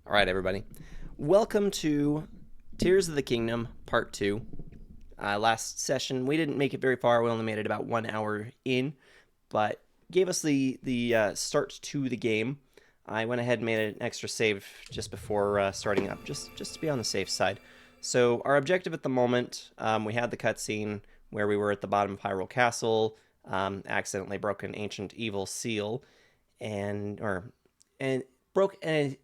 All right, everybody. Welcome to Tears of the Kingdom Part 2. Last session, we didn't make it very far. We only made it about 1 hour in, but gave us the start to the game. I went ahead and made an extra save just before starting up, just to be on the safe side. So our objective at the moment, we had the cutscene where we were at the bottom of Hyrule Castle, accidentally broke an ancient evil seal, and broke a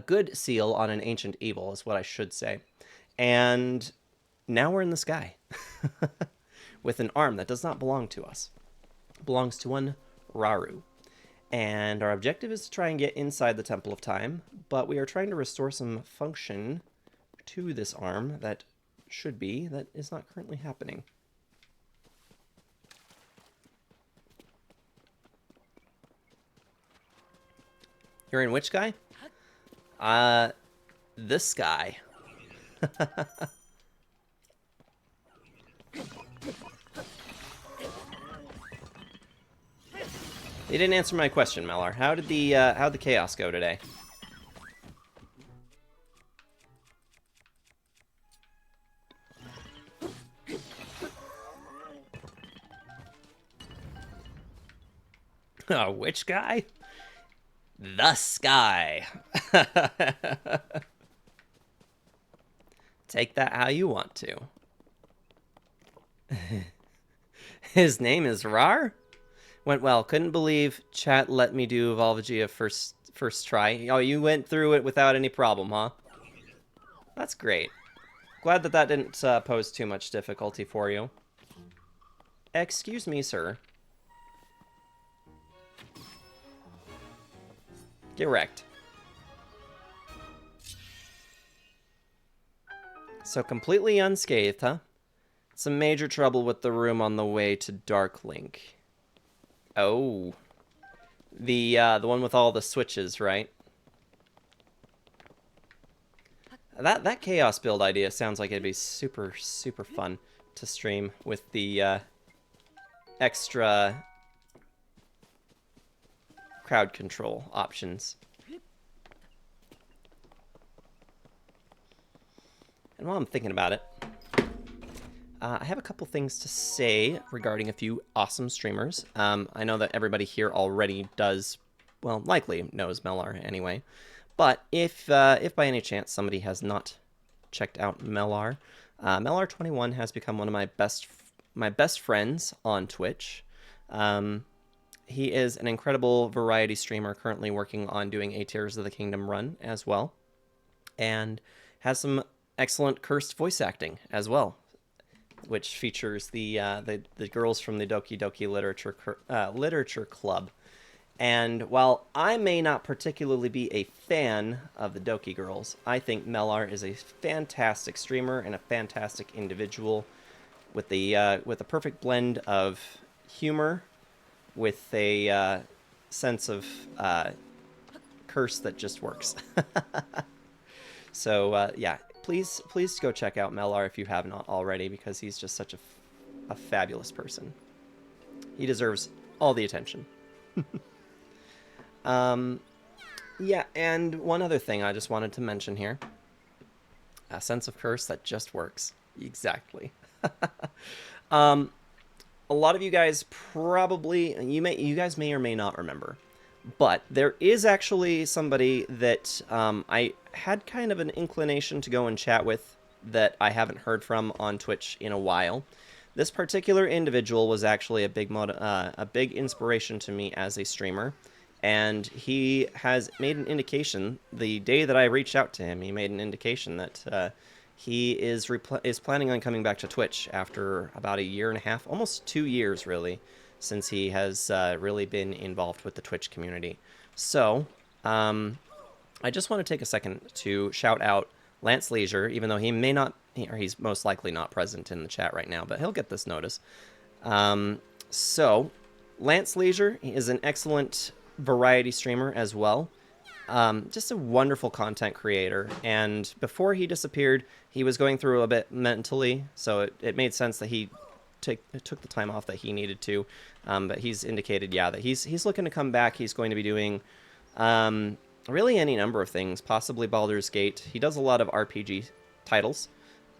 good seal on an ancient evil is what I should say. And now we're in the sky with an arm that does not belong to us. It belongs to one Raru. And our objective is to try and get inside the Temple of Time, but we are trying to restore some function to this arm that is not currently happening. You're in which guy? This guy. You didn't answer my question, Mellar. How'd the chaos go today? Oh, which guy? The Sky. Take that how you want to. His name is Rar? Went well. Couldn't believe chat let me do Evolvagia first try. Oh, you went through it without any problem, huh? That's great. Glad that didn't pose too much difficulty for you. Excuse me, sir. Get wrecked. So completely unscathed, huh? Some major trouble with the room on the way to Dark Link. Oh. The one with all the switches, right? That chaos build idea sounds like it'd be super fun to stream with the extra crowd control options. And while I'm thinking about it, I have a couple things to say regarding a few awesome streamers. I know that everybody here already does, well, likely knows Mellar anyway. But if by any chance somebody has not checked out Mellar, Mellar21 has become one of my best friends on Twitch. He is an incredible variety streamer currently working on doing a Tears of the Kingdom run as well, and has some excellent cursed voice acting as well, which features the girls from the Doki Doki Literature Club. And while I may not particularly be a fan of the Doki girls, I think Mellar is a fantastic streamer and a fantastic individual with a perfect blend of humor with a sense of curse that just works. So yeah, please go check out Mellar if you have not already, because he's just such a fabulous person. He deserves all the attention. Yeah, and one other thing I just wanted to mention here. A sense of curse that just works. Exactly. A lot of you guys probably, you guys may or may not remember, but there is actually somebody that I had kind of an inclination to go and chat with that I haven't heard from on Twitch in a while. This particular individual was actually a big inspiration to me as a streamer, and he has made an indication the day that I reached out to him. He made an indication that he is planning on coming back to Twitch after about 1.5 years, almost 2 years really, since he has really been involved with the Twitch community. So I just want to take a second to shout out Lance Leisure, even though he may not, or he's most likely not present in the chat right now, but he'll get this notice. So Lance Leisure is an excellent variety streamer as well. Just a wonderful content creator, and before he disappeared, he was going through a bit mentally, so it made sense that he took the time off that he needed to. But he's indicated, yeah, that he's looking to come back. He's going to be doing really any number of things, possibly Baldur's Gate. He does a lot of RPG titles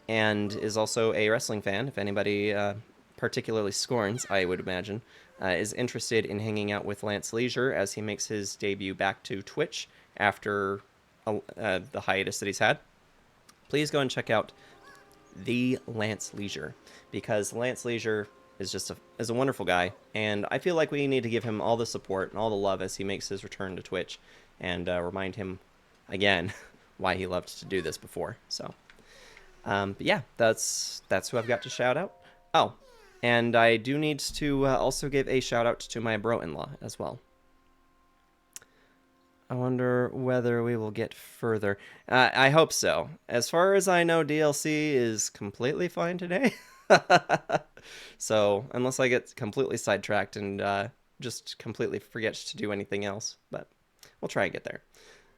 and is also a wrestling fan. If anybody, particularly Scorns, I would imagine, is interested in hanging out with Lance Leisure as he makes his debut back to Twitch after the hiatus that he's had, please go and check out the Lance Leisure, because Lance Leisure is a wonderful guy, and I feel like we need to give him all the support and all the love as he makes his return to Twitch, and remind him again why he loved to do this before. So, but yeah, that's who I've got to shout out. Oh, and I do need to also give a shout out to my bro-in-law as well. I wonder whether we will get further. I hope so. As far as I know, DLC is completely fine today. So, unless I get completely sidetracked and just completely forget to do anything else. But we'll try and get there.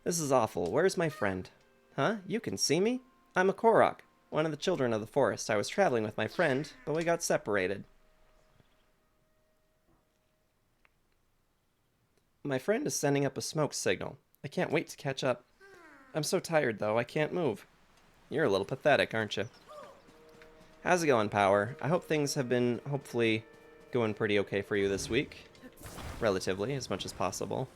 This is awful. Where's my friend? Huh? You can see me? I'm a Korok, one of the children of the forest. I was traveling with my friend, but we got separated. My friend is sending up a smoke signal. I can't wait to catch up. I'm so tired, though. I can't move. You're a little pathetic, aren't you? How's it going, Power? I hope things have been, hopefully, going pretty okay for you this week. Relatively, as much as possible.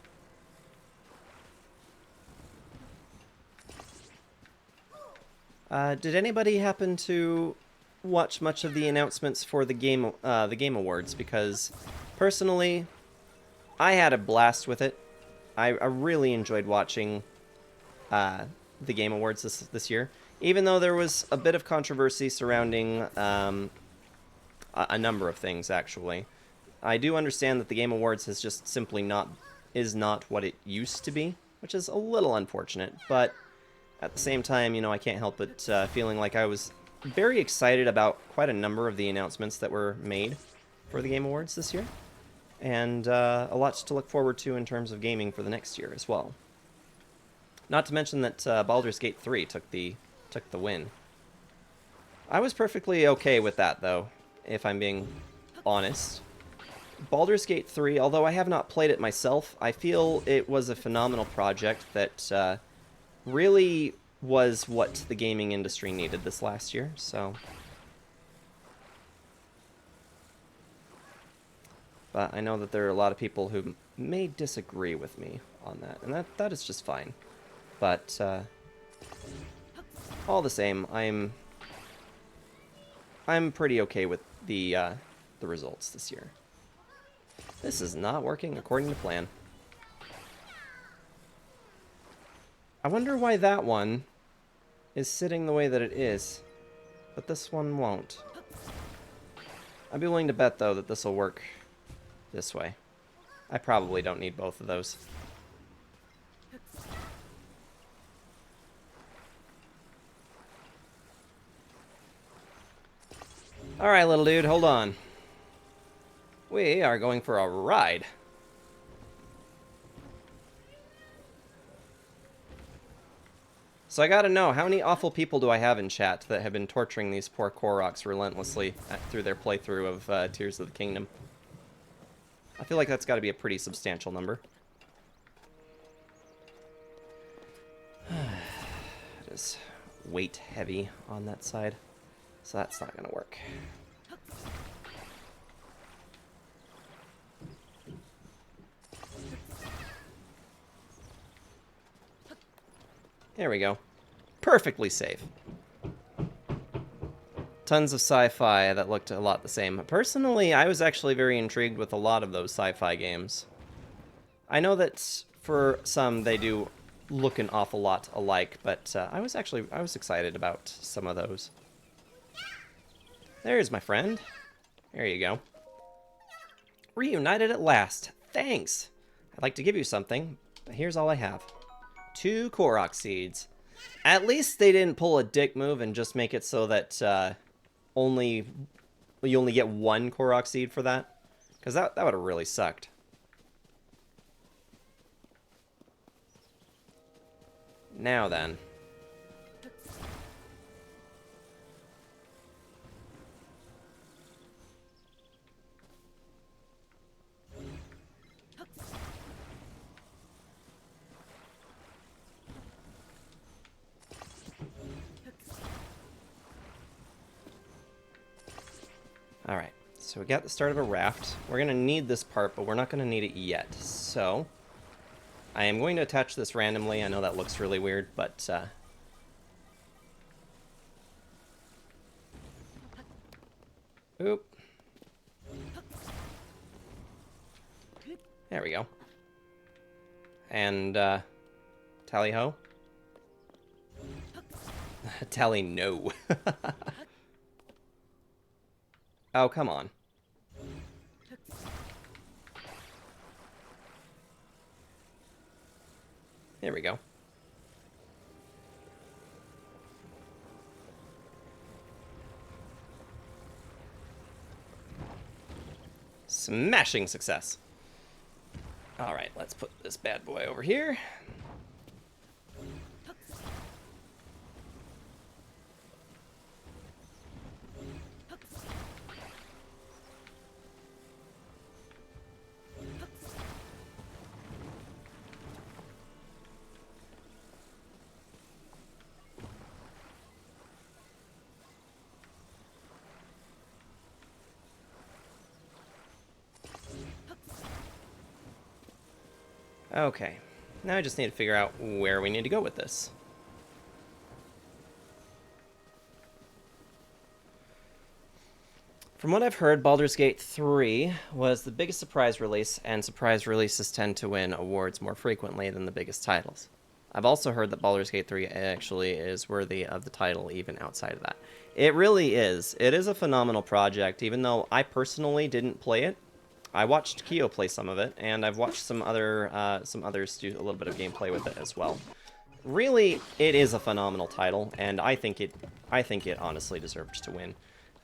Did anybody happen to watch much of the announcements for the Game Awards? Because, personally, I had a blast with it. I really enjoyed watching the Game Awards this year, even though there was a bit of controversy surrounding a number of things, actually. I do understand that the Game Awards has just simply is not what it used to be, which is a little unfortunate, but at the same time, you know, I can't help but feeling like I was very excited about quite a number of the announcements that were made for the Game Awards this year. And a lot to look forward to in terms of gaming for the next year as well. Not to mention that Baldur's Gate 3 took the win. I was perfectly okay with that, though, if I'm being honest. Baldur's Gate 3, although I have not played it myself, I feel it was a phenomenal project that really was what the gaming industry needed this last year, so... But I know that there are a lot of people who may disagree with me on that, and that is just fine. But all the same, I'm pretty okay with the results this year. This is not working according to plan. I wonder why that one is sitting the way that it is, but this one won't. I'd be willing to bet, though, that this will work this way. I probably don't need both of those. Alright, little dude, hold on. We are going for a ride. So I gotta know, how many awful people do I have in chat that have been torturing these poor Koroks relentlessly through their playthrough of Tears of the Kingdom? I feel like that's got to be a pretty substantial number. It is weight heavy on that side, so that's not going to work. There we go. Perfectly safe. Tons of sci-fi that looked a lot the same. Personally, I was actually very intrigued with a lot of those sci-fi games. I know that for some they do look an awful lot alike, but I was excited about some of those. There's my friend. There you go. Reunited at last. Thanks. I'd like to give you something, but here's all I have. 2 Korok seeds. At least they didn't pull a dick move and just make it so that you only get 1 Korok seed for that, because that would have really sucked. Now then. Alright, so we got the start of a raft. We're going to need this part, but we're not going to need it yet. So, I am going to attach this randomly. I know that looks really weird, but... Oop. There we go. And, tally-ho. Tally no. Oh, come on. There we go. Smashing success. All right, let's put this bad boy over here. Okay, now I just need to figure out where we need to go with this. From what I've heard, Baldur's Gate 3 was the biggest surprise release, and surprise releases tend to win awards more frequently than the biggest titles. I've also heard that Baldur's Gate 3 actually is worthy of the title even outside of that. It really is. It is a phenomenal project, even though I personally didn't play it. I watched Kyo play some of it, and I've watched some others do a little bit of gameplay with it as well. Really, it is a phenomenal title, and I think it honestly deserves to win.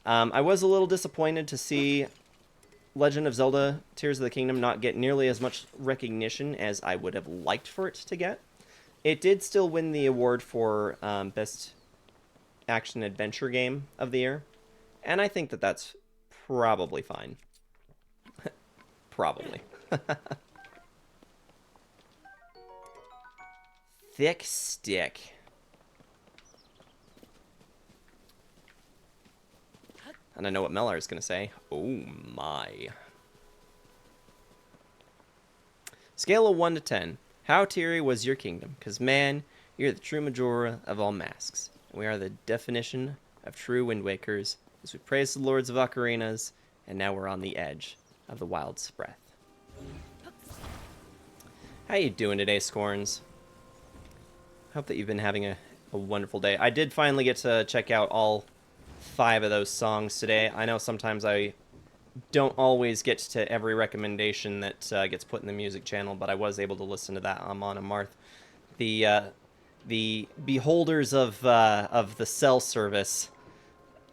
I was a little disappointed to see Legend of Zelda: Tears of the Kingdom not get nearly as much recognition as I would have liked for it to get. It did still win the award for Best Action Adventure Game of the Year, and I think that that's probably fine. Probably. Thick stick. And I know what Mellar is going to say. Oh my. Scale of 1 to 10. How teary was your kingdom? Because man, you're the true Majora of all masks. We are the definition of true Wind Wakers, as we praise the Lords of Ocarinas, and now we're on the edge of the Wild's Breath. How you doing today, Scorns? Hope that you've been having a wonderful day. I did finally get to check out all 5 of those songs today. I know sometimes I don't always get to every recommendation that gets put in the music channel, but I was able to listen to that on Amon Amarth. The beholders of the cell service,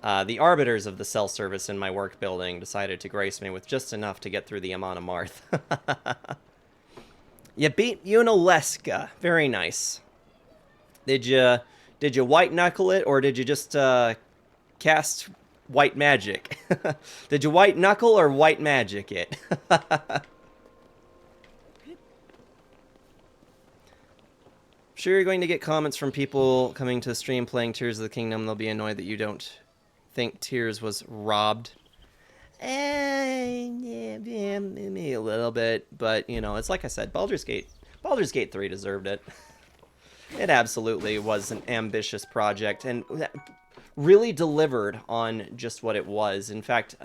the arbiters of the cell service in my work building decided to grace me with just enough to get through the Amon Amarth. You beat Unaleska. Very nice. Did you white knuckle it, or did you just cast white magic? Did you white knuckle or white magic it? Sure, you're going to get comments from people coming to the stream playing Tears of the Kingdom. They'll be annoyed that you don't think Tears was robbed. Yeah, maybe a little bit, but you know, it's like I said, Baldur's Gate 3 deserved it. It absolutely was an ambitious project, and really delivered on just what it was. In fact,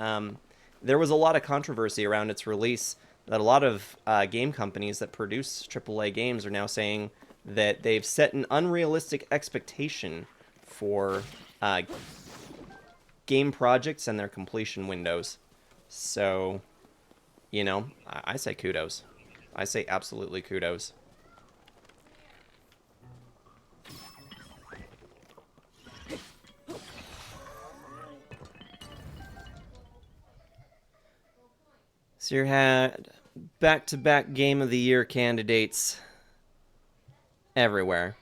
there was a lot of controversy around its release, that a lot of game companies that produce AAA games are now saying that they've set an unrealistic expectation for game projects and their completion windows. So, you know, I say kudos. I say absolutely kudos. So you had back-to-back Game of the Year candidates everywhere.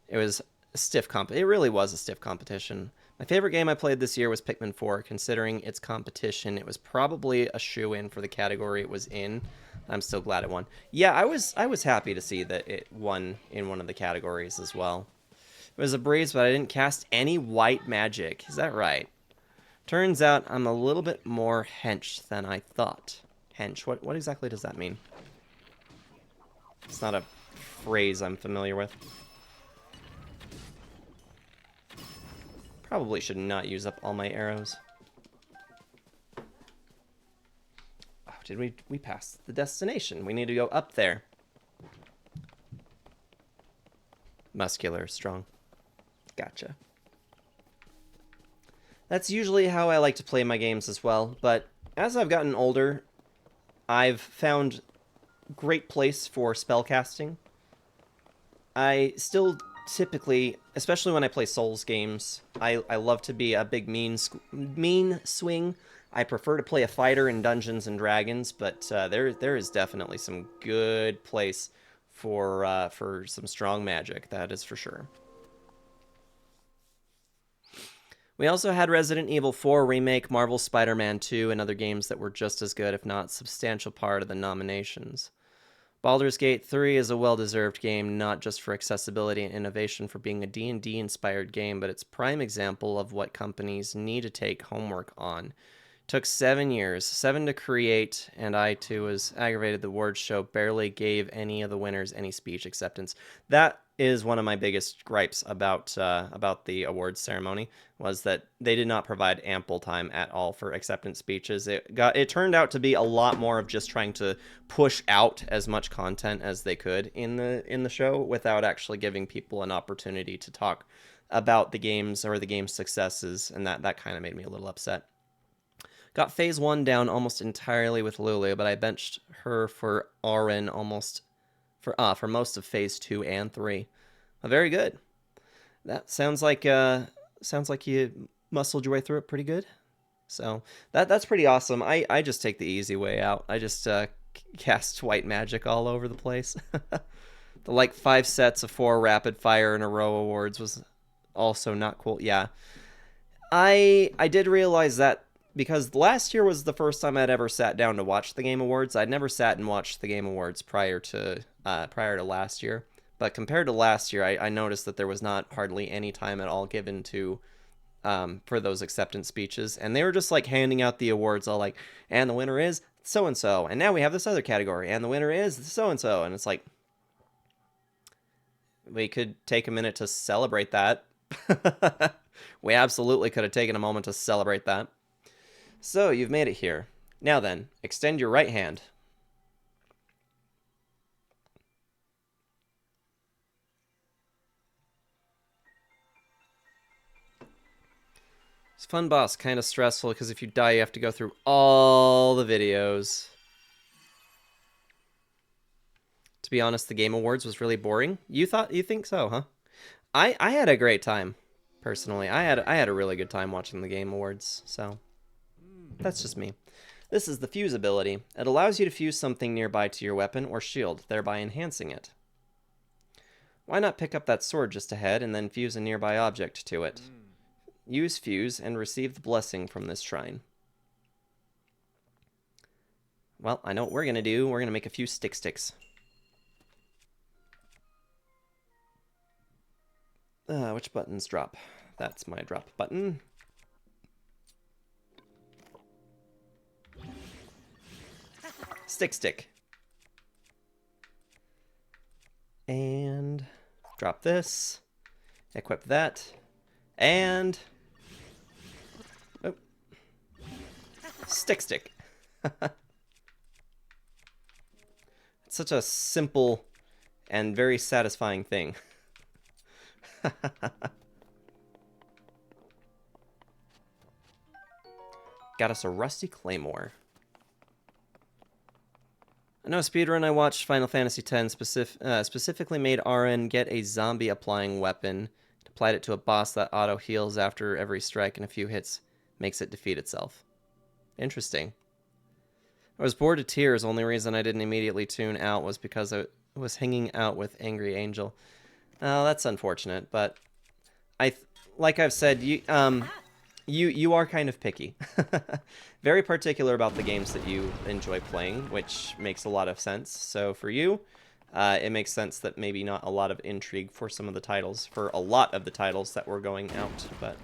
It was a stiff it really was a stiff competition. My favorite game I played this year was Pikmin 4. Considering its competition, it was probably a shoo-in for the category it was in. I'm still glad it won. Yeah, I was happy to see that it won in one of the categories as well. It was a breeze, but I didn't cast any white magic. Is that right? Turns out I'm a little bit more hench than I thought. Hench, what exactly does that mean? It's not a phrase I'm familiar with. Probably should not use up all my arrows. Oh, did we pass the destination? We need to go up there. Muscular, strong. Gotcha. That's usually how I like to play my games as well, but as I've gotten older, I've found great place for spellcasting. I still typically, especially when I play Souls games, I love to be a big mean swing. I prefer to play a fighter in Dungeons and Dragons, but there is definitely some good place for some strong magic. That is for sure. We also had Resident Evil 4 Remake, Marvel's Spider-Man 2, and other games that were just as good, if not substantial part of the nominations. Baldur's Gate 3 is a well-deserved game, not just for accessibility and innovation for being a D&D inspired game, but it's prime example of what companies need to take homework on. Took 7 years, 7 to create, and I too was aggravated the awards show barely gave any of the winners any speech acceptance. That is one of my biggest gripes about the awards ceremony, was that they did not provide ample time at all for acceptance speeches. It turned out to be a lot more of just trying to push out as much content as they could in the show without actually giving people an opportunity to talk about the games or the game's successes, and that kind of made me a little upset. Got phase 1 down almost entirely with Lulu, but I benched her for Auron almost for most of phase 2 and 3. Very good. That sounds like you muscled your way through it pretty good. So that's pretty awesome. I just take the easy way out. I just cast white magic all over the place. The like 5 sets of 4 rapid fire in a row awards was also not cool. Yeah. I did realize that because last year was the first time I'd ever sat down to watch the Game Awards. I'd never sat and watched the Game Awards prior to last year. But compared to last year, I noticed that there was not hardly any time at all given to for those acceptance speeches. And they were just like handing out the awards all like, and the winner is so-and-so. And now we have this other category. And the winner is so-and-so. And it's like, we could take a minute to celebrate that. We absolutely could have taken a moment to celebrate that. So, you've made it here. Now then, extend your right hand. It's fun boss, kind of stressful, because if you die, you have to go through all the videos. To be honest, the Game Awards was really boring. You think so, huh? I had a great time, personally. I had a really good time watching the Game Awards, so that's just me. This is the fuse ability. It allows you to fuse something nearby to your weapon or shield, thereby enhancing it. Why not pick up that sword just ahead and then fuse a nearby object to it? Use fuse and receive the blessing from this shrine. Well, I know what we're going to do. We're going to make a few sticks. Which buttons drop? That's my drop button. Stick. And drop this. Equip that. And... oh. Stick. It's such a simple and very satisfying thing. Got us a rusty claymore. I know a speedrun I watched Final Fantasy X specifically made Auron get a zombie applying weapon. It applied it to a boss that auto heals after every strike, and a few hits makes it defeat itself. Interesting. I was bored to tears. Only reason I didn't immediately tune out was because I was hanging out with Angry Angel. Oh, that's unfortunate, but like I've said, you are kind of picky. Very particular about the games that you enjoy playing, which makes a lot of sense. So for you, it makes sense that maybe not a lot of intrigue for some of the titles, for a lot of the titles that were going out. But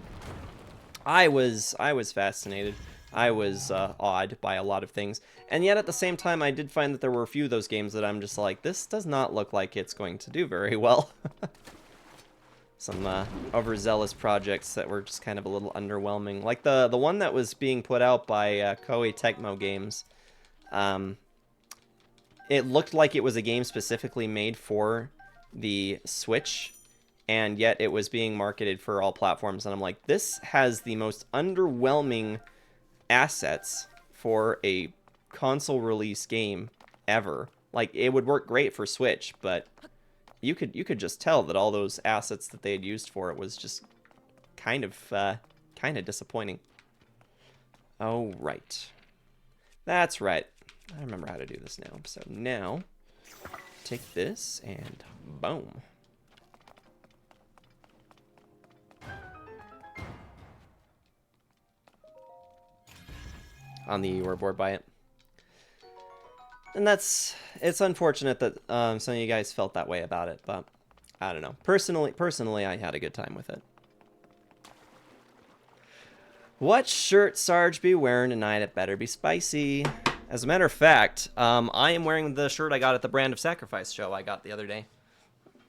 I was fascinated. I was awed by a lot of things, and yet at the same time, I did find that there were a few of those games that I'm just like, this does not look like it's going to do very well. Some overzealous projects that were just kind of a little underwhelming, like the one that was being put out by Koei Tecmo Games. Um, it looked like it was a game specifically made for the Switch, and yet it was being marketed for all platforms. And I'm like, this has the most underwhelming assets for a console release game ever. Like, it would work great for Switch, but you could just tell that all those assets that they had used for it was just kind of disappointing. Oh, right. That's right. I remember how to do this now. So now, take this and boom. On the Eeyore board by it. And it's unfortunate that some of you guys felt that way about it, but I don't know. Personally, I had a good time with it. What shirt Sarge be wearing tonight? It better be spicy. As a matter of fact, I am wearing the shirt I got at the Brand of Sacrifice show I got the other day.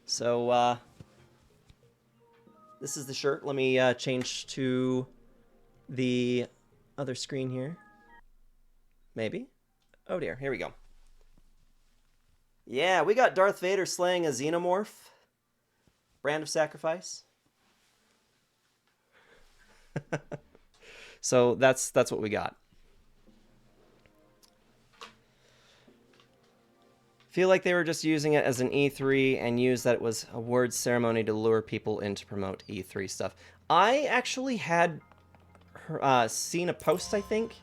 So, this is the shirt. Let me change to the other screen here. Maybe? Oh dear, here we go. Yeah, we got Darth Vader slaying a xenomorph. Brand of Sacrifice. So that's what we got. Feel like they were just using it as an E3 and used that it was a awards ceremony to lure people in to promote E3 stuff. I actually had seen a post, I think,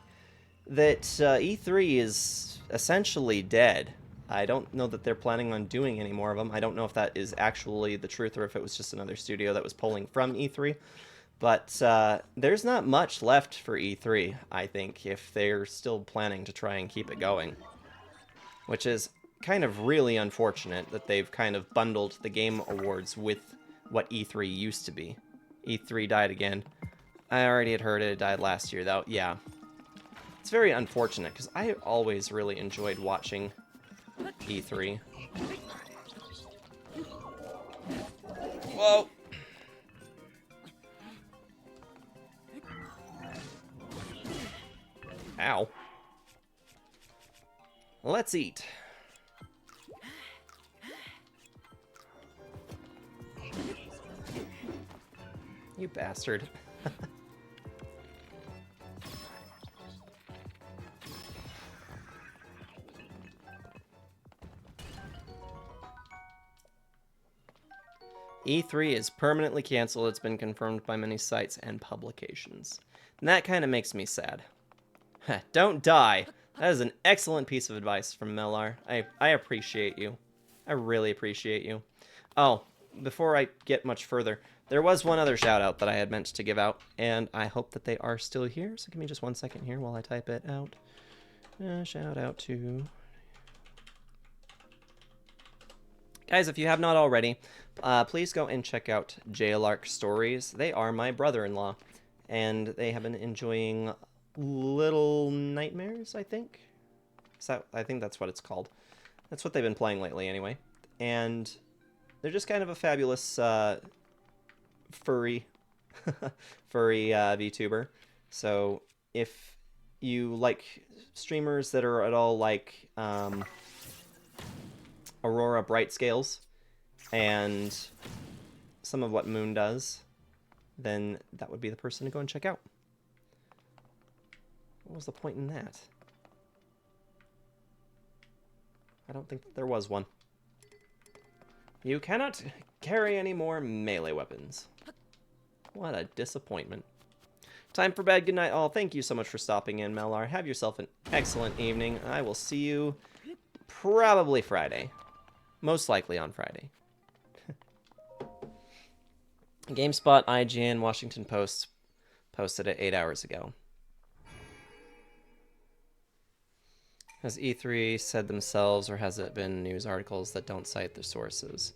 that E3 is essentially dead. I don't know that they're planning on doing any more of them. I don't know if that is actually the truth or if it was just another studio that was pulling from E3. But there's not much left for E3, I think, if they're still planning to try and keep it going. Which is kind of really unfortunate that they've kind of bundled the Game Awards with what E3 used to be. E3 died again. I already had heard it died last year, though. Yeah. It's very unfortunate, because I always really enjoyed watching E3. Whoa! Ow. Let's eat. You bastard. E3 is permanently canceled. It's been confirmed by many sites and publications. And that kind of makes me sad. Don't die. That is an excellent piece of advice from Melar. I appreciate you. I really appreciate you. Oh, before I get much further, there was one other shout out that I had meant to give out, and I hope that they are still here. So give me just 1 second here while I type it out. Shout out to... Guys, if you have not already, please go and check out JLark Stories. They are my brother-in-law, and they have been enjoying Little Nightmares, I think? I think that's what it's called. That's what they've been playing lately, anyway. And they're just kind of a fabulous furry VTuber. So if you like streamers that are at all like Aurora Bright Scales and some of what Moon does, then that would be the person to go and check out. What was the point in that? I don't think that there was one. You cannot carry any more melee weapons. What a disappointment. Time for bed. Good night, all. Thank you so much for stopping in, Melar. Have yourself an excellent evening. I will see you probably Friday. Most likely on Friday. GameSpot, IGN, Washington Post posted it 8 hours ago. Has E3 said themselves, or has it been news articles that don't cite their sources?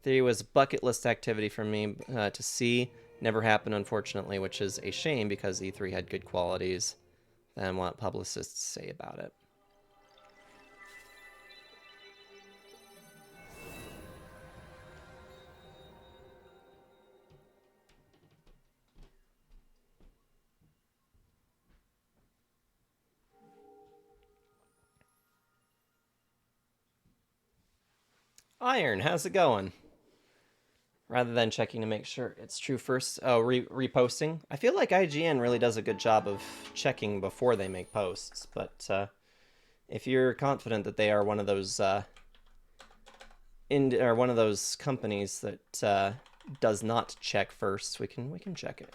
E3 was a bucket list activity for me to see, Never happened, unfortunately, which is a shame because E3 had good qualities than what publicists say about it. Iron, how's it going? Rather than checking to make sure it's true first, reposting. I feel like IGN really does a good job of checking before they make posts, but if you're confident that they are one of those one of those companies that does not check first, we can check it.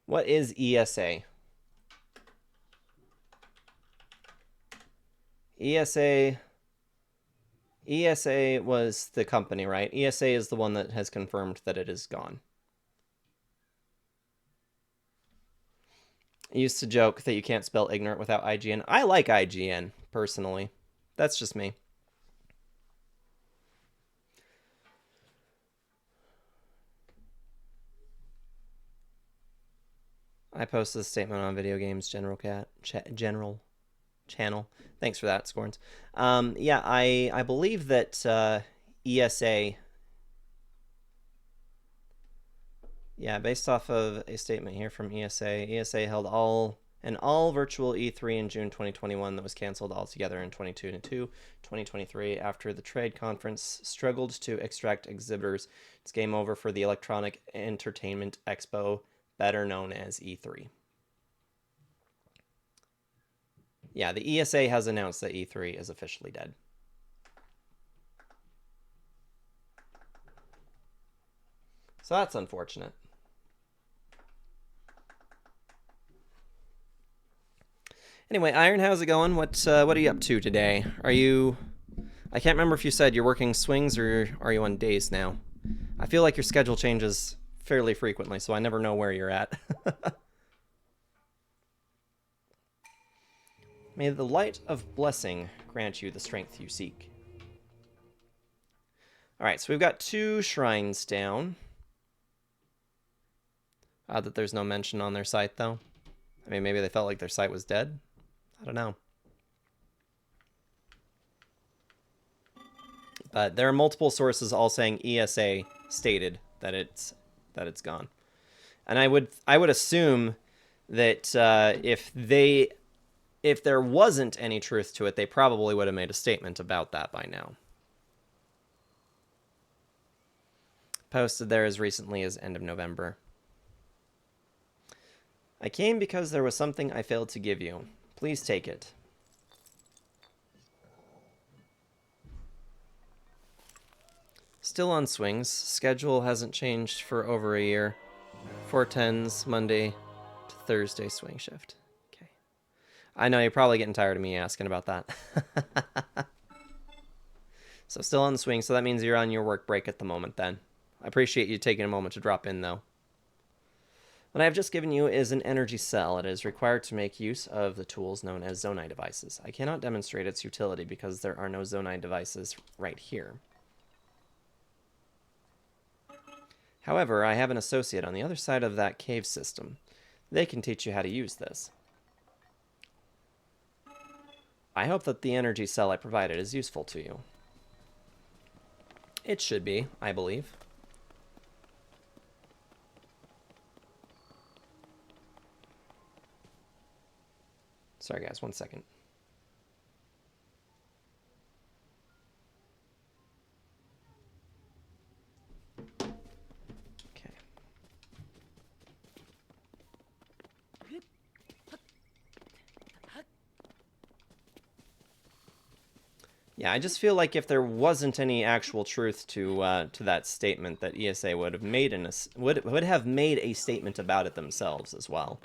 What is ESA? ESA was the company, right? ESA is the one that has confirmed that it is gone. I used to joke that you can't spell ignorant without IGN. I like IGN, personally. That's just me. I posted a statement on Video Games General Channel. Thanks for that, Scorns. Yeah, I believe that ESA... Yeah, based off of a statement here from ESA held an all virtual E3 in June 2021 that was canceled altogether in 2023 after the trade conference struggled to extract exhibitors. It's game over for the Electronic Entertainment Expo, better known as E3. Yeah, the ESA has announced that E3 is officially dead. So that's unfortunate. Anyway, Iron, how's it going? What are you up to today? Are you... I can't remember if you said you're working swings or are you on days now? I feel like your schedule changes fairly frequently, so I never know where you're at. May the light of blessing grant you the strength you seek. Alright, so we've got 2 shrines down. Odd that there's no mention on their site, though. I mean, maybe they felt like their site was dead? I don't know. But there are multiple sources all saying ESA stated that it's gone. And I would assume that if there wasn't any truth to it, they probably would have made a statement about that by now. Posted there as recently as end of November. I came because there was something I failed to give you. Please take it. Still on swings. Schedule hasn't changed for over a year. 410s, Monday to Thursday swing shift. Okay. I know you're probably getting tired of me asking about that. So still on the swing, so that means you're on your work break at the moment then. I appreciate you taking a moment to drop in, though. What I have just given you is an energy cell. It is required to make use of the tools known as Zonai devices. I cannot demonstrate its utility because there are no Zonai devices right here. However, I have an associate on the other side of that cave system. They can teach you how to use this. I hope that the energy cell I provided is useful to you. It should be, I believe. Sorry guys, 1 second. Okay. Yeah, I just feel like if there wasn't any actual truth to that statement, that ESA would have made would have made a statement about it themselves as well.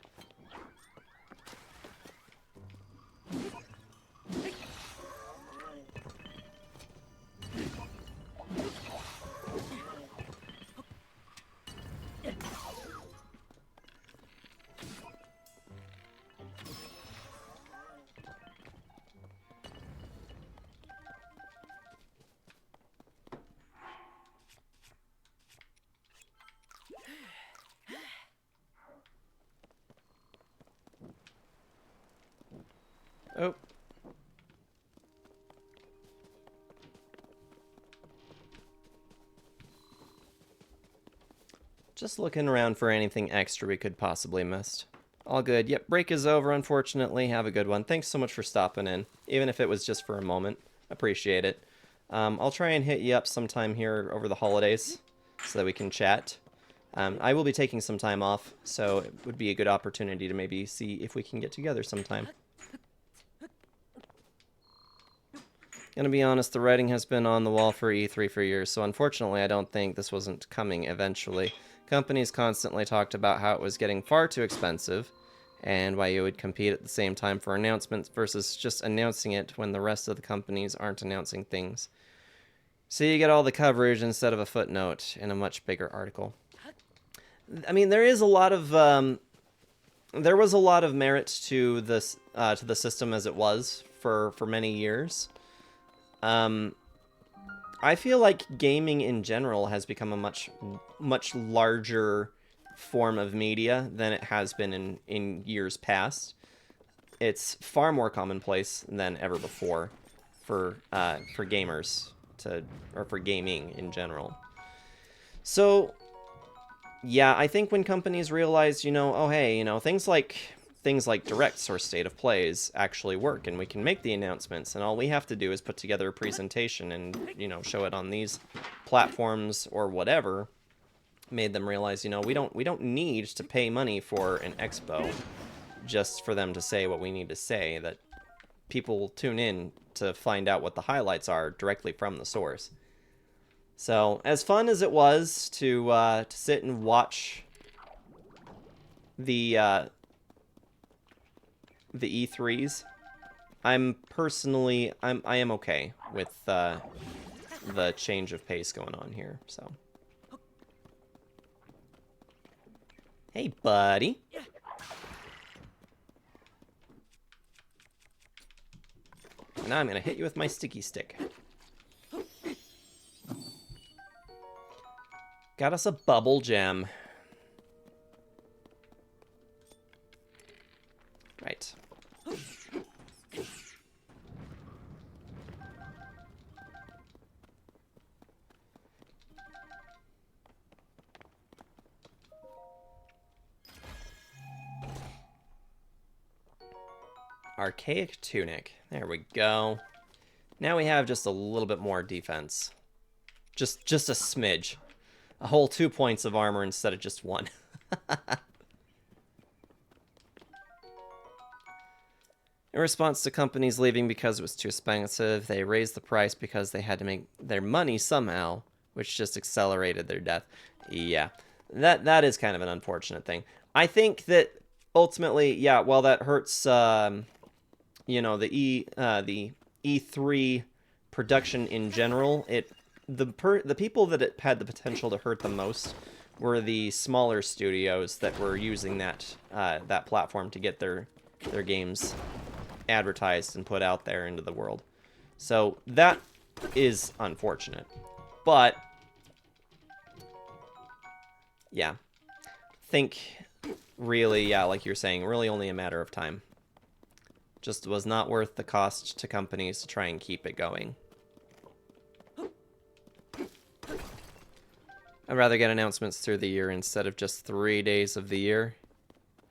Oh. Just looking around for anything extra we could possibly missed. All good. Yep, break is over, unfortunately. Have a good one. Thanks so much for stopping in, even if it was just for a moment. Appreciate it. I'll try and hit you up sometime here over the holidays so that we can chat. I will be taking some time off, so it would be a good opportunity to maybe see if we can get together sometime. Gonna be honest, the writing has been on the wall for E3 for years, so unfortunately I don't think this wasn't coming eventually. Companies constantly talked about how it was getting far too expensive, and why you would compete at the same time for announcements versus just announcing it when the rest of the companies aren't announcing things. So you get all the coverage instead of a footnote in a much bigger article. I mean, there is a lot of there was a lot of merit to this to the system as it was for many years. I feel like gaming in general has become a much larger form of media than it has been in years past. It's far more commonplace than ever before for gamers or for gaming in general. So yeah, I think when companies realize, oh hey, things like directs or state of plays actually work, and we can make the announcements, and all we have to do is put together a presentation and show it on these platforms or whatever, made them realize, we don't need to pay money for an expo just for them to say what we need to say, that people tune in to find out what the highlights are directly from the source. So, as fun as it was to sit and watch the E3s, I am okay with the change of pace going on here. So, hey, buddy. Now I'm gonna hit you with my sticky stick. Got us a bubble gem. Right. Archaic tunic. There we go. Now we have just a little bit more defense. Just a smidge. A whole 2 points of armor instead of just 1. In response to companies leaving because it was too expensive, they raised the price because they had to make their money somehow, which just accelerated their death. Yeah, that is kind of an unfortunate thing. I think that ultimately, yeah, while that hurts, the E3 production in general, the people that it had the potential to hurt the most were the smaller studios that were using that platform to get their games advertised and put out there into the world. So that is unfortunate. But yeah, think really, yeah, like you're saying, really only a matter of time. Just was not worth the cost to companies to try and keep it going. I'd rather get announcements through the year instead of just 3 days of the year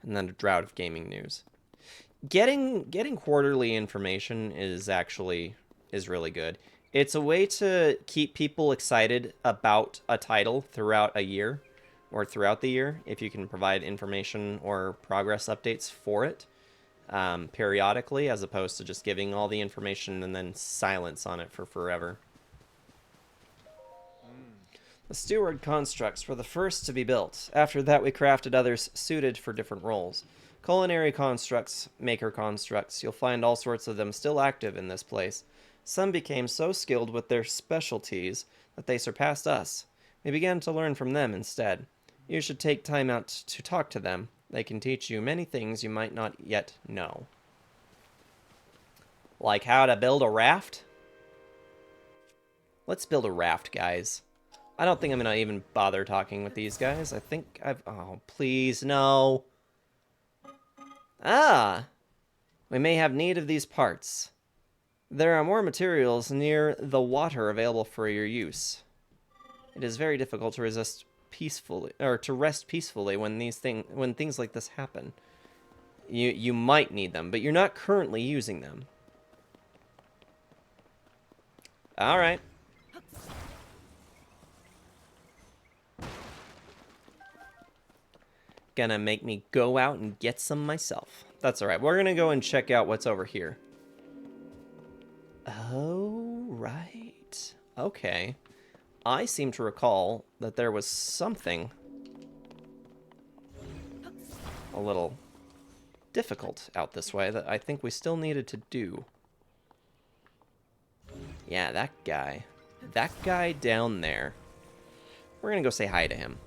and then a drought of gaming news. Getting quarterly information is really good. It's a way to keep people excited about a title throughout a year or throughout the year if you can provide information or progress updates for it periodically, as opposed to just giving all the information and then silence on it for forever. The steward constructs were the first to be built. After that, we crafted others suited for different roles. Culinary constructs, maker constructs, you'll find all sorts of them still active in this place. Some became so skilled with their specialties that they surpassed us. We began to learn from them instead. You should take time out to talk to them. They can teach you many things you might not yet know. Like how to build a raft? Let's build a raft, guys. I don't think I'm going to even bother talking with these guys. I think I've... Oh, please, no. Ah! We may have need of these parts. There are more materials near the water available for your use. It is very difficult to resist peacefully, or to rest peacefully when things like this happen. You might need them, but you're not currently using them. All right. Gonna make me go out and get some myself. That's all right. We're gonna go and check out what's over here. Oh, right. Okay. I seem to recall that there was something a little difficult out this way that I think we still needed to do. Yeah, that guy. That guy down there. We're gonna go say hi to him.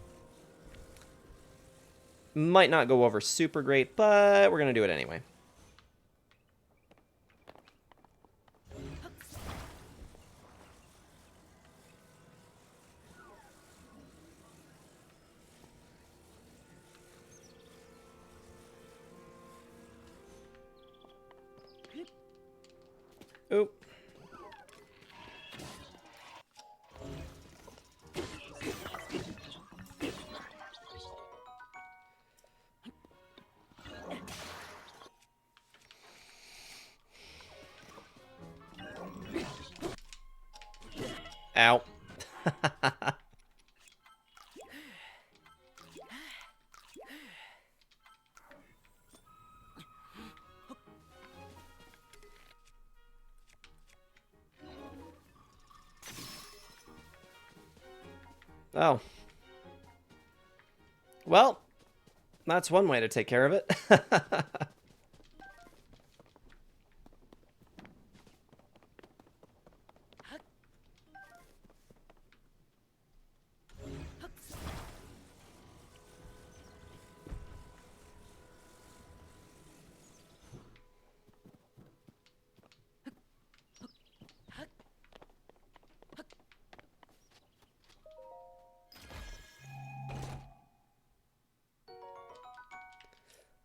Might not go over super great, but we're gonna do it anyway. Oop. Ow. Oh. Well, that's one way to take care of it.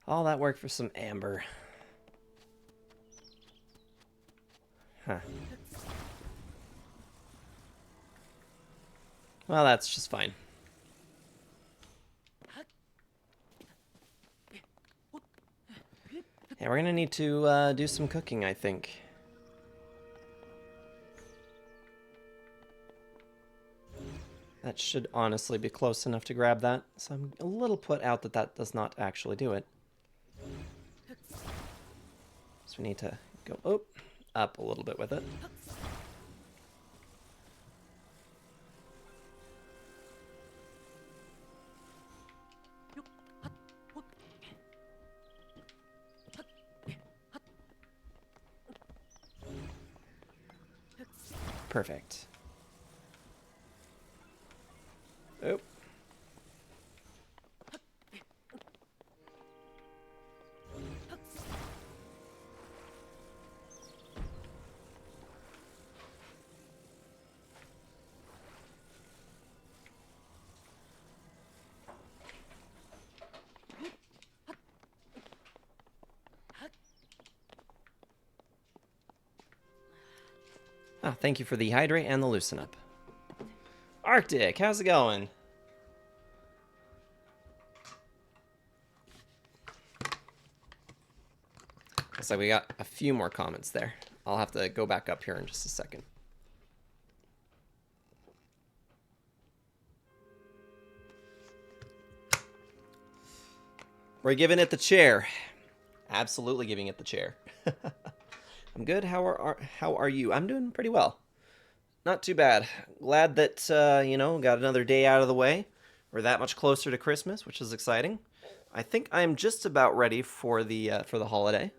All that work for some amber. Huh. Well, that's just fine. Yeah, we're gonna need to do some cooking, I think. That should honestly be close enough to grab that. So I'm a little put out that that does not actually do it. So we need to go up a little bit with it. Perfect. Oop. Ah, thank you for the hydrate and the loosen up. Arctic, how's it going? Looks like we got a few more comments there. I'll have to go back up here in just a second. We're giving it the chair. Absolutely giving it the chair. I'm good. How are you? I'm doing pretty well. Not too bad. Glad that you know, got another day out of the way. We're that much closer to Christmas, which is exciting. I think I'm just about ready for the holiday.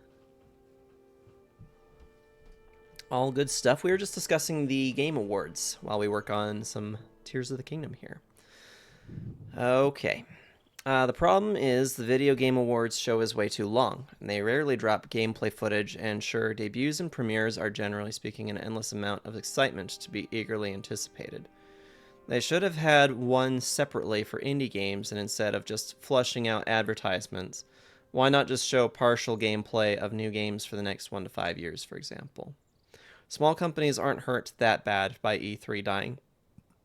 All good stuff. We were just discussing the Game Awards while we work on some Tears of the Kingdom here. Okay. The problem is the Video Game Awards show is way too long, and they rarely drop gameplay footage, and sure, debuts and premieres are generally speaking an endless amount of excitement to be eagerly anticipated. They should have had one separately for indie games, and instead of just flushing out advertisements, Why not just show partial gameplay of new games for the next 1 to 5 years, for example? Small companies aren't hurt that bad by E3 dying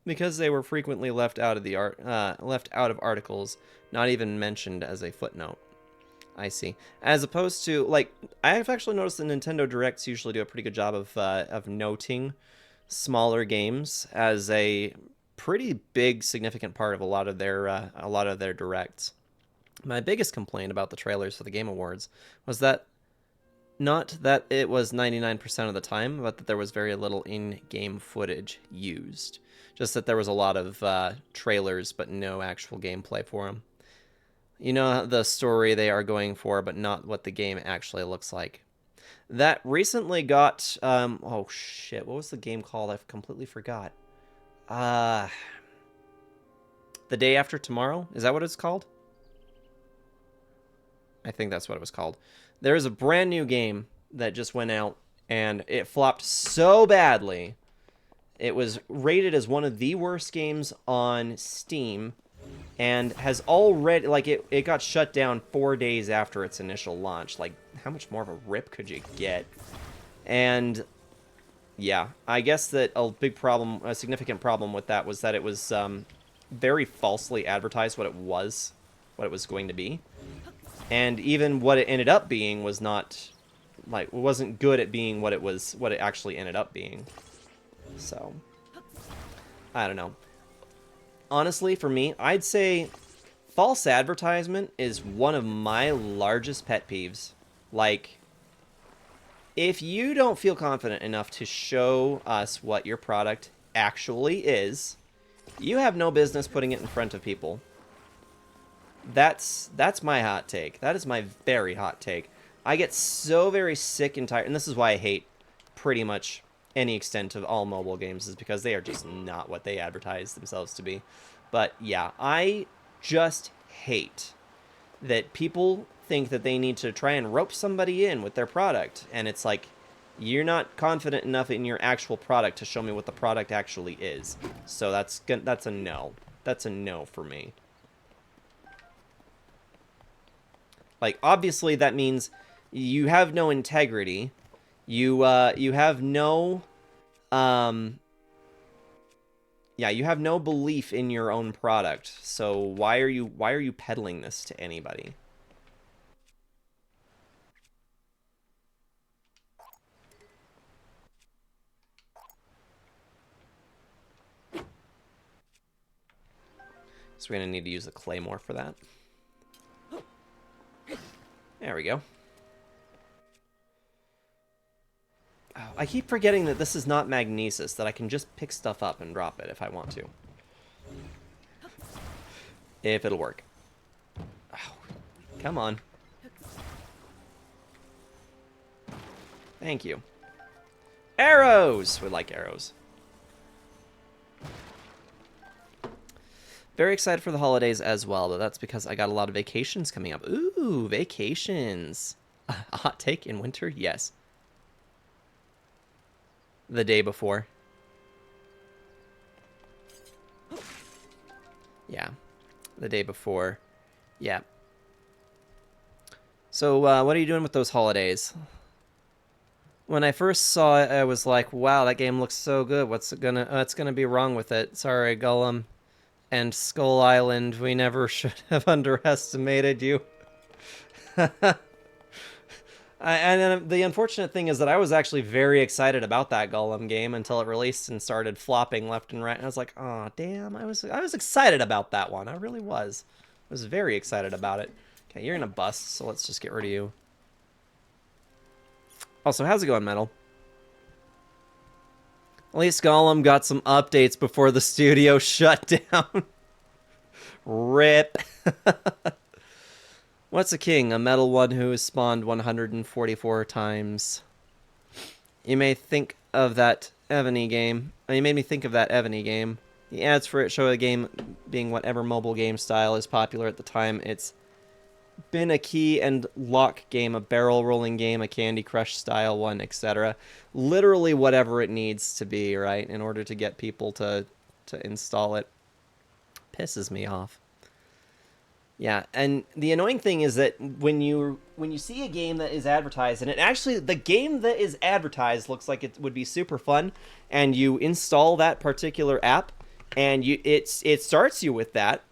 because they were frequently left out of articles, not even mentioned as a footnote. I see. As opposed to, like, I've actually noticed the Nintendo Directs usually do a pretty good job of noting smaller games as a pretty big, significant part of a lot of their directs. My biggest complaint about the trailers for the Game Awards was that not that it was 99% of the time, but that there was very little in-game footage used. Just that there was a lot of trailers, but no actual gameplay for them. You know the story they are going for, but not what the game actually looks like. That recently got, oh shit, what was the game called? I completely forgot. The Day After Tomorrow? Is that what it's called? I think that's what it was called. There is a brand new game that just went out, and it flopped so badly. It was rated as one of the worst games on Steam, and has already, like, it got shut down 4 days after its initial launch. Like, how much more of a rip could you get? And yeah, I guess that a significant problem with that was that it was very falsely advertised what it was going to be. And even what it ended up being was not, like, wasn't good at being what it actually ended up being. So, I don't know. Honestly, for me, I'd say false advertisement is one of my largest pet peeves. Like, if you don't feel confident enough to show us what your product actually is, you have no business putting it in front of people. That's my hot take. That is my very hot take. I get so very sick and tired, and this is why I hate pretty much any extent of all mobile games, is because they are just not what they advertise themselves to be. But yeah, I just hate that people think that they need to try and rope somebody in with their product, and it's like, you're not confident enough in your actual product to show me what the product actually is. So that's a no. That's a no for me. Like, obviously that means you have no integrity. You have no you have no belief in your own product. So why are you peddling this to anybody? So we're gonna need to use the claymore for that. There we go. Oh, I keep forgetting that this is not magnesis, that I can just pick stuff up and drop it if I want to. If it'll work. Oh, come on. Thank you. Arrows! We like arrows. Very excited for the holidays as well, but that's because I got a lot of vacations coming up. Ooh, vacations. A hot take in winter? Yes. The day before. Yeah. The day before. Yeah. So, what are you doing with those holidays? When I first saw it, I was like, wow, that game looks so good. What's gonna be wrong with it? Sorry, Gollum. And Skull Island, we never should have underestimated you. And the unfortunate thing is that I was actually very excited about that Gollum game until it released and started flopping left and right. And I was like, oh, damn, I was excited about that one. I really was. I was very excited about it. Okay, you're gonna bust, so let's just get rid of you. Also, how's it going, Metal? At least Gollum got some updates before the studio shut down. RIP. What's a king? A metal one who has spawned 144 times. You may think of that Evany game. You made me think of that Evany game. The ads for it show the game being whatever mobile game style is popular at the time. It's been a key and lock game, a barrel rolling game, a Candy Crush style one, etc. Literally whatever it needs to be, right, in order to get people to install it. Pisses me off. Yeah, and the annoying thing is that when you see a game that is advertised, and it actually the game that is advertised looks like it would be super fun, and you install that particular app, and it starts you with that,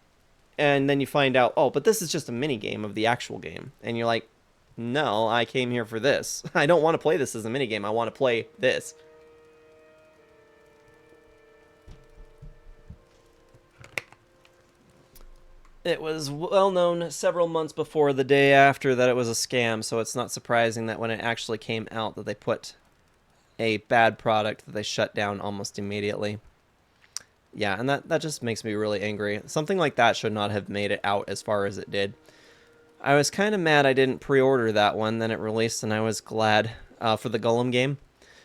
and then you find out, oh, but this is just a mini game of the actual game, and you're like, no, I came here for this. I don't want to play this as a mini game. I want to play this. It was well known several months before the day after that it was a scam, so it's not surprising that when it actually came out that they put a bad product that they shut down almost immediately. Yeah, and that just makes me really angry. Something like that should not have made it out as far as it did. I was kind of mad I didn't pre-order that one, then it released, and I was glad for the Golem game.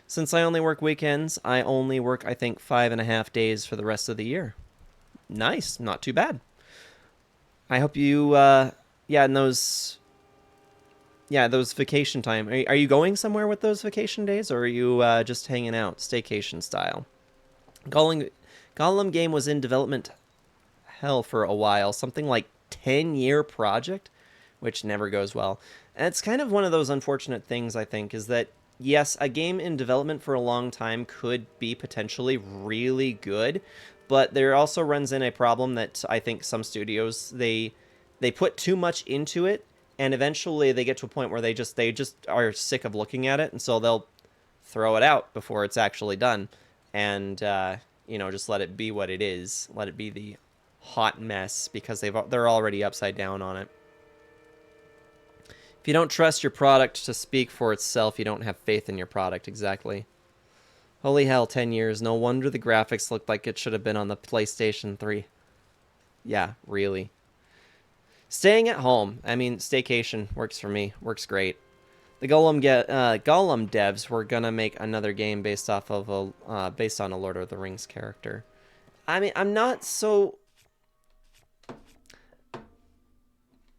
Since I only work weekends, I only work, I think, 5.5 days for the rest of the year. Nice, not too bad. I hope you, yeah, and those vacation time. Are you going somewhere with those vacation days, or are you just hanging out, staycation style? Golem, Golem game was in development hell for a while, something like 10-year project, which never goes well. And it's kind of one of those unfortunate things, I think, is that yes, a game in development for a long time could be potentially really good, but there also runs in a problem that I think some studios they put too much into it, and eventually they get to a point where they just are sick of looking at it, and so they'll throw it out before it's actually done, and just let it be what it is. Let it be the hot mess because they're already upside down on it. If you don't trust your product to speak for itself, you don't have faith in your product. Exactly. Holy hell, 10 years. No wonder the graphics looked like it should have been on the PlayStation 3. Yeah, really. Staying at home. I mean, staycation works for me. Works great. The Golem devs were gonna make another game based on a Lord of the Rings character. I mean, I'm not so.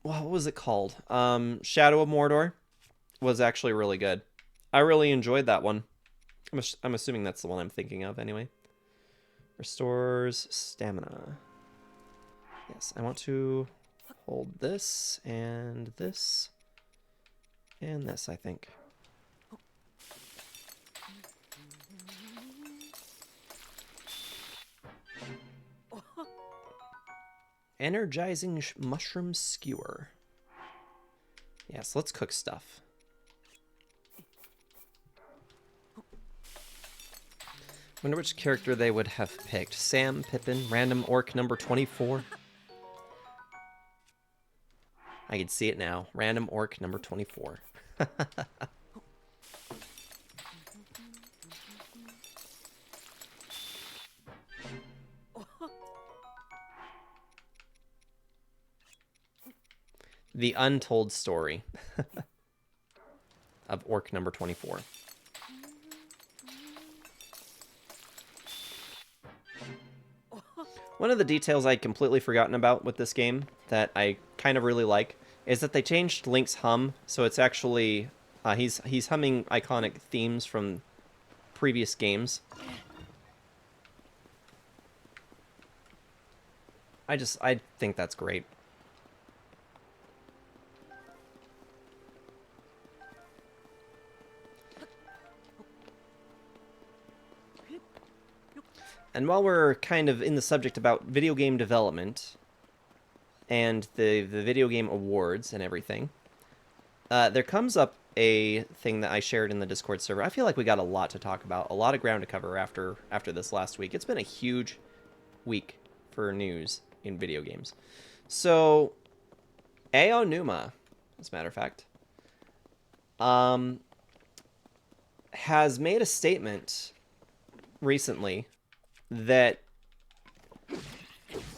What was it called? Shadow of Mordor was actually really good. I really enjoyed that one. I'm assuming that's the one I'm thinking of anyway. Restores stamina. Yes, I want to hold this and this and this, I think. Energizing mushroom skewer. Yes, let's cook stuff. Wonder which character they would have picked. Sam, Pippin, random orc number 24. I can see it now. Random orc number 24. The untold story of orc number 24. One of the details I'd completely forgotten about with this game that I kind of really like is that they changed Link's hum, so it's actually he's humming iconic themes from previous games. I think that's great. And while we're kind of in the subject about video game development and the video game awards and everything, there comes up a thing that I shared in the Discord server. I feel like we got a lot to talk about, a lot of ground to cover after this last week. It's been a huge week for news in video games. So, Aonuma, as a matter of fact, has made a statement recently that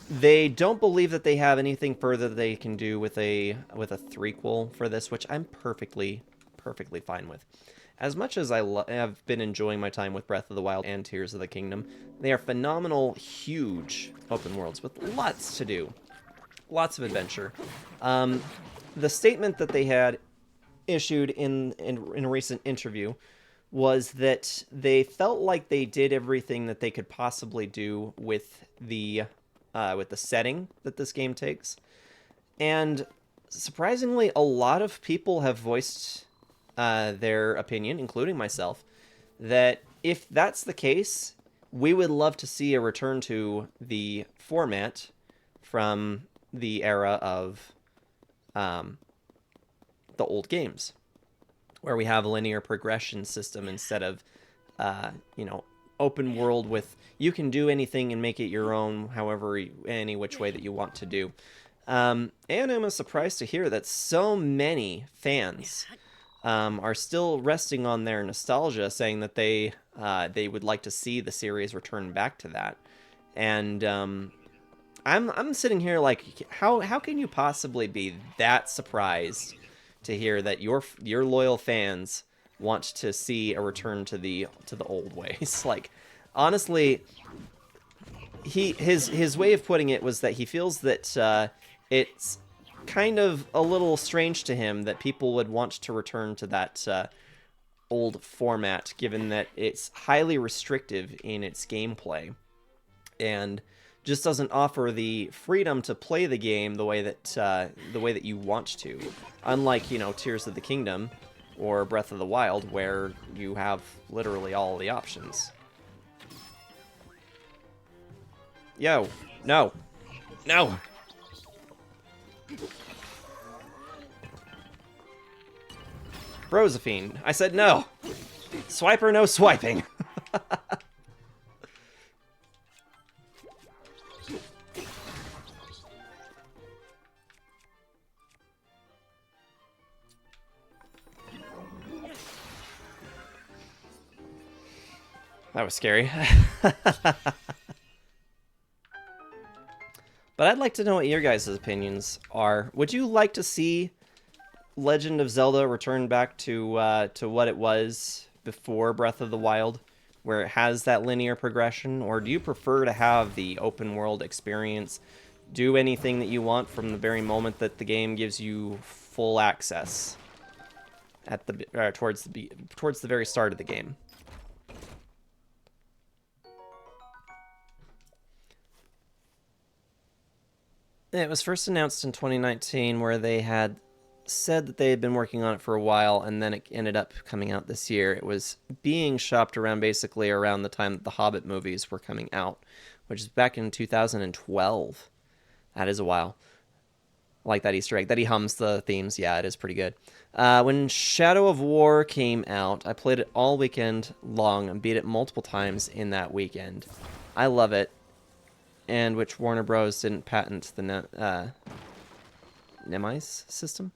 they don't believe that they have anything further that they can do with a threequel for this, which I'm perfectly fine with. As much as I have been enjoying my time with Breath of the Wild and Tears of the Kingdom, they are phenomenal, huge open worlds with lots to do, lots of adventure. The statement that they had issued in a recent interview was that they felt like they did everything that they could possibly do with the setting that this game takes, And surprisingly, a lot of people have voiced their opinion, including myself, that if that's the case, we would love to see a return to the format from the era of um, the old games, where we have a linear progression system instead of, you know, open world with you can do anything and make it your own, however, any which way that you want to do. And I'm surprised to hear that so many fans are still resting on their nostalgia, saying that they would like to see the series return back to that. And I'm sitting here like, how can you possibly be that surprised to hear that your loyal fans want to see a return to the old ways? Like, honestly, his way of putting it was that he feels that it's kind of a little strange to him that people would want to return to that old format, given that it's highly restrictive in its gameplay and just doesn't offer the freedom to play the game the way that you want to. Unlike, you know, Tears of the Kingdom or Breath of the Wild, where you have literally all the options. Yo, no, no. Brosephine, I said no. Swiper, no swiping. That was scary. But I'd like to know what your guys' opinions are. Would you like to see Legend of Zelda return back to what it was before Breath of the Wild, where it has that linear progression? Or do you prefer to have the open world experience, do anything that you want from the very moment that the game gives you full access at the towards the very start of the game? It was first announced in 2019, where they had said that they had been working on it for a while, and then it ended up coming out this year. It was being shopped around basically around the time that the Hobbit movies were coming out, which is back in 2012. That is a while. I like that Easter egg. That he hums the themes. Yeah, it is pretty good. When Shadow of War came out, I played it all weekend long and beat it multiple times in that weekend. I love it. And which Warner Bros. Didn't patent the Nemesis system?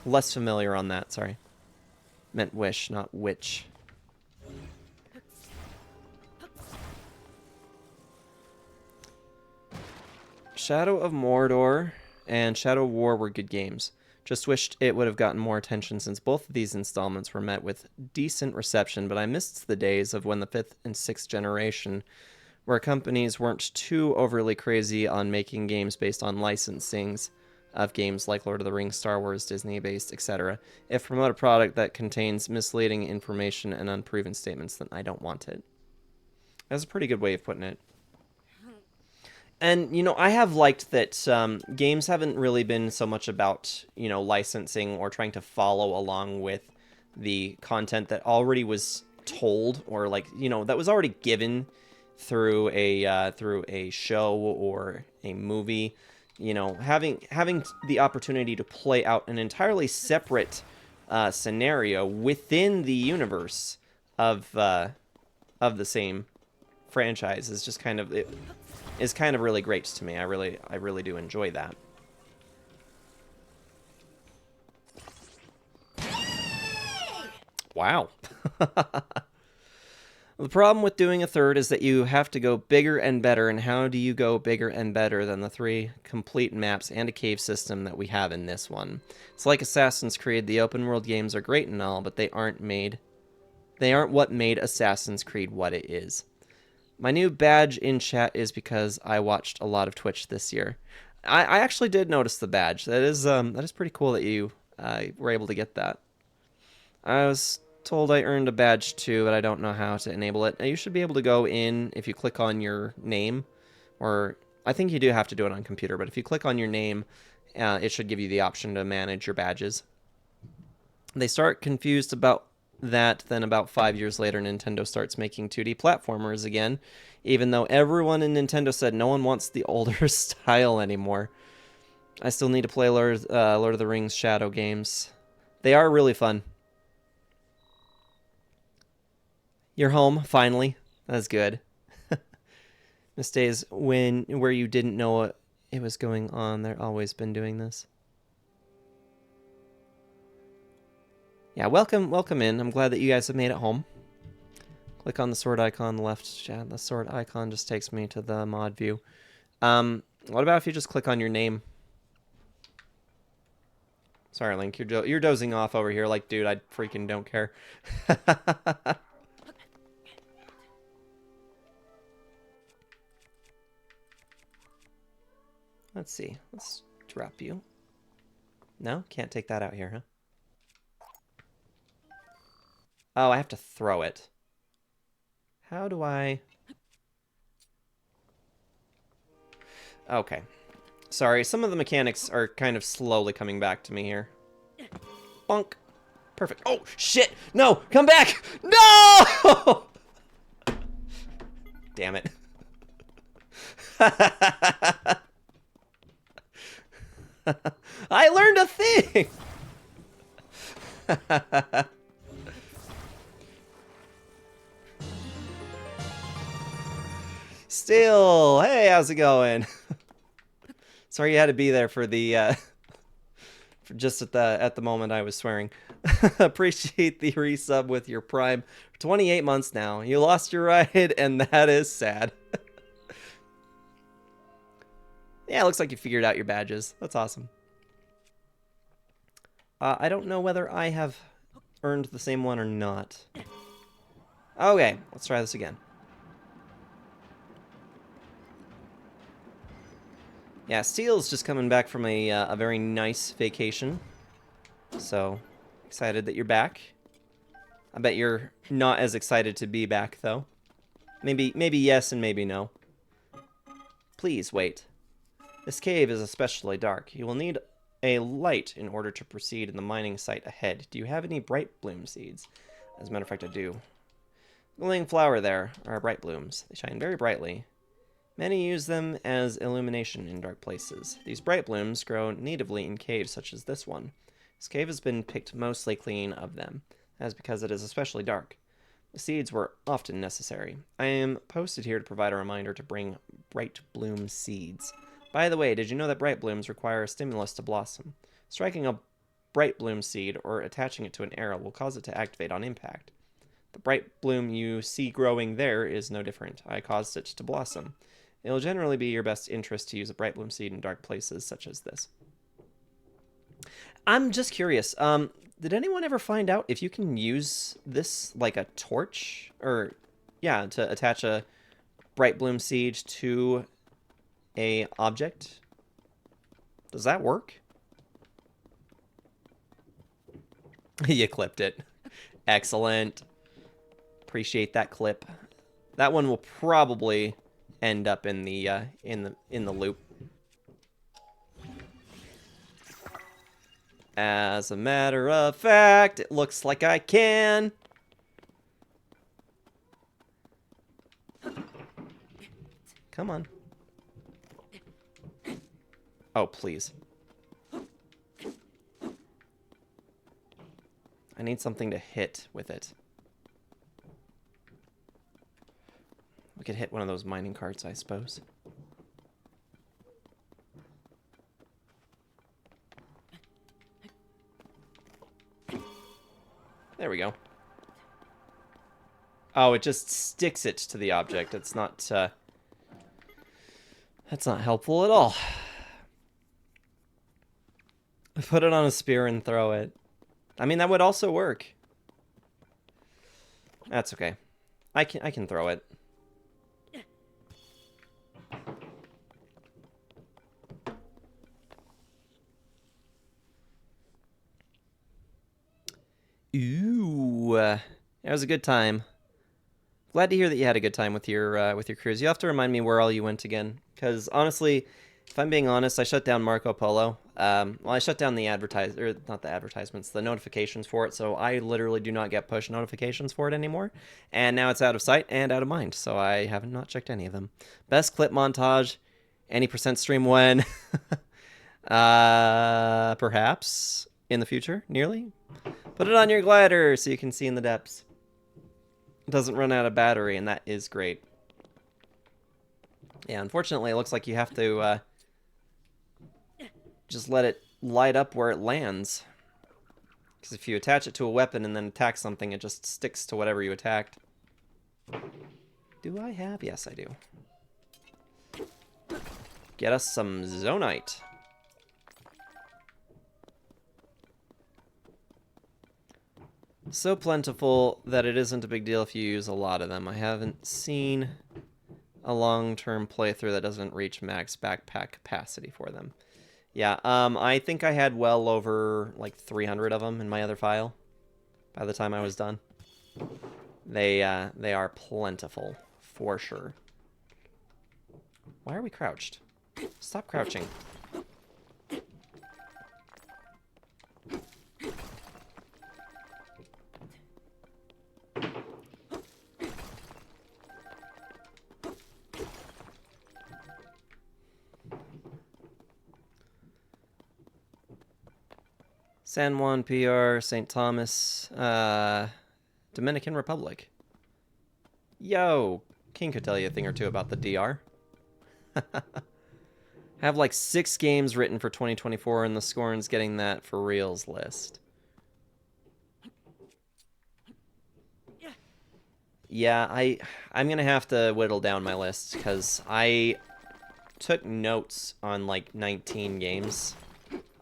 Less familiar on that, sorry. Meant wish, not witch. Shadow of Mordor and Shadow of War were good games. Just wished it would have gotten more attention since both of these installments were met with decent reception, but I missed the days of when the 5th and 6th generation, where companies weren't too overly crazy on making games based on licensings of games like Lord of the Rings, Star Wars, Disney-based, etc. If promote a product that contains misleading information and unproven statements, then I don't want it. That's a pretty good way of putting it. And, you know, I have liked that games haven't really been so much about, you know, licensing or trying to follow along with the content that already was told, or, like, you know, that was already given through a show or a movie. You know, having the opportunity to play out an entirely separate scenario within the universe of the same franchise is just kind of really great to me. I really do enjoy that. Wow. The problem with doing a third is that you have to go bigger and better, and how do you go bigger and better than the 3 complete maps and a cave system that we have in this one? It's like Assassin's Creed. The open world games are great and all, but they aren't what made Assassin's Creed what it is. My new badge in chat is because I watched a lot of Twitch this year. I actually did notice the badge. That is pretty cool that you were able to get that. I was told I earned a badge too, but I don't know how to enable it. Now, you should be able to go in if you click on your name or I think you do have to do it on computer, but if you click on your name, it should give you the option to manage your badges. They start confused about that, then about 5 years later, Nintendo starts making 2D platformers again, even though everyone in Nintendo said no one wants the older style anymore. I still need to play Lord of the Rings Shadow games. They are really fun. You're home, finally. That's good. Miss days where you didn't know what it was going on. They've always been doing this. Yeah, welcome in. I'm glad that you guys have made it home. Click on the sword icon on the left. Yeah, the sword icon just takes me to the mod view. What about if you just click on your name? Sorry, Link, you're dozing off over here. Like, dude, I freaking don't care. Let's see. Let's drop you. No? Can't take that out here, huh? Oh, I have to throw it. How do I... Okay. Sorry, some of the mechanics are kind of slowly coming back to me here. Bonk. Perfect. Oh, shit! No! Come back! No! Damn it. I learned a thing! Still, hey, how's it going? Sorry you had to be there for the for just at the moment I was swearing. Appreciate the resub with your Prime. 28 months now. You lost your ride, and that is sad. Yeah, it looks like you figured out your badges. That's awesome. I don't know whether I have earned the same one or not. Okay, let's try this again. Yeah, Steel's just coming back from a very nice vacation. So, excited that you're back. I bet you're not as excited to be back, though. Maybe yes and maybe no. Please wait. This cave is especially dark. You will need a light in order to proceed in the mining site ahead. Do you have any bright bloom seeds? As a matter of fact, I do. The glowing flower there are bright blooms. They shine very brightly. Many use them as illumination in dark places. These bright blooms grow natively in caves such as this one. This cave has been picked mostly clean of them. That is because it is especially dark. The seeds were often necessary. I am posted here to provide a reminder to bring bright bloom seeds. By the way, did you know that bright blooms require a stimulus to blossom? Striking a bright bloom seed or attaching it to an arrow will cause it to activate on impact. The bright bloom you see growing there is no different. I caused it to blossom. It will generally be your best interest to use a bright bloom seed in dark places such as this. I'm just curious. Did anyone ever find out if you can use this like a torch? Or, yeah, to attach a bright bloom seed to a object? Does that work? You clipped it. Excellent. Appreciate that clip. That one will probably end up in the loop. As a matter of fact, it looks like I can. Come on. Oh, please. I need something to hit with it. We could hit one of those mining carts, I suppose. There we go. Oh, it just sticks it to the object. It's not, that's not helpful at all. Put it on a spear and throw it. I mean, that would also work. That's okay. I can throw it. Ooh, that was a good time. Glad to hear that you had a good time with your cruise. You have to remind me where all you went again, because honestly, if I'm being honest, I shut down Marco Polo. Well, I shut down the not the advertisements, the notifications for it. So I literally do not get push notifications for it anymore. And now it's out of sight and out of mind. So I have not checked any of them. Best clip montage, any percent stream when? Perhaps in the future, nearly. Put it on your glider so you can see in the depths. It doesn't run out of battery, and that is great. Yeah, unfortunately, it looks like you have to just let it light up where it lands. Because if you attach it to a weapon and then attack something, it just sticks to whatever you attacked. Do I have? Yes, I do. Get us some Zonite. So plentiful that it isn't a big deal if you use a lot of them. I haven't seen a long-term playthrough that doesn't reach max backpack capacity for them. Yeah, I think I had well over like 300 of them in my other file by the time I was done. They are plentiful for sure. Why are we crouched? Stop crouching. San Juan, PR, St. Thomas, Dominican Republic. Yo, King could tell you a thing or two about the DR. Have like 6 games written for 2024, and the Scorn's getting that for reals list. Yeah, I'm gonna have to whittle down my list because I took notes on like 19 games.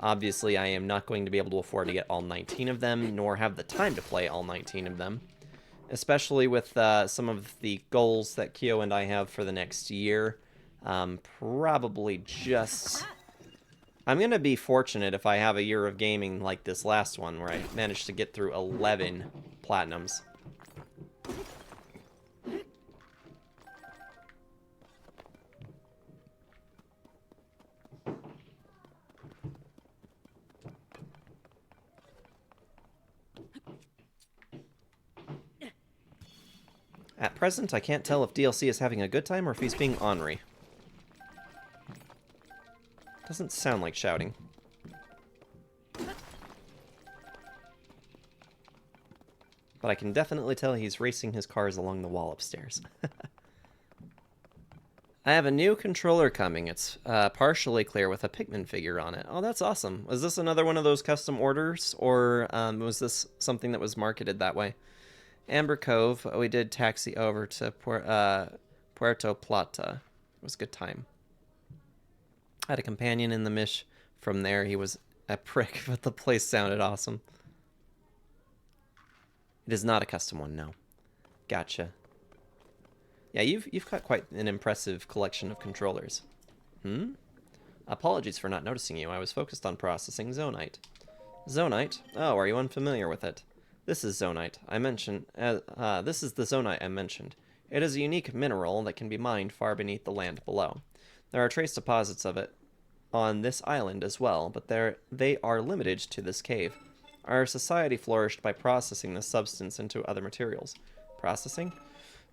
Obviously, I am not going to be able to afford to get all 19 of them, nor have the time to play all 19 of them. Especially with some of the goals that Kyo and I have for the next year. Probably just... I'm going to be fortunate if I have a year of gaming like this last one, where I managed to get through 11 platinums. At present, I can't tell if DLC is having a good time or if he's being ornery. Doesn't sound like shouting. But I can definitely tell he's racing his cars along the wall upstairs. I have a new controller coming. It's partially clear with a Pikmin figure on it. Oh, that's awesome. Was this another one of those custom orders, or was this something that was marketed that way? Amber Cove, we did taxi over to Puerto Plata. It was a good time. I had a companion in the Mish. From there, he was a prick, but the place sounded awesome. It is not a custom one, no. Gotcha. Yeah, you've got quite an impressive collection of controllers. Apologies for not noticing you. I was focused on processing Zonite. Zonite? Oh, are you unfamiliar with it? This is Zonite. This is the Zonite I mentioned. It is a unique mineral that can be mined far beneath the land below. There are trace deposits of it on this island as well, but they are limited to this cave. Our society flourished by processing this substance into other materials. Processing?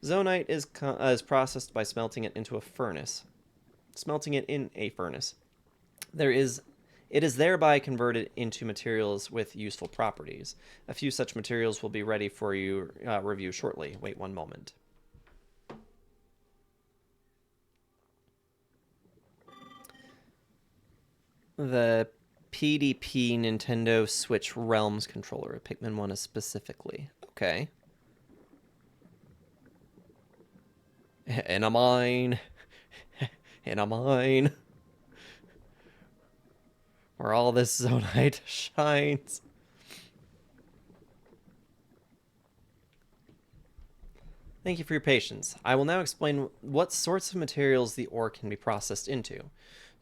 Zonite is processed by smelting it into a furnace. Smelting it in a furnace. It is thereby converted into materials with useful properties. A few such materials will be ready for you review shortly. Wait one moment. The PDP Nintendo Switch Realms controller. Pikmin 1 is specifically. Okay. In a mine. In a mine. Where all this Zonite shines. Thank you for your patience. I will now explain what sorts of materials the ore can be processed into.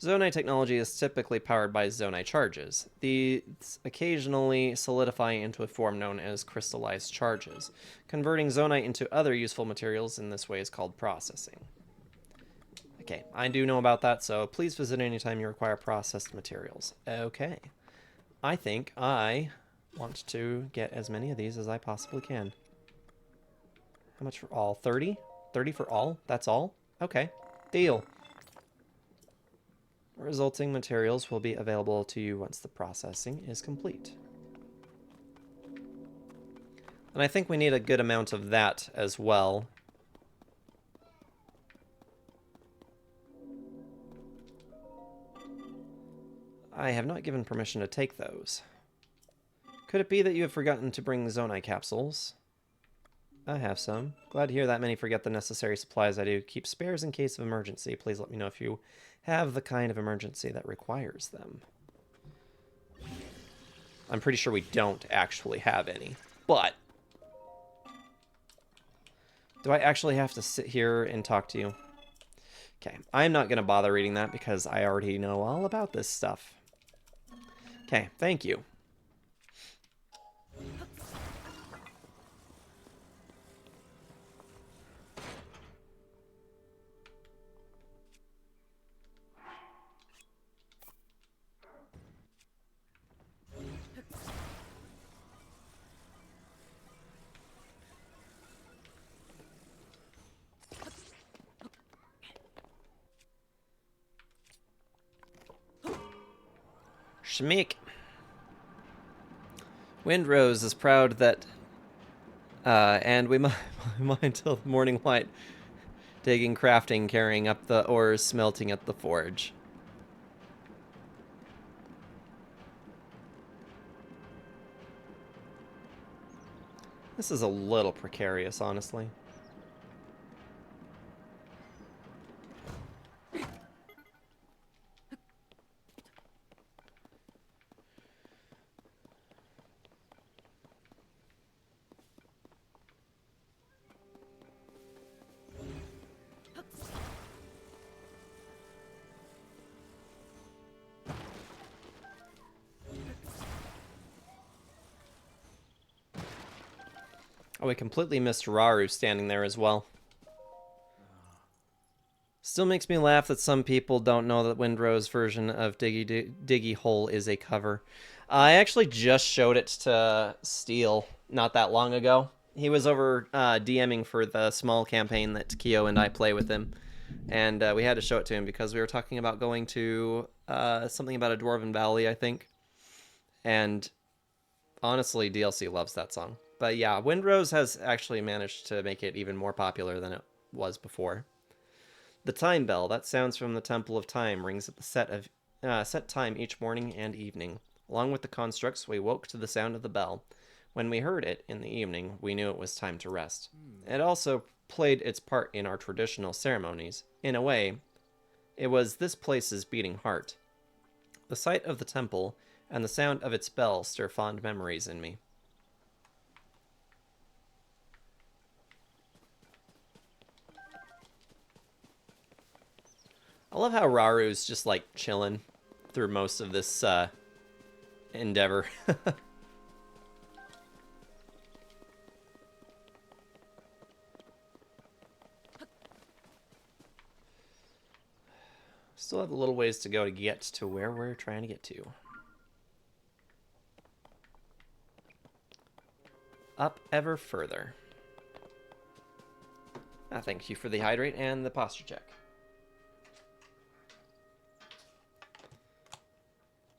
Zonai technology is typically powered by Zonai charges. These occasionally solidify into a form known as crystallized charges. Converting Zonai into other useful materials in this way is called processing. Okay, I do know about that, so please visit anytime you require processed materials. Okay. I think I want to get as many of these as I possibly can. How much for all? 30? 30 for all? That's all? Okay. Deal. Resulting materials will be available to you once the processing is complete. And I think we need a good amount of that as well. I have not given permission to take those. Could it be that you have forgotten to bring Zonai capsules? I have some. Glad to hear that many forget the necessary supplies. I do keep spares in case of emergency. Please let me know if you have the kind of emergency that requires them. I'm pretty sure we don't actually have any, but do I actually have to sit here and talk to you? Okay, I'm not going to bother reading that because I already know all about this stuff. Okay, thank you. Schmeek. Windrose is proud that, and we mine till the morning light, digging, crafting, carrying up the ores, smelting at the forge. This is a little precarious, honestly. Oh, we completely missed Raru standing there as well. Still makes me laugh that some people don't know that Windrose version of Diggy Hole is a cover. I actually just showed it to Steel not that long ago. He was over DMing for the small campaign that Kyo and I play with him. And we had to show it to him because we were talking about going to something about a Dwarven Valley, I think. And honestly, DLC loves that song. But yeah, Windrose has actually managed to make it even more popular than it was before. The time bell, that sounds from the Temple of Time, rings at the set time each morning and evening. Along with the constructs, we woke to the sound of the bell. When we heard it in the evening, we knew it was time to rest. It also played its part in our traditional ceremonies. In a way, it was this place's beating heart. The sight of the temple and the sound of its bell stir fond memories in me. I love how Raru's just like chilling through most of this endeavor. Still have a little ways to go to get to where we're trying to get to. Up ever further. Thank you for the hydrate and the posture check.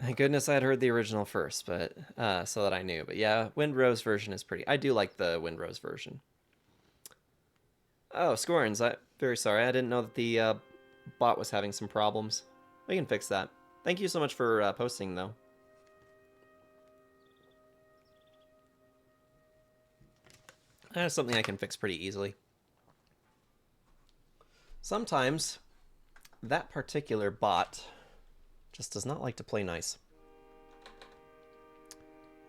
Thank goodness I had heard the original first, but so that I knew. But yeah, Windrose version is pretty. I do like the Windrose version. Oh, Scorns, I'm very sorry. I didn't know that the bot was having some problems. We can fix that. Thank you so much for posting, though. That's something I can fix pretty easily. Sometimes that particular bot just does not like to play nice.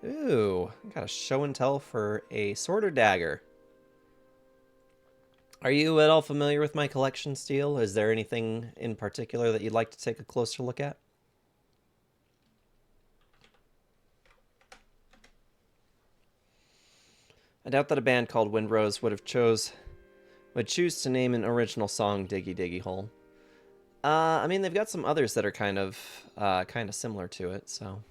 Ooh, got a show and tell for a sword or dagger. Are you at all familiar with my collection, Steel? Is there anything in particular that you'd like to take a closer look at? I doubt that a band called Windrose would choose to name an original song Diggy Diggy Hole. I mean, they've got some others that are kind of similar to it, so.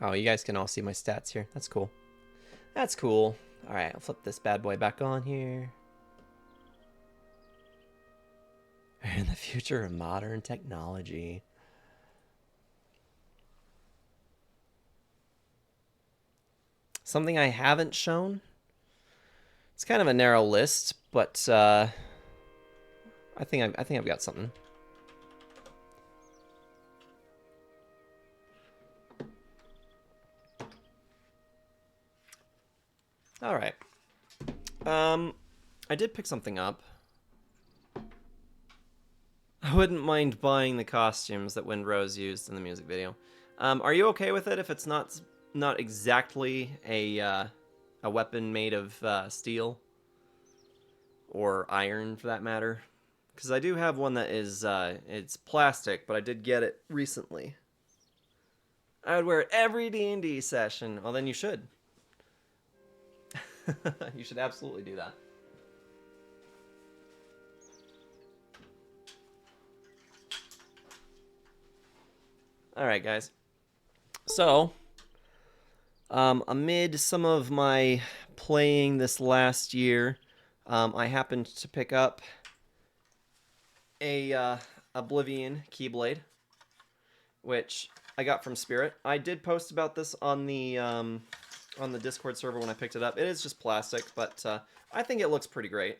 Oh, you guys can all see my stats here. That's cool. That's cool. All right, I'll flip this bad boy back on here. In the future of modern technology. Something I haven't shown. It's kind of a narrow list, but I think I've got something. All right. I did pick something up. I wouldn't mind buying the costumes that Windrose used in the music video. Are you okay with it if it's not exactly a weapon made of steel or iron, for that matter? Because I do have one that is it's plastic, but I did get it recently. I would wear it every D&D session. Well, then you should. You should absolutely do that. All right, guys. So, amid some of my playing this last year, I happened to pick up a Oblivion Keyblade, which I got from Spirit. I did post about this on the Discord server when I picked it up. It is just plastic, but I think it looks pretty great.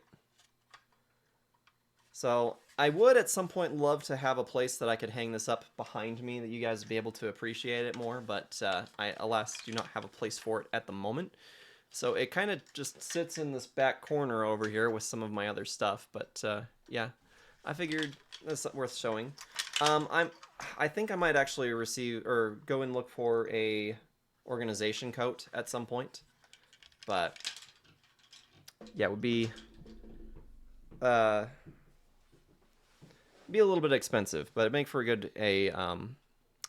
So I would at some point love to have a place that I could hang this up behind me that you guys would be able to appreciate it more, but I alas do not have a place for it at the moment. So it kind of just sits in this back corner over here with some of my other stuff, but yeah, I figured that's worth showing. I think I might actually receive or go and look for a organization coat at some point, but yeah, it would be a little bit expensive, but it'd make for a good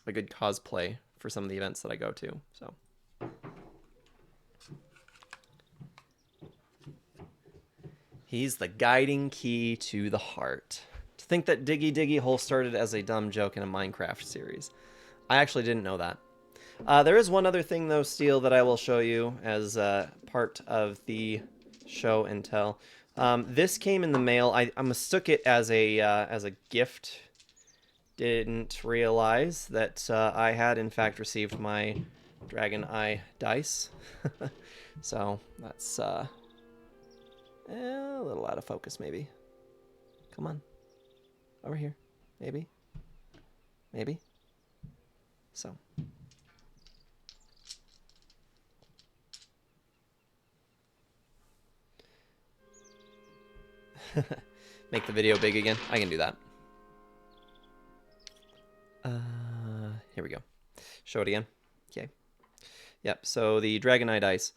cosplay for some of the events that I go to. So he's the guiding key to the heart. To think that Diggy Diggy Hole started as a dumb joke in a Minecraft series. I actually didn't know that. There is one other thing, though, Steel, that I will show you as part of the show and tell. This came in the mail. I mistook it as a gift. Didn't realize that I had, in fact, received my Dragon Eye dice. So that's a little out of focus, maybe. Come on. Over here. Maybe. Maybe. So. Make the video big again. I can do that. Here we go. Show it again. Okay. Yep, so the Dragon Eye dice.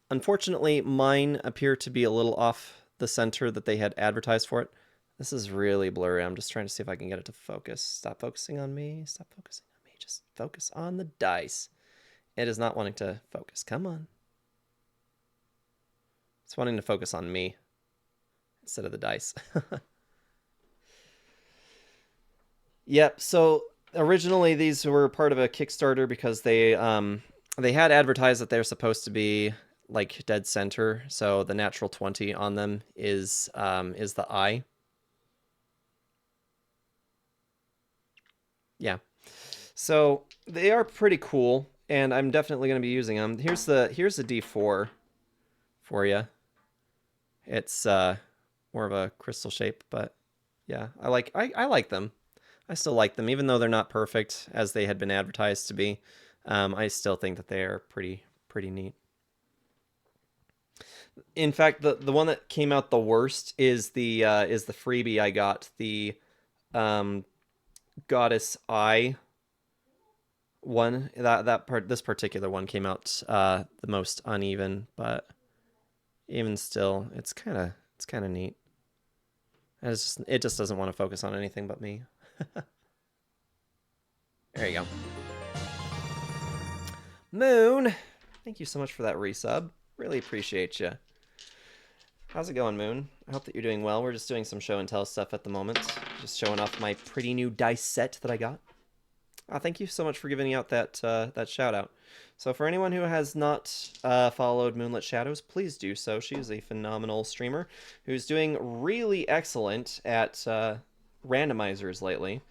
Unfortunately, mine appear to be a little off the center that they had advertised for it. This is really blurry. I'm just trying to see if I can get it to focus. Stop focusing on me. Stop focusing on me. Just focus on the dice. It is not wanting to focus. Come on. It's wanting to focus on me instead of the dice. Yep, so originally these were part of a Kickstarter because they had advertised that they're supposed to be like dead center, so the natural 20 on them is the eye. Yeah. So they are pretty cool, and I'm definitely going to be using them. Here's the D4 for you. It's more of a crystal shape, but yeah, I like them. I still like them, even though they're not perfect as they had been advertised to be. I still think that they are pretty neat. In fact, the one that came out the worst is the freebie I got, the Goddess Eye one. This particular one came out the most uneven, but even still, it's kind of neat. It just doesn't want to focus on anything but me. There you go. Moon, thank you so much for that resub. Really appreciate you. How's it going, Moon? I hope that you're doing well. We're just doing some show and tell stuff at the moment. Just showing off my pretty new dice set that I got. Thank you so much for giving out that shout out. So for anyone who has not followed Moonlit Shadows, please do so. She is a phenomenal streamer who's doing really excellent at randomizers lately.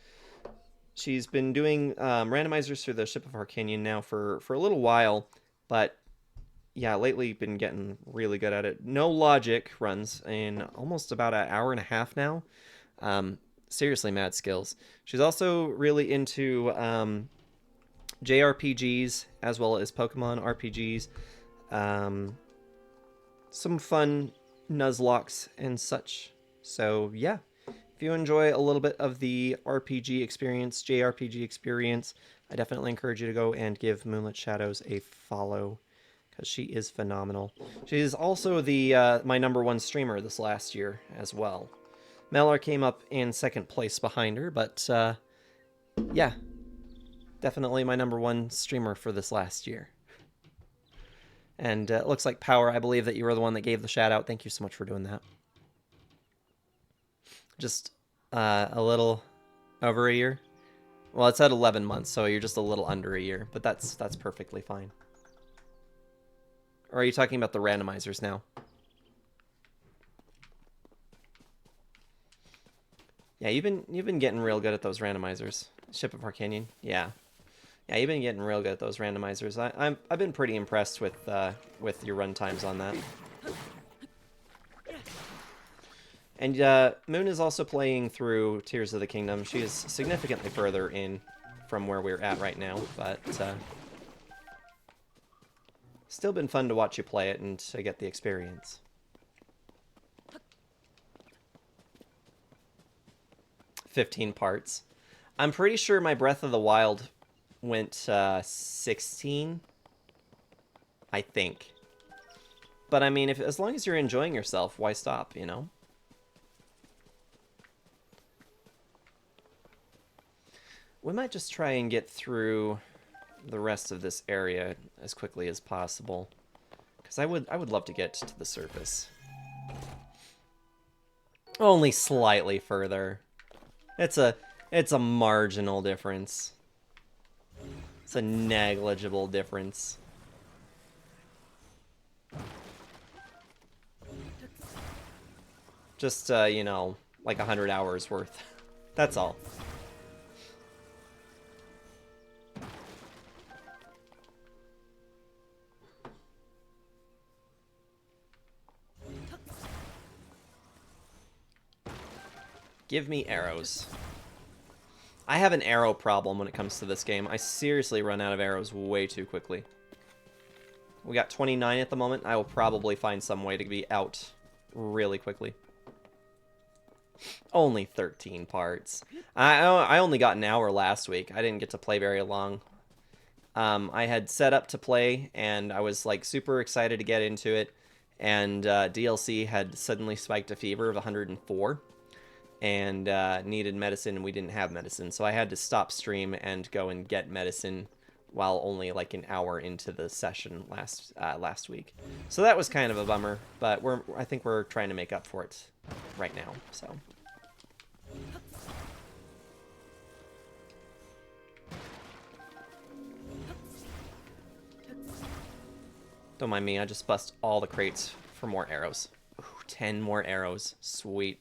She's been doing randomizers through the Ship of Arcanian now for a little while, but yeah, lately been getting really good at it. No Logic runs in almost about an hour and a half now. Seriously mad skills. She's also really into JRPGs as well as Pokemon RPGs. Some fun Nuzlocks and such. So yeah, if you enjoy a little bit of the RPG experience, JRPG experience, I definitely encourage you to go and give Moonlit Shadows a follow, because she is phenomenal. She is also the my #1 streamer this last year as well. Mellar came up in second place behind her, but yeah, definitely my #1 streamer for this last year. And it looks like Power, I believe that you were the one that gave the shout out. Thank you so much for doing that. Just a little over a year. Well, it's at 11 months, so you're just a little under a year, but that's perfectly fine. Or are you talking about the randomizers now? Yeah, you've been getting real good at those randomizers. Ship of Arcanian, yeah, you've been getting real good at those randomizers. I've been pretty impressed with your run times on that. And Moon is also playing through Tears of the Kingdom. She is significantly further in from where we're at right now, but still been fun to watch you play it and to get the experience. "15 parts. I'm pretty sure my Breath of the Wild went 16, I think. But I mean, as long as you're enjoying yourself, why stop, you know? We might just try and get through the rest of this area as quickly as possible, because I would love to get to the surface. Only slightly further. It's a marginal difference. It's a negligible difference. Just you know, like 100 hours worth. That's all. Give me arrows. I have an arrow problem when it comes to this game. I seriously run out of arrows way too quickly. We got 29 at the moment. I will probably find some way to be out really quickly. Only 13 parts. I only got an hour last week. I didn't get to play very long. I had set up to play, and I was like super excited to get into it. And DLC had suddenly spiked a fever of 104. And needed medicine, and we didn't have medicine, so I had to stop stream and go and get medicine while only like an hour into the session last week. So that was kind of a bummer, but I think we're trying to make up for it right now. So don't mind me, I just bust all the crates for more arrows. Ooh, 10 more arrows, sweet.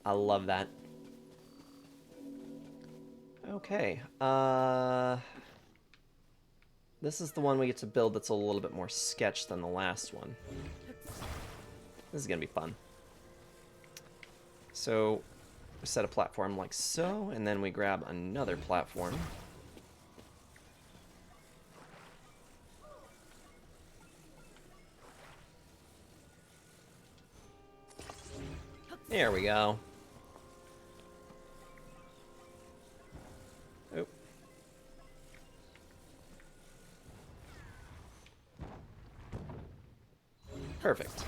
I love that. Okay, this is the one we get to build that's a little bit more sketch than the last one. This is gonna be fun. So, we set a platform like so, and then we grab another platform. There we go. Perfect.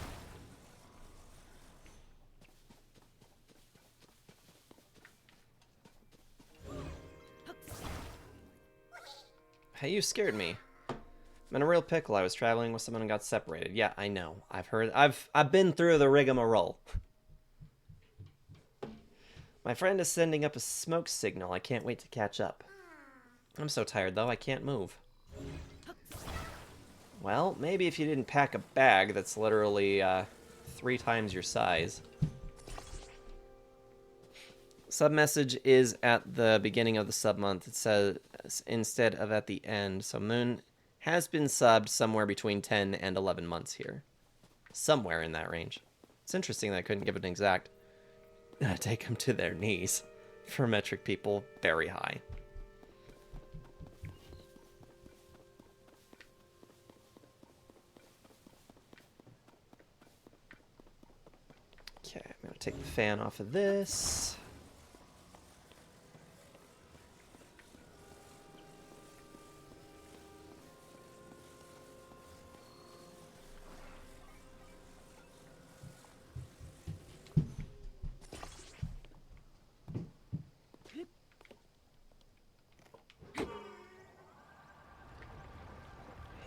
Hey, you scared me. I'm in a real pickle. I was traveling with someone and got separated. Yeah, I know. I've been through the rigmarole. My friend is sending up a smoke signal. I can't wait to catch up. I'm so tired, though. I can't move. Well, maybe if you didn't pack a bag that's literally 3 times your size. Sub message is at the beginning of the sub month. It says instead of at the end. So Moon has been subbed somewhere between 10 and 11 months here. Somewhere in that range. It's interesting that I couldn't give it an exact. Take them to their knees. For metric people, very high. Okay, I'm going to take the fan off of this.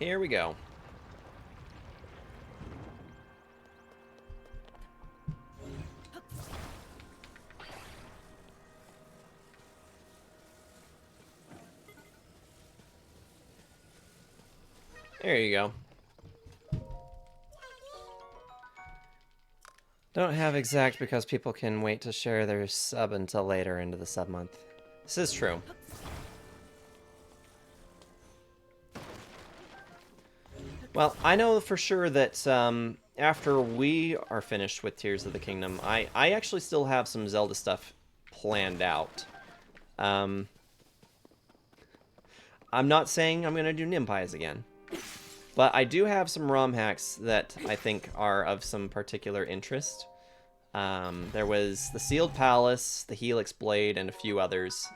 Here we go. There you go. Don't have exact because people can wait to share their sub until later into the sub month. This is true. Well, I know for sure that after we are finished with Tears of the Kingdom, I actually still have some Zelda stuff planned out. I'm not saying I'm going to do Nimpies again, but I do have some ROM hacks that I think are of some particular interest. There was the Sealed Palace, the Helix Blade, and a few others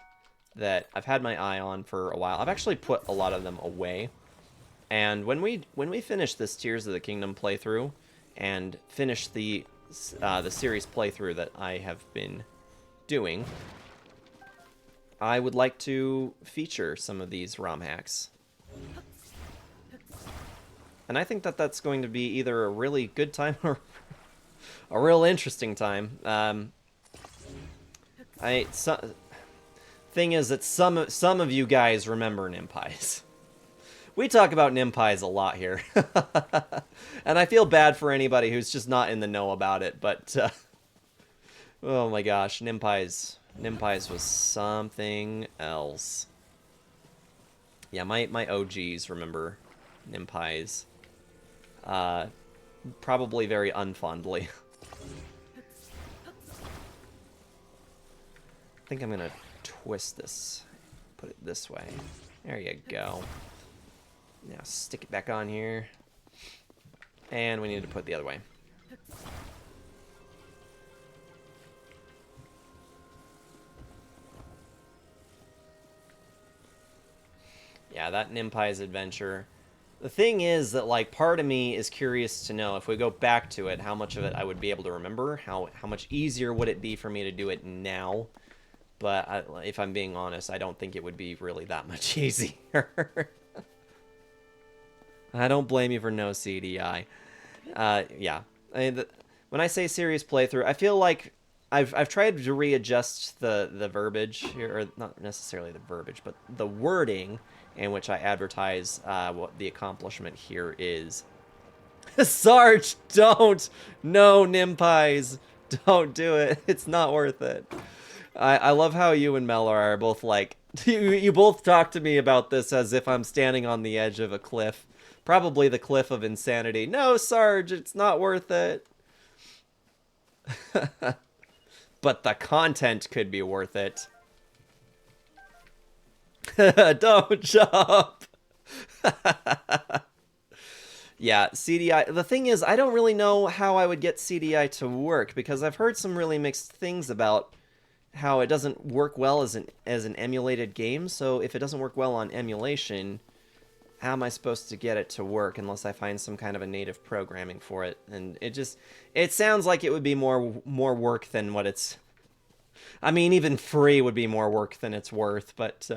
that I've had my eye on for a while. I've actually put a lot of them away. And when we finish this Tears of the Kingdom playthrough and finish the series playthrough that I have been doing, I would like to feature some of these ROM hacks. And I think that that's going to be either a really good time or a real interesting time. Thing is that some of you guys remember Nimpies. We talk about Nimpies a lot here. And I feel bad for anybody who's just not in the know about it, but oh my gosh, Nimpies was something else. Yeah, my OGs remember Nimpies. Probably very unfondly. I think I'm gonna twist this. Put it this way. There you go. Now stick it back on here. And we need to put it the other way. Yeah, that Nimpies adventure. The thing is that, like, part of me is curious to know, if we go back to it, how much of it I would be able to remember. How much easier would it be for me to do it now? But if I'm being honest, I don't think it would be really that much easier. I don't blame you for no CDI. Yeah. I mean, when I say serious playthrough, I feel like I've tried to readjust the verbiage here, or not necessarily the verbiage, but the wording in which I advertise what the accomplishment here is. Sarge, don't! No, Nimpies! Don't do it. It's not worth it. I love how you and Mel are both like, you both talk to me about this as if I'm standing on the edge of a cliff. Probably the cliff of insanity. No, Sarge, it's not worth it. But the content could be worth it. Don't jump. Yeah, CDI. The thing is, I don't really know how I would get CDI to work, because I've heard some really mixed things about how it doesn't work well as an emulated game. So if it doesn't work well on emulation, how am I supposed to get it to work unless I find some kind of a native programming for it? And it sounds like it would be more work than what it's. I mean, even free would be more work than it's worth, but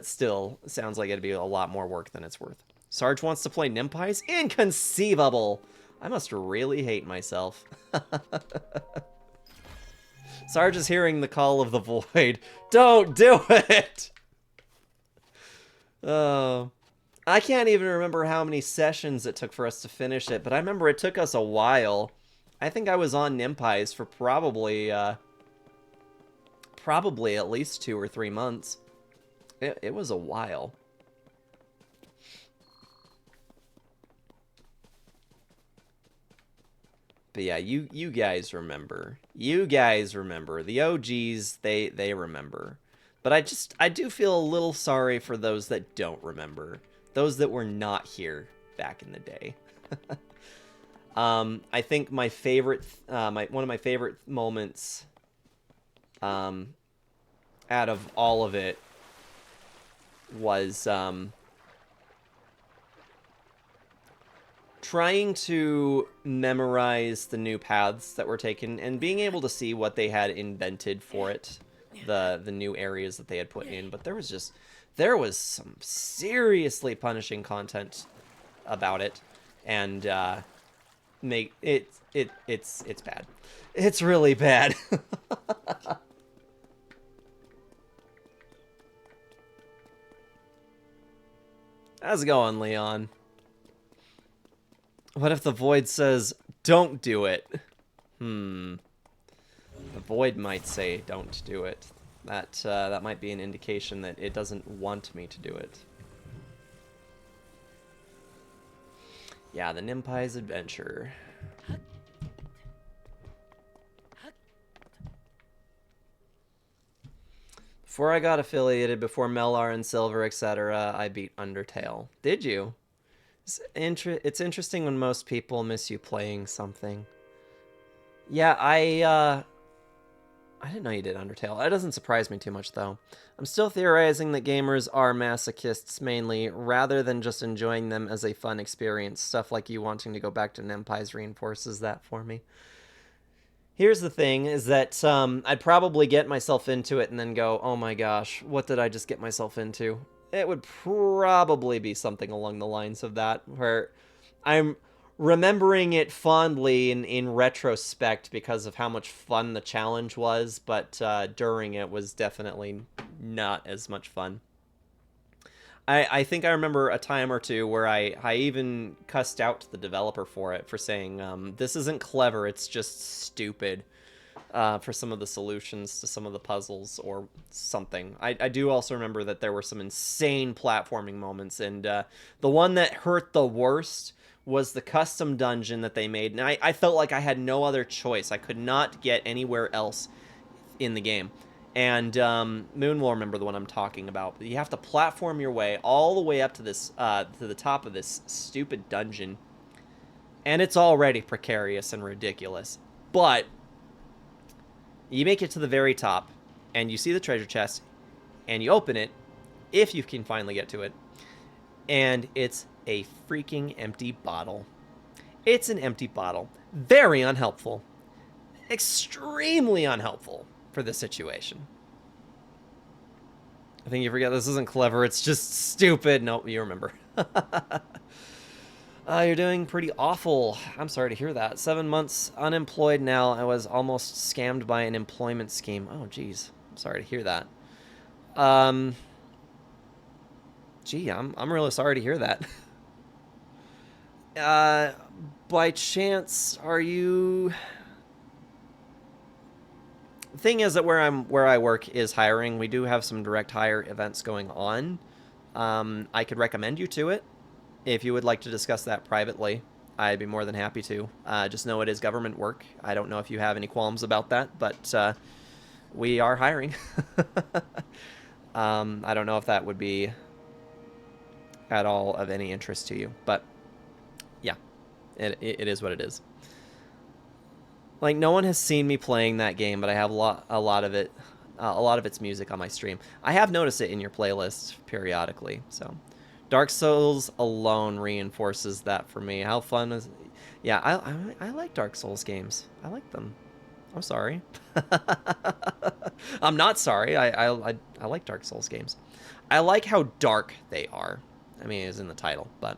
still, sounds like it'd be a lot more work than it's worth. Sarge wants to play Nimpies? Inconceivable! I must really hate myself. Sarge is hearing the call of the void. Don't do it! Oh. I can't even remember how many sessions it took for us to finish it, but I remember it took us a while. I think I was on Nimpies for probably at least 2 or 3 months. It was a while. But yeah, you guys remember. You guys remember. The OGs, they remember. But I do feel a little sorry for those that don't remember. Those that were not here back in the day. I think my favorite, one of my favorite moments, out of all of it, was trying to memorize the new paths that were taken and being able to see what they had invented for it, the new areas that they had put in. But there was some seriously punishing content about it, and it's bad. It's really bad. How's it going, Leon? What if the void says, don't do it? The void might say, don't do it. That might be an indication that it doesn't want me to do it. Yeah, the Nimpai's adventure. Before I got affiliated, before Melar and Silver, etc., I beat Undertale. Did you? It's interesting when most people miss you playing something. Yeah, I didn't know you did Undertale. That doesn't surprise me too much, though. I'm still theorizing that gamers are masochists mainly, rather than just enjoying them as a fun experience. Stuff like you wanting to go back to Nimpies reinforces that for me. Here's the thing, is that I'd probably get myself into it and then go, oh my gosh, what did I just get myself into? It would probably be something along the lines of that, where I'm remembering it fondly in retrospect because of how much fun the challenge was, but during it was definitely not as much fun. I think I remember a time or two where I even cussed out the developer for it, for saying, this isn't clever, it's just stupid, for some of the solutions to some of the puzzles or something. I do also remember that there were some insane platforming moments, and the one that hurt the worst was the custom dungeon that they made, and I felt like I had no other choice. I could not get anywhere else in the game. And Moon will remember the one I'm talking about. But you have to platform your way all the way up to this, to the top of this stupid dungeon, and it's already precarious and ridiculous. But you make it to the very top, and you see the treasure chest, and you open it, if you can finally get to it, and it's a freaking empty bottle. It's an empty bottle. Very unhelpful. Extremely unhelpful for the situation. I think you forget this isn't clever, it's just stupid. Nope, you remember. You're doing pretty awful. I'm sorry to hear that. 7 months unemployed now. I was almost scammed by an employment scheme. Oh, geez. I'm sorry to hear that. Gee, I'm really sorry to hear that. By chance, are you... The thing is that where I work is hiring. We do have some direct hire events going on. I could recommend you to it. If you would like to discuss that privately, I'd be more than happy to. Just know it is government work. I don't know if you have any qualms about that, but we are hiring. I don't know if that would be at all of any interest to you, but yeah, it is what it is. Like, no one has seen me playing that game, but I have a lot of it a lot of its music on my stream. I have noticed it in your playlist periodically. So, Dark Souls alone reinforces that for me. How fun is? Yeah, I like Dark Souls games. I like them. I'm sorry. I'm not sorry. I like Dark Souls games. I like how dark they are. I mean, it's in the title, but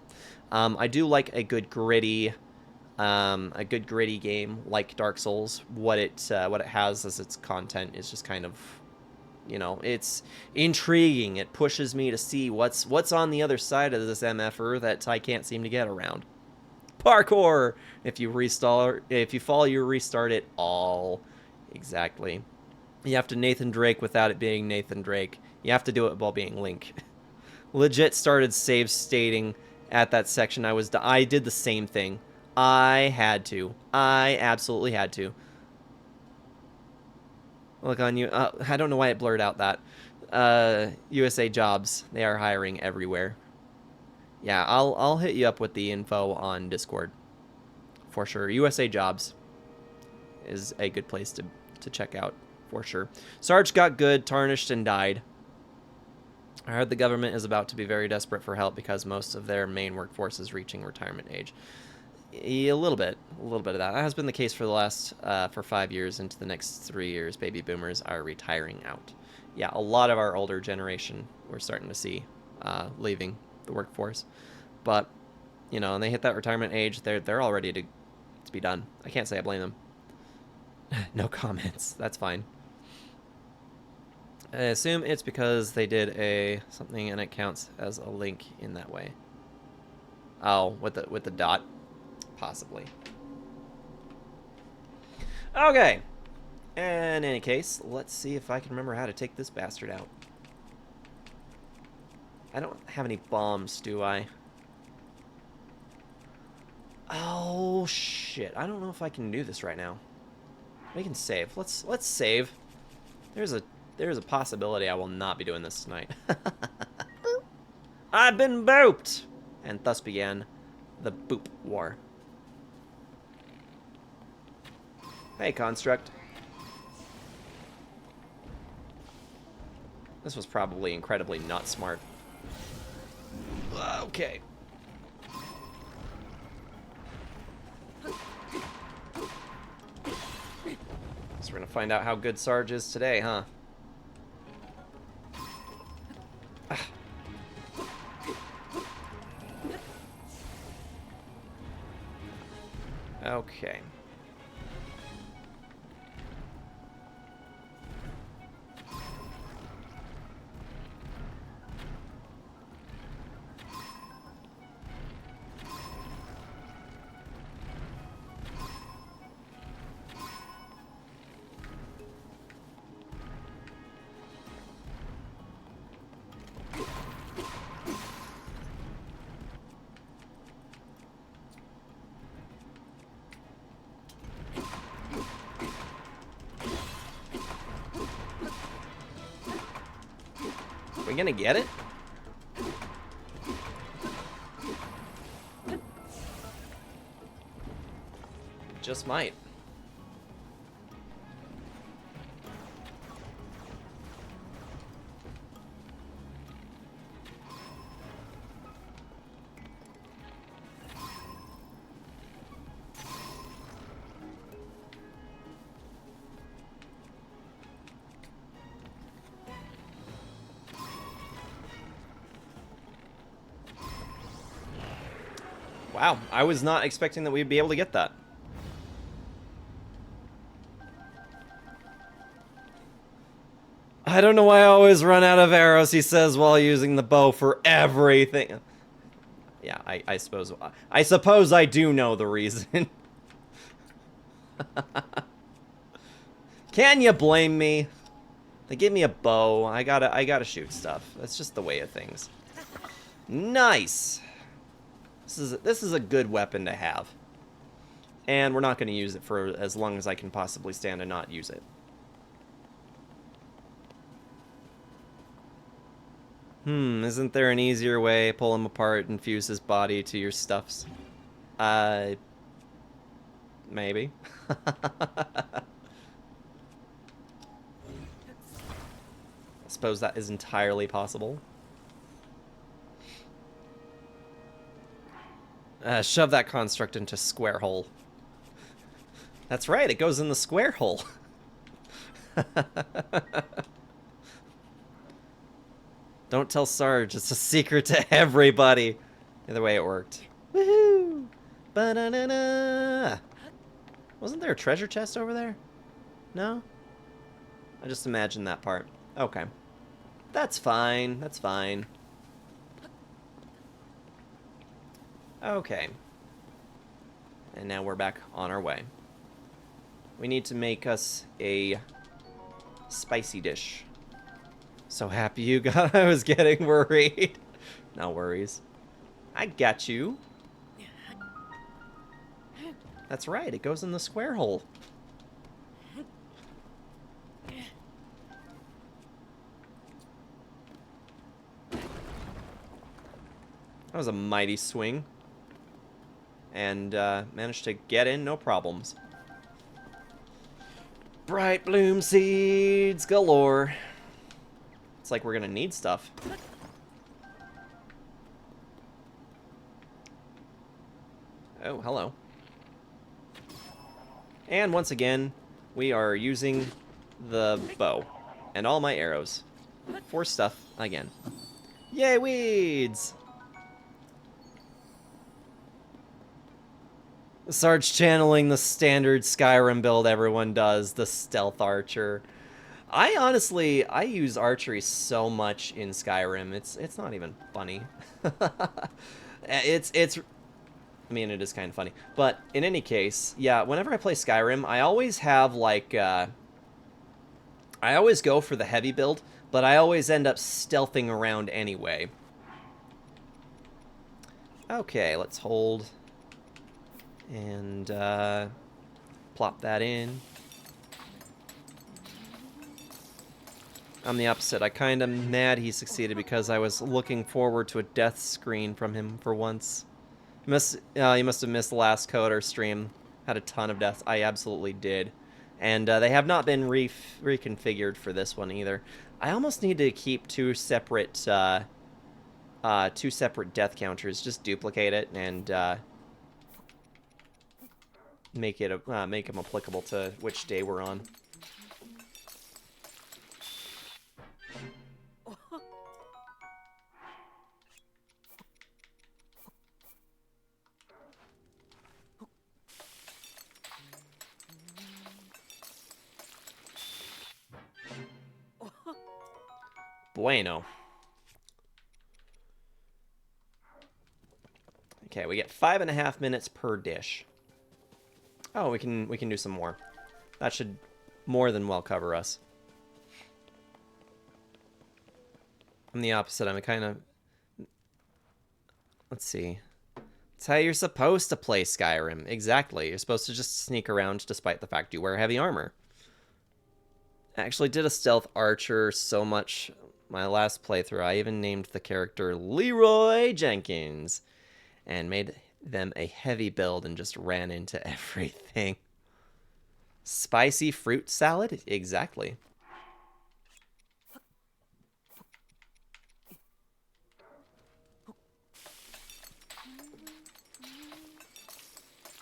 I do like a good gritty game like Dark Souls. What it has as its content is just kind of, you know, it's intriguing. It pushes me to see what's on the other side of this MFR that I can't seem to get around. Parkour. If you fall, you restart it all. Exactly. You have to Nathan Drake without it being Nathan Drake. You have to do it while being Link. Legit started save stating at that section. I did the same thing. I had to. I absolutely had to. Look on you. I don't know why it blurred out that. USA Jobs. They are hiring everywhere. Yeah, I'll hit you up with the info on Discord. For sure. USA Jobs is a good place to check out. For sure. Sarge got good, tarnished, and died. I heard the government is about to be very desperate for help because most of their main workforce is reaching retirement age. A little bit of that. That has been the case for the last, for 5 years. Into the next 3 years, baby boomers are retiring out. Yeah, a lot of our older generation we're starting to see leaving the workforce. But, you know, and they hit that retirement age, they're all ready to be done. I can't say I blame them. No comments. That's fine. I assume it's because they did something and it counts as a link in that way. Oh, with the dot, possibly. Okay. In any case, let's see if I can remember how to take this bastard out. I don't have any bombs, do I? Oh shit! I don't know if I can do this right now. We can save. Let's save. There's a possibility I will not be doing this tonight. I've been booped! And thus began the boop war. Hey, Construct. This was probably incredibly not smart. Okay. So we're gonna find out how good Sarge is today, huh? Okay. We gonna get it? Just might. Wow, I was not expecting that we'd be able to get that. I don't know why I always run out of arrows, he says, while using the bow for everything. Yeah, I suppose I do know the reason. Can you blame me? They give me a bow. I gotta shoot stuff. That's just the way of things. Nice. This is a good weapon to have. And we're not going to use it for as long as I can possibly stand and not use it. Isn't there an easier way? Pull him apart and fuse his body to your stuffs. Maybe. suppose that is entirely possible. Shove that construct into square hole. That's right, it goes in the square hole. Don't tell Sarge, it's a secret to everybody. Either way, it worked. Woohoo! Ba-da-da-da! Wasn't there a treasure chest over there? No? I just imagined that part. Okay. That's fine, that's fine. Okay. And now we're back on our way. We need to make us a spicy dish. So happy you got. I was getting worried. No worries. I got you. That's right, it goes in the square hole. That was a mighty swing. And managed to get in, no problems. Bright bloom seeds galore. It's like we're gonna need stuff. Oh, hello. And once again, we are using the bow and all my arrows for stuff again. Yay, weeds! Sarge channeling the standard Skyrim build everyone does, the stealth archer. I use archery so much in Skyrim. It's not even funny. it's I mean, it is kind of funny. But in any case, yeah, whenever I play Skyrim, I always have like I always go for the heavy build, but I always end up stealthing around anyway. Okay, let's hold and plop that in. I'm the opposite. I kind of mad he succeeded because I was looking forward to a death screen from him for once. You must have missed the last Coder stream. Had a ton of deaths. I absolutely did. And they have not been reconfigured for this one either. I almost need to keep two separate death counters. Just duplicate it and make them applicable to which day we're on. Bueno. Okay, we get 5.5 minutes per dish. Oh, we can do some more. That should more than well cover us. I'm the opposite. I'm kind of... Let's see. That's how you're supposed to play Skyrim. Exactly. You're supposed to just sneak around despite the fact you wear heavy armor. I actually did a stealth archer so much my last playthrough. I even named the character Leroy Jenkins and made them a heavy build and just ran into everything. Spicy fruit salad? Exactly.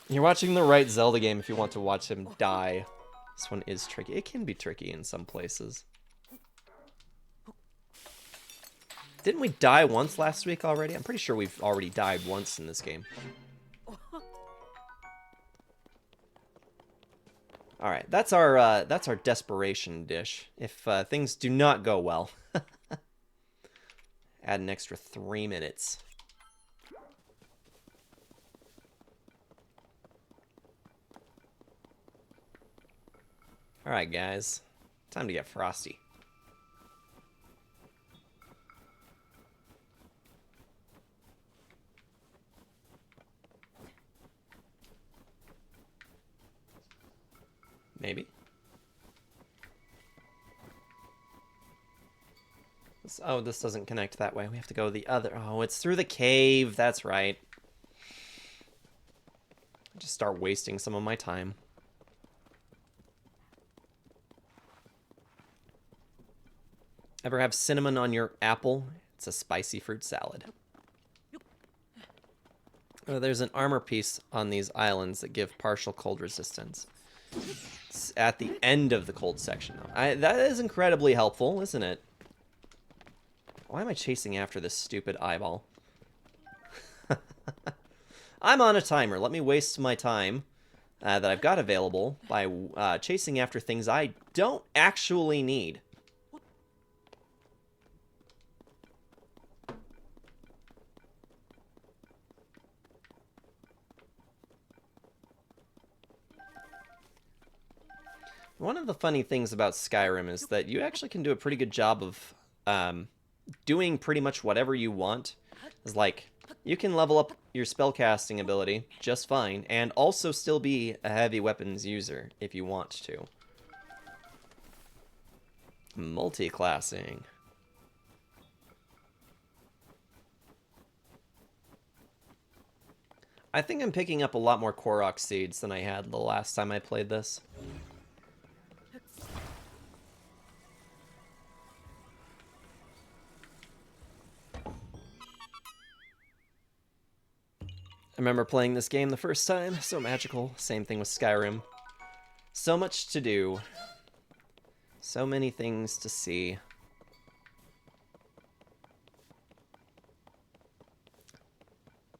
You're watching the right Zelda game if you want to watch him die. This one is tricky. It can be tricky in some places. Didn't we die once last week already? I'm pretty sure we've already died once in this game. All right, that's our desperation dish. If things do not go well, add an extra 3 minutes. All right, guys, time to get frosty. Maybe. Oh, this doesn't connect that way. We have to go the other... Oh, it's through the cave. That's right. Just start wasting some of my time. Ever have cinnamon on your apple? It's a spicy fruit salad. Oh, there's an armor piece on these islands that give partial cold resistance. It's at the end of the cold section, though. That is incredibly helpful, isn't it? Why am I chasing after this stupid eyeball? I'm on a timer. Let me waste my time that I've got available by chasing after things I don't actually need. One of the funny things about Skyrim is that you actually can do a pretty good job of doing pretty much whatever you want. It's like, you can level up your spellcasting ability just fine, and also still be a heavy weapons user if you want to. Multi-classing. I think I'm picking up a lot more Korok seeds than I had the last time I played this. I remember playing this game the first time. So magical. Same thing with Skyrim. So much to do. So many things to see.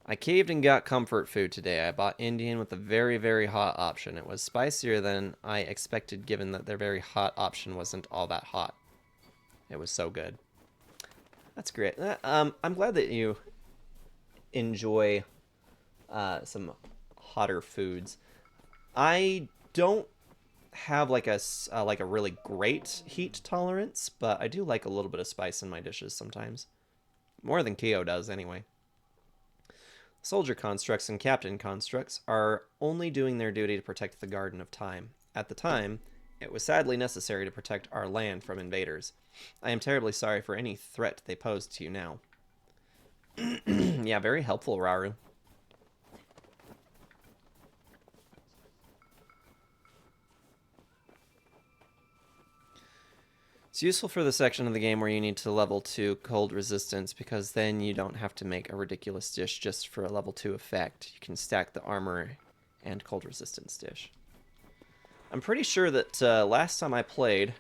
I caved and got comfort food today. I bought Indian with a very, very hot option. It was spicier than I expected given that their very hot option wasn't all that hot. It was so good. That's great. I'm glad that you enjoy some hotter foods. I don't have like a really great heat tolerance, but I do like a little bit of spice in my dishes sometimes. More than Keo does, anyway. Soldier constructs and captain constructs are only doing their duty to protect the Garden of Time. At the time, it was sadly necessary to protect our land from invaders. I am terribly sorry for any threat they pose to you now. Yeah, very helpful, Raru. It's useful for the section of the game where you need to level 2 cold resistance, because then you don't have to make a ridiculous dish just for a level 2 effect. You can stack the armor and cold resistance dish. I'm pretty sure that last time I played,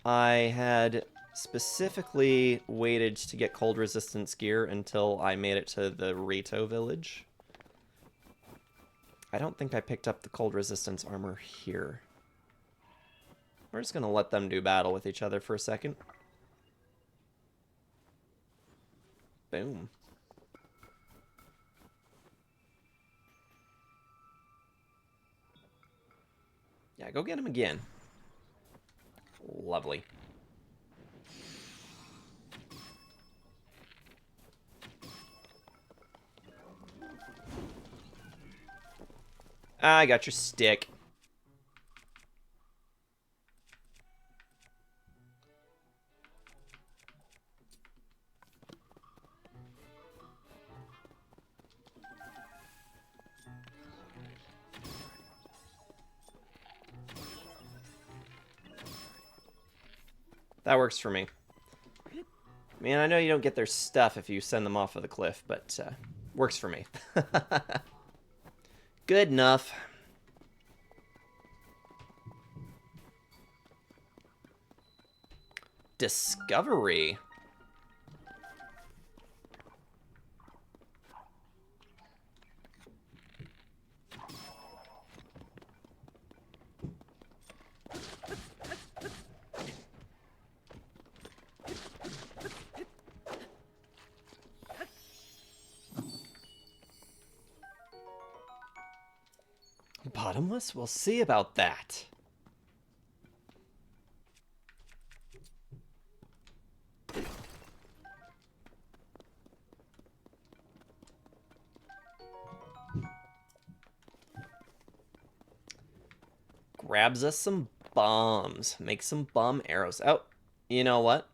I had specifically waited to get cold resistance gear until I made it to the Rito village. I don't think I picked up the cold resistance armor here. We're just going to let them do battle with each other for a second. Boom. Yeah, go get him again. Lovely. I got your stick. That works for me. Man, I know you don't get their stuff if you send them off of the cliff, but works for me. Good enough. Discovery. Bottomless? We'll see about that. Grabs us some bombs. Make some bomb arrows. Oh, you know what?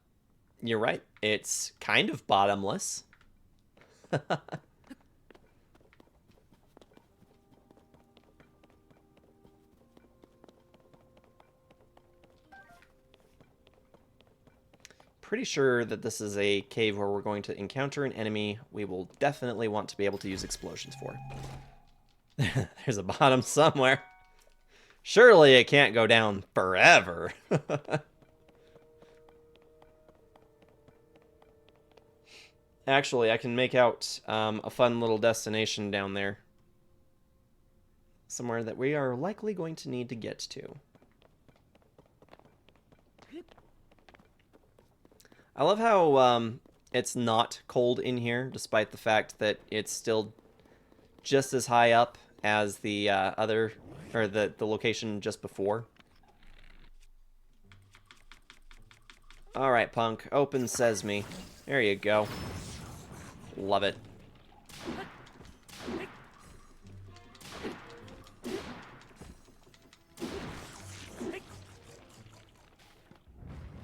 You're right. It's kind of bottomless. pretty sure that this is a cave where we're going to encounter an enemy we will definitely want to be able to use explosions for. There's a bottom somewhere. Surely it can't go down forever. Actually, I can make out a fun little destination down there. Somewhere that we are likely going to need to get to. I love how it's not cold in here, despite the fact that it's still just as high up as the the location just before. Alright, punk. Open sesame. There you go. Love it.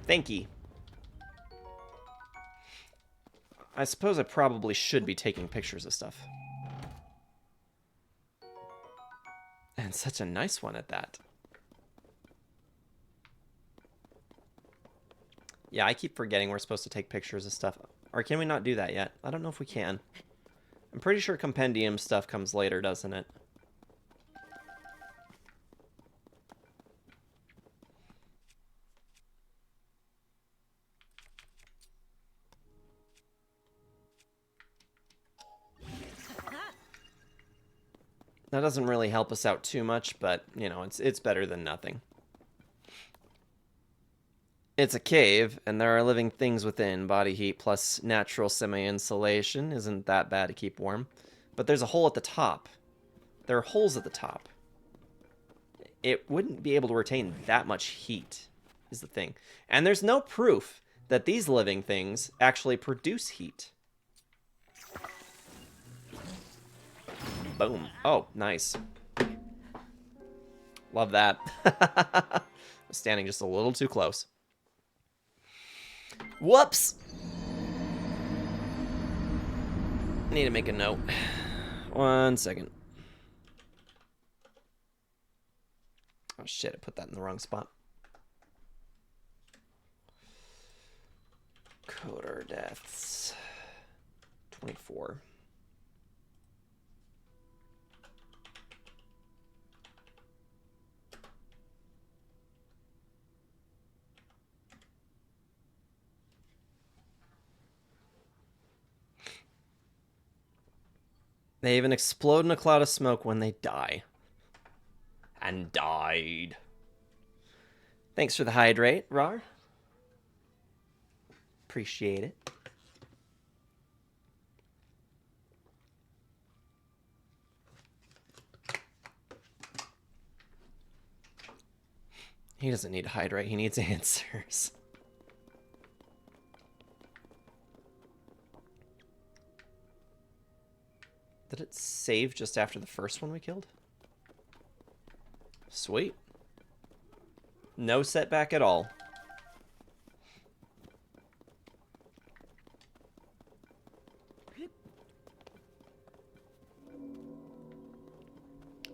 Thank you. I suppose I probably should be taking pictures of stuff. And such a nice one at that. Yeah, I keep forgetting we're supposed to take pictures of stuff. Or can we not do that yet? I don't know if we can. I'm pretty sure compendium stuff comes later, doesn't it? That doesn't really help us out too much, but, you know, it's better than nothing. It's a cave, and there are living things within. Body heat plus natural semi-insulation isn't that bad to keep warm. But there's a hole at the top. There are holes at the top. It wouldn't be able to retain that much heat, is the thing. And there's no proof that these living things actually produce heat. Boom. Oh, nice. Love that. Standing just a little too close. Whoops! Need to make a note. 1 second. Oh shit, I put that in the wrong spot. Coder deaths. 24. They even explode in a cloud of smoke when they die. And died. Thanks for the hydrate, Rar. Appreciate it. He doesn't need to hydrate, he needs answers. Did it save just after the first one we killed? Sweet. No setback at all.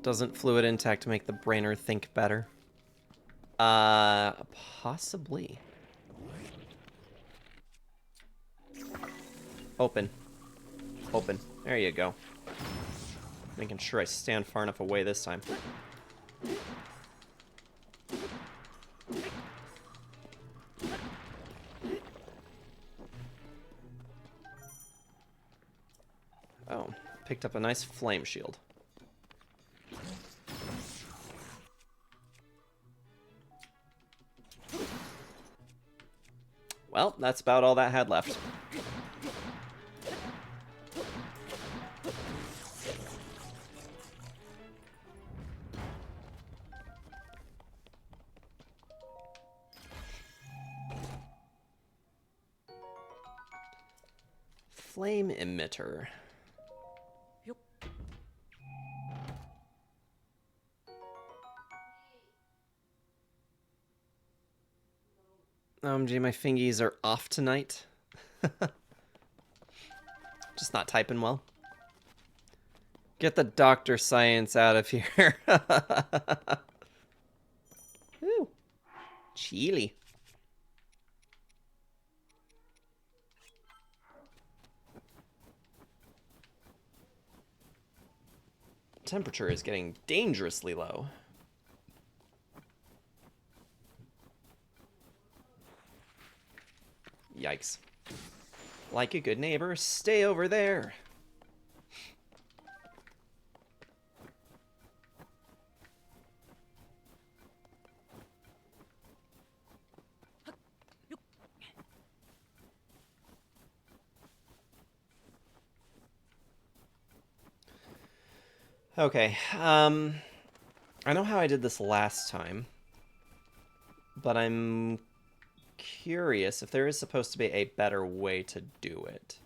Doesn't fluid intake make the brainer think better? Possibly. Open. Open. There you go. Making sure I stand far enough away this time. Oh, picked up a nice flame shield. Well, that's about all that had left. Flame emitter. Yep. Gee, my fingies are off tonight. Just not typing well. Get the doctor science out of here. Ooh. Chili. temperature is getting dangerously low. Yikes. Like a good neighbor, stay over there. Okay, I know how I did this last time, but I'm curious if there is supposed to be a better way to do it.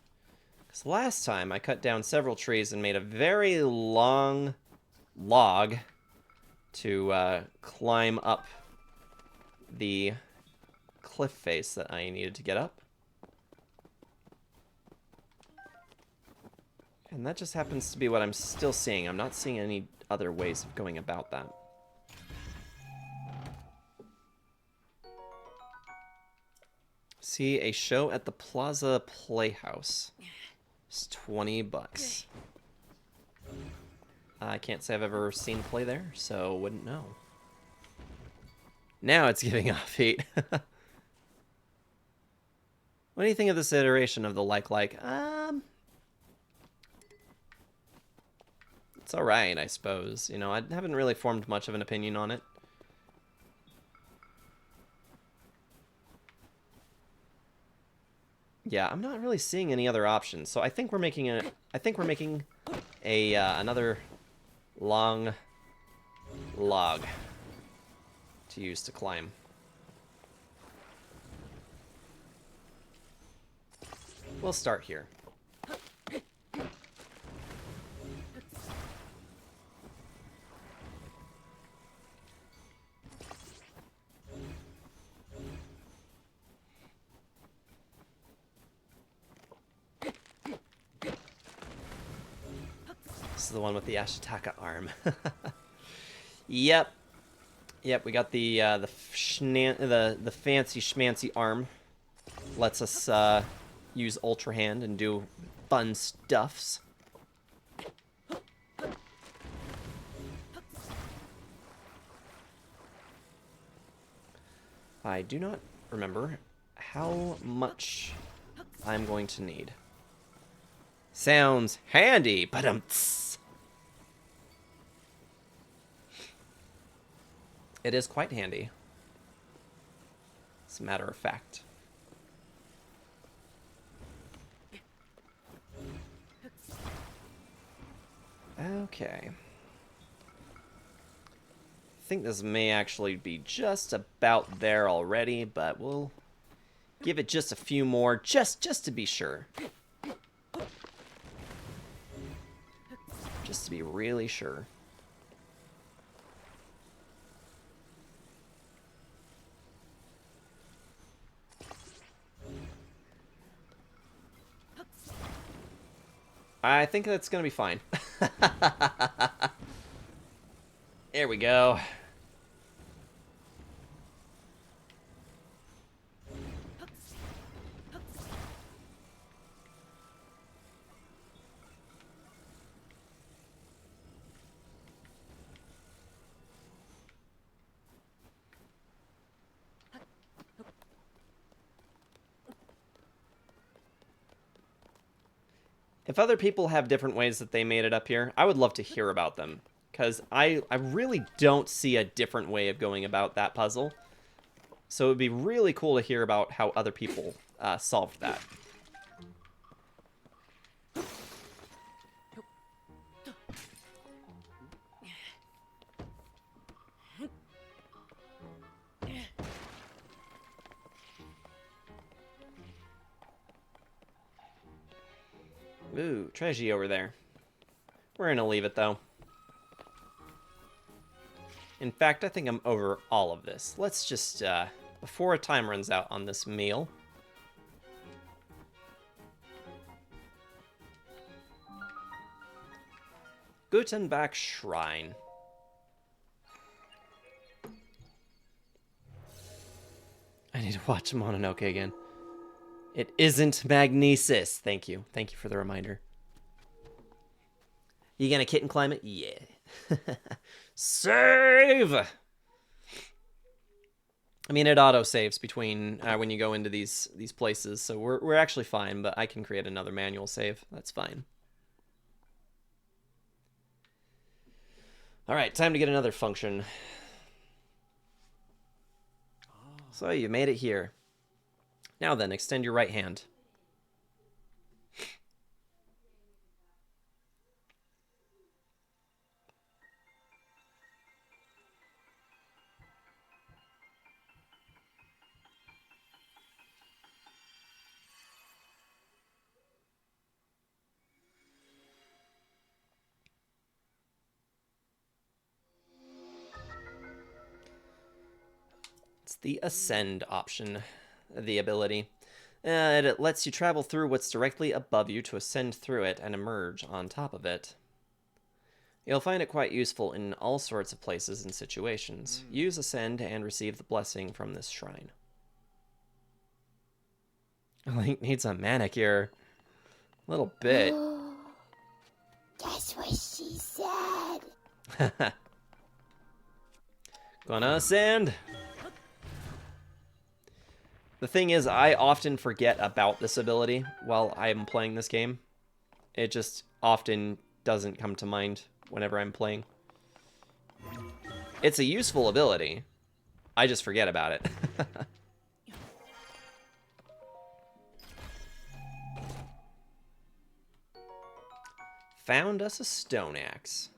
Because last time I cut down several trees and made a very long log to climb up the cliff face that I needed to get up. And that just happens to be what I'm still seeing. I'm not seeing any other ways of going about that. See, a show at the Plaza Playhouse. It's 20 bucks. I can't say I've ever seen play there, so wouldn't know. Now it's giving off heat. What do you think of this iteration of the like? It's alright, I suppose. You know, I haven't really formed much of an opinion on it. Yeah, I'm not really seeing any other options. So I think we're making another long log to use to climb. We'll start here. This is the one with the Ashitaka arm. Yep. Yep, we got the fancy schmancy arm. Lets us use Ultra Hand and do fun stuffs. I do not remember how much I'm going to need. Sounds handy, but it is quite handy. As a matter of fact. Okay. I think this may actually be just about there already, but we'll give it just a few more, just to be sure. Just to be really sure. I think that's gonna be fine. There we go. If other people have different ways that they made it up here, I would love to hear about them. Because I really don't see a different way of going about that puzzle. So it would be really cool to hear about how other people solved that. Ooh, treasure over there. We're gonna leave it, though. In fact, I think I'm over all of this. Let's just, before time runs out on this meal... Gutenbach Shrine. I need to watch Mononoke again. It isn't Magnesis. Thank you. Thank you for the reminder. You gonna kitten climb it? Yeah. Save! I mean, it auto saves between when you go into these places, so we're actually fine. But I can create another manual save. That's fine. All right, time to get another function. So you made it here. Now then, extend your right hand. It's the ascend option, the ability. It lets you travel through what's directly above you to ascend through it and emerge on top of it. You'll find it quite useful in all sorts of places and situations. Use ascend and receive the blessing from this shrine. Link needs a manicure. A little bit. Guess what she said? Gonna ascend. The thing is, I often forget about this ability while I'm playing this game. It just often doesn't come to mind whenever I'm playing. It's a useful ability. I just forget about it. Found us a stone axe.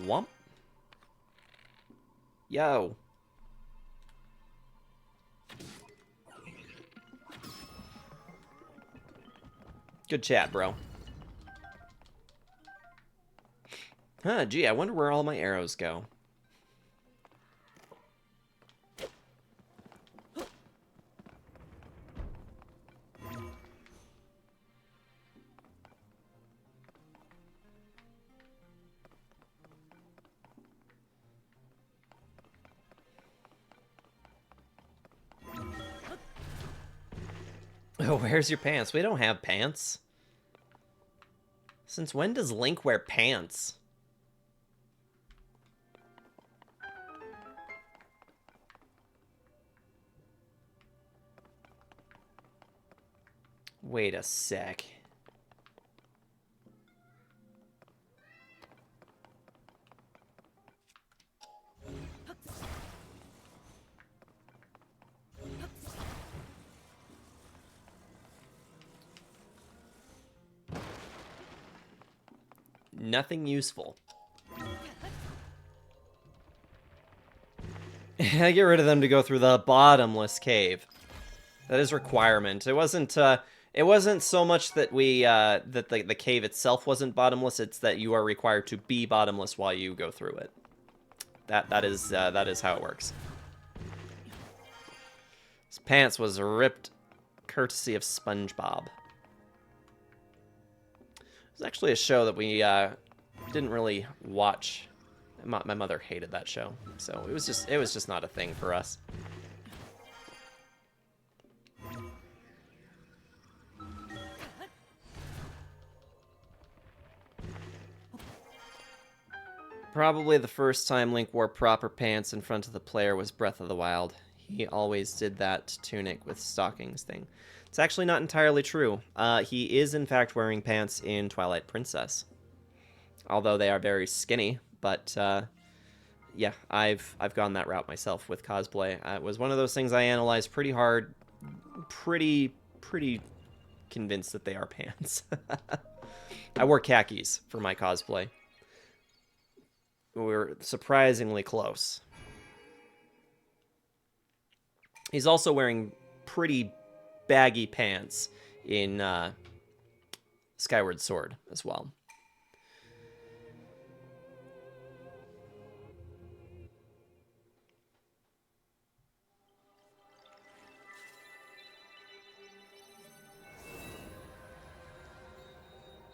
Womp. Yo. Good chat, bro. Huh, gee, I wonder where all my arrows go. Oh, where's your pants? We don't have pants. Since when does Link wear pants? Wait a sec. Nothing useful. Get rid of them to go through the bottomless cave. That is requirement. It wasn't so much that we that the cave itself wasn't bottomless. It's that you are required to be bottomless while you go through it. That is how it works. His pants was ripped, courtesy of SpongeBob. It was actually a show that we didn't really watch. My mother hated that show, so it was just not a thing for us. Probably the first time Link wore proper pants in front of the player was Breath of the Wild. He always did that tunic with stockings thing. It's actually not entirely true. He is in fact wearing pants in Twilight Princess, although they are very skinny. But yeah, I've gone that route myself with cosplay. It was one of those things I analyzed pretty hard, pretty convinced that they are pants. I wore khakis for my cosplay. We were surprisingly close. He's also wearing pretty baggy pants in Skyward Sword as well.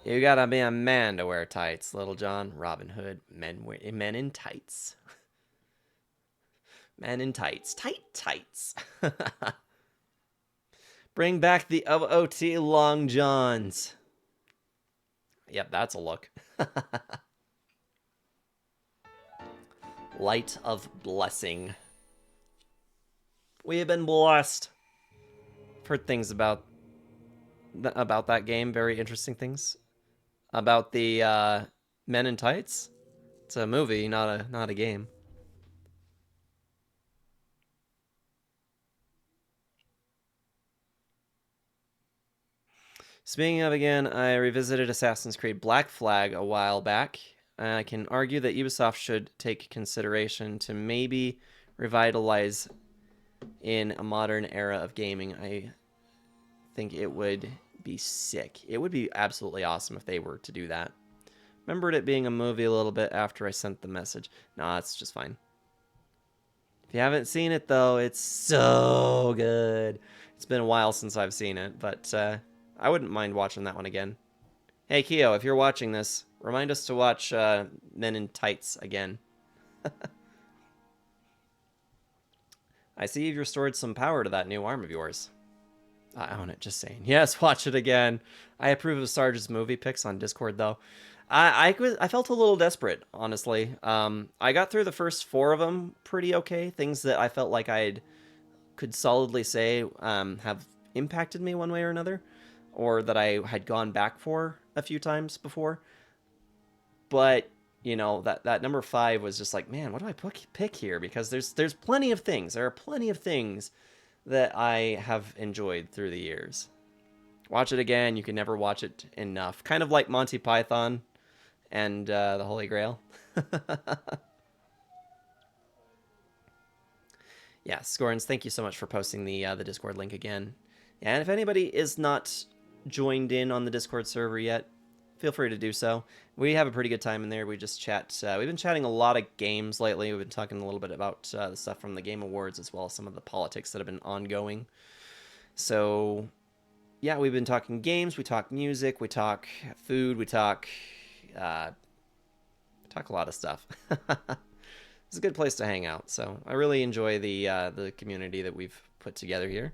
You gotta be a man to wear tights, Little John. Robin Hood, men in tights. Men in tights. Tights. Bring back the OOT Long Johns. Yep, that's a look. Light of Blessing. We have been blessed. I've heard things about that game, very interesting things. About the Men in Tights. It's a movie, not a game. Speaking of again, I revisited Assassin's Creed Black Flag a while back. I can argue that Ubisoft should take consideration to maybe revitalize in a modern era of gaming. I think it would be sick. It would be absolutely awesome if they were to do that. Remembered it being a movie a little bit after I sent the message. Nah, it's just fine. If you haven't seen it, though, it's so good. It's been a while since I've seen it, but I wouldn't mind watching that one again. Hey, Keo, if you're watching this, remind us to watch Men in Tights again. I see you've restored some power to that new arm of yours. I own it, just saying. Yes, watch it again. I approve of Sarge's movie picks on Discord, though. I felt a little desperate, honestly. I got through the first 4 of them pretty okay. Things that I felt like could solidly say have impacted me one way or another, or that I had gone back for a few times before. But you know, that number 5 was just like, man, what do I pick here? Because there's plenty of things. There are plenty of things that I have enjoyed through the years. Watch it again. You can never watch it enough. Kind of like Monty Python and the Holy Grail. Yeah, Scorns, thank you so much for posting the Discord link again. And if anybody is not joined in on the Discord server yet, feel free to do so. We have a pretty good time in there. We just chat. We've been chatting a lot of games lately. We've been talking a little bit about the stuff from the Game Awards, as well as some of the politics that have been ongoing. So, yeah, we've been talking games. We talk music. We talk food. We talk a lot of stuff. It's a good place to hang out. So I really enjoy the community that we've put together here.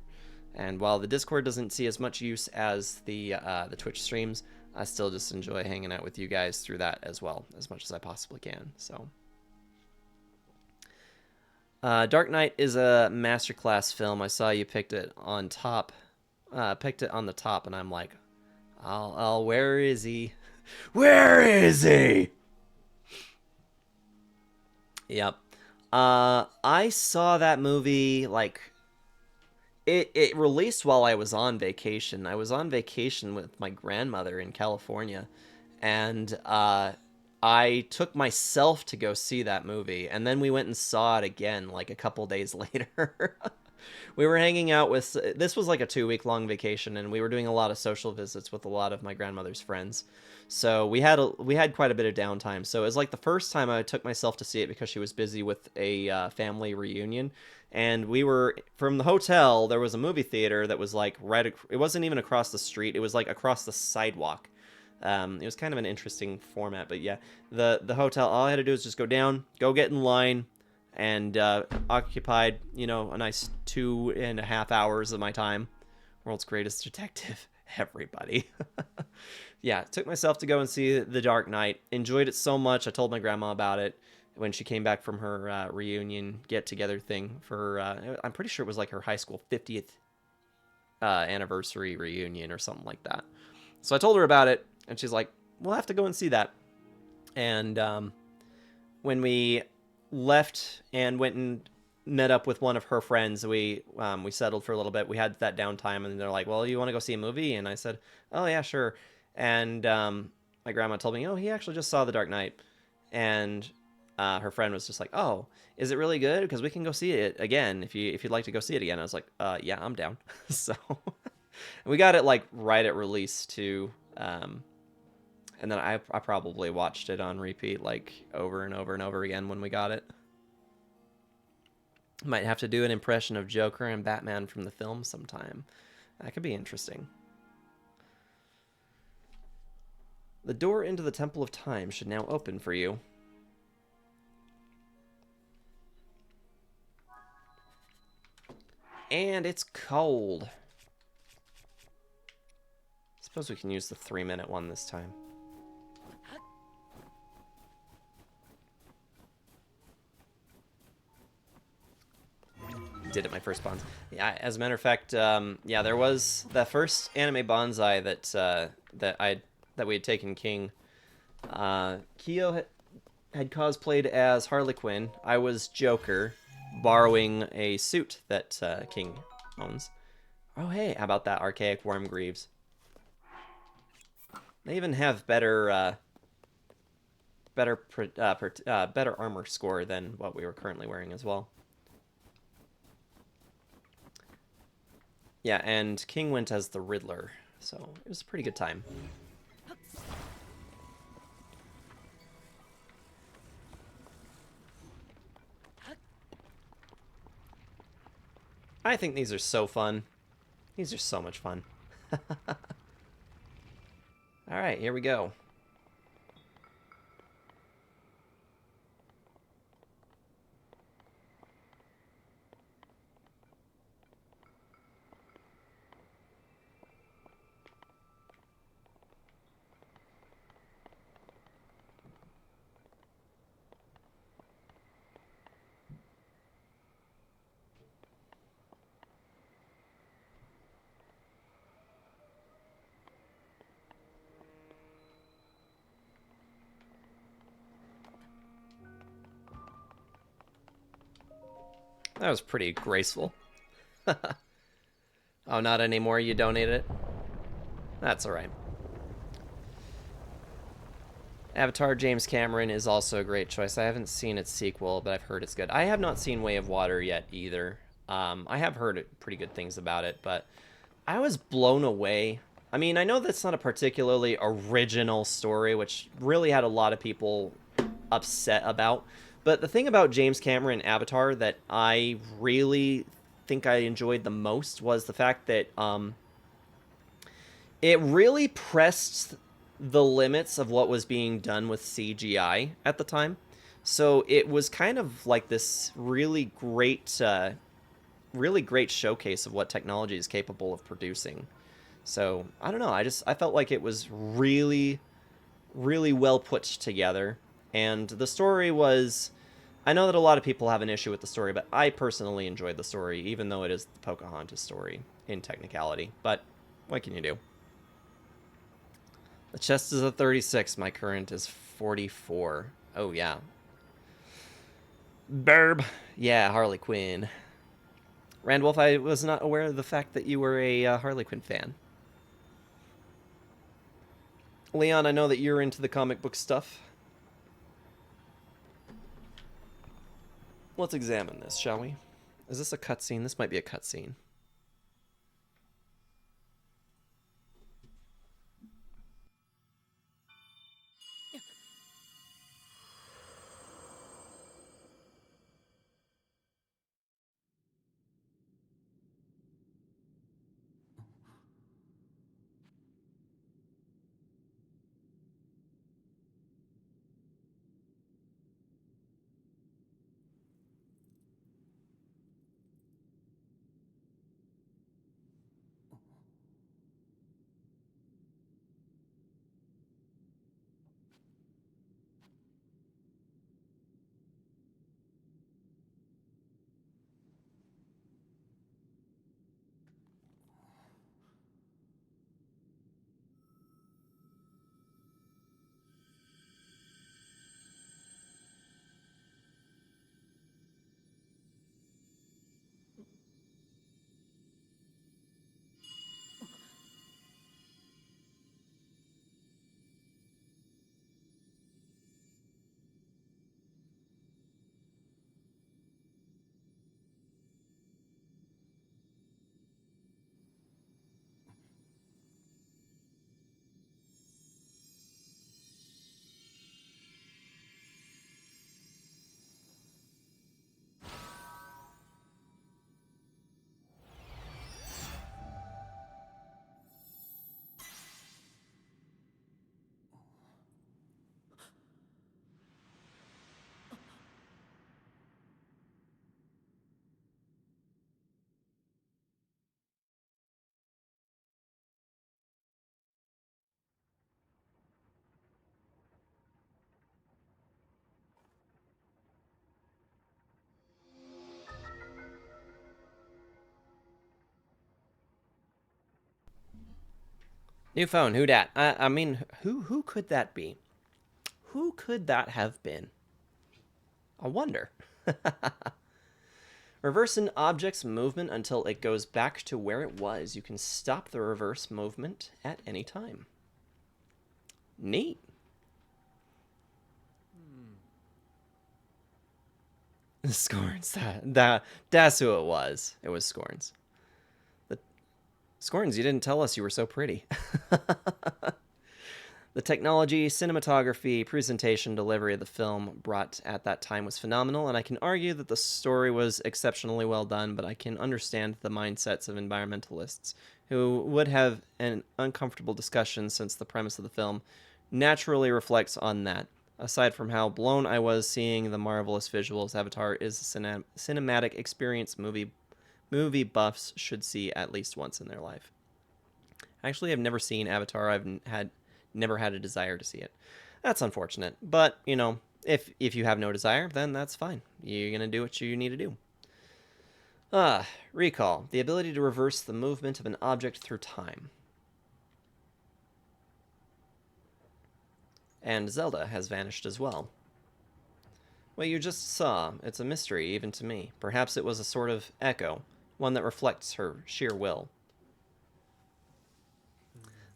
And while the Discord doesn't see as much use as the Twitch streams, I still just enjoy hanging out with you guys through that as well, as much as I possibly can. So, Dark Knight is a masterclass film. I saw you picked it on top, picked it on the top, and I'm like, where is he? Where is he? Yep. I saw that movie like. It released while I was on vacation. I was on vacation with my grandmother in California, and I took myself to go see that movie, and then we went and saw it again like a couple days later. We were hanging out with, this was like a 2-week-long vacation, and we were doing a lot of social visits with a lot of my grandmother's friends. So we had quite a bit of downtime. So it was like the first time I took myself to see it because she was busy with a family reunion. And we were, from the hotel, there was a movie theater that was like it wasn't even across the street. It was like across the sidewalk. It was kind of an interesting format, but yeah, the hotel, all I had to do was just go down, go get in line, and occupied, a nice 2.5 hours of my time. World's greatest detective, everybody. Yeah, took myself to go and see The Dark Knight. Enjoyed it so much. I told my grandma about it when she came back from her reunion get-together thing for, I'm pretty sure it was like her high school 50th anniversary reunion or something like that. So I told her about it, and she's like, we'll have to go and see that. And when we left and went and met up with one of her friends, we settled for a little bit. We had that downtime, and they're like, well, you want to go see a movie? And I said, oh, yeah, sure. And my grandma told me, oh, he actually just saw The Dark Knight. And her friend was just like, oh, is it really good? Because we can go see it again if you'd like to go see it again. I was like, yeah, I'm down. So we got it like right at release too. And then I probably watched it on repeat like over and over and over again when we got it. Might have to do an impression of Joker and Batman from the film sometime. That could be interesting. The door into the Temple of Time should now open for you. And it's cold. Suppose we can use the 3-minute one this time. Did it my first bonsai. Yeah, as a matter of fact, yeah, there was the first anime bonsai that we had taken King. Kyo had cosplayed as Harley Quinn. I was Joker, borrowing a suit that King owns. Oh hey, how about that archaic Worm Greaves? They even have better better armor score than what we were currently wearing as well. Yeah, and King went as the Riddler, so it was a pretty good time. I think these are so fun. These are so much fun. Alright, here we go. That was pretty graceful. Oh, not anymore? You donated it? That's alright. Avatar James Cameron is also a great choice. I haven't seen its sequel, but I've heard it's good. I have not seen Way of Water yet either. I have heard pretty good things about it, but I was blown away. I mean, I know that's not a particularly original story, which really had a lot of people upset about. But the thing about James Cameron Avatar that I really think I enjoyed the most was the fact that it really pressed the limits of what was being done with CGI at the time. So it was kind of like this really great showcase of what technology is capable of producing. So I don't know. I felt like it was really well put together, and the story was. I know that a lot of people have an issue with the story, but I personally enjoyed the story, even though it is the Pocahontas story in technicality. But what can you do? The chest is a 36. My current is 44. Oh, yeah. Burb. Yeah, Harley Quinn. Randwolf, I was not aware of the fact that you were a Harley Quinn fan. Leon, I know that you're into the comic book stuff. Let's examine this, shall we? Is this a cutscene? This might be a cutscene. New phone, who dat? I mean, who could that be? Who could that have been? I wonder. Reverse an object's movement until it goes back to where it was. You can stop the reverse movement at any time. Neat. Scorns. That's who it was. It was Scorns. Scorns, you didn't tell us you were so pretty. The technology, cinematography, presentation, delivery of the film brought at that time was phenomenal, and I can argue that the story was exceptionally well done, but I can understand the mindsets of environmentalists who would have an uncomfortable discussion since the premise of the film naturally reflects on that. Aside from how blown I was seeing the marvelous visuals, Avatar is a cinematic experience movie buffs should see at least once in their life. Actually, I've never seen Avatar. Never had a desire to see it. That's unfortunate, but you know, if you have no desire, then that's fine. You're gonna do what you need to do. Recall: the ability to reverse the movement of an object through time. And Zelda has vanished as well. What you just saw, it's a mystery even to me. Perhaps it was a sort of echo, one that reflects her sheer will.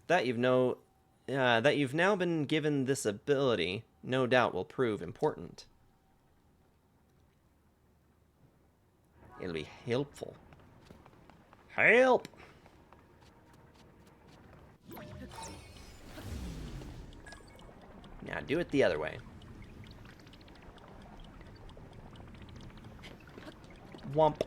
That you've now been given this ability, no doubt will prove important. It'll be helpful. Help! Now do it the other way. Womp.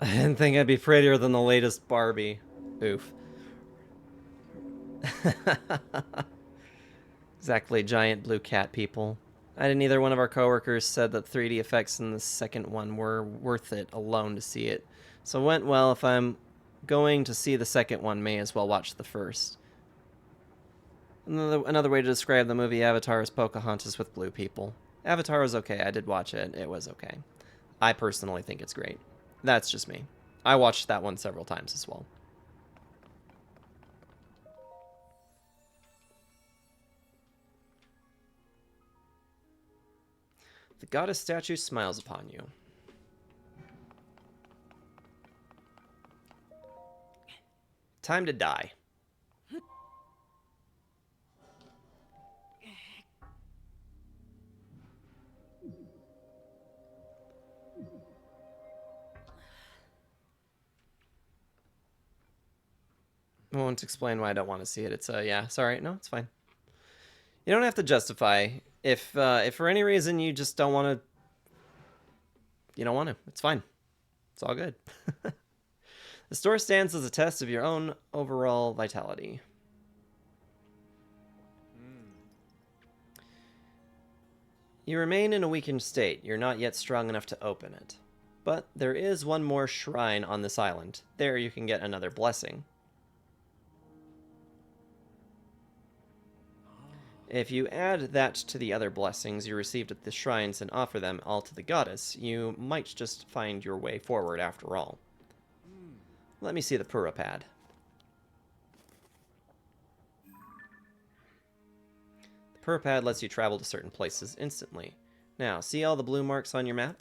I didn't think I'd be prettier than the latest Barbie. Oof. Exactly, giant blue cat people. I didn't either. One of our coworkers said that 3D effects in the second one were worth it alone to see it. So it went well. If I'm going to see the second one, may as well watch the first. Another way to describe the movie Avatar is Pocahontas with blue people. Avatar was okay. I did watch it. It was okay. I personally think it's great. That's just me. I watched that one several times as well. The goddess statue smiles upon you. Time to die. I won't explain why I don't want to see it. It's yeah, sorry. No, it's fine. You don't have to justify. If for any reason you just don't want to, you don't want to. It's fine. It's all good. The store stands as a test of your own overall vitality. You remain in a weakened state. You're not yet strong enough to open it. But there is one more shrine on this island. There you can get another blessing. If you add that to the other blessings you received at the shrines and offer them all to the goddess, you might just find your way forward after all. Let me see the Pura pad. The Pura pad lets you travel to certain places instantly. Now, see all the blue marks on your map?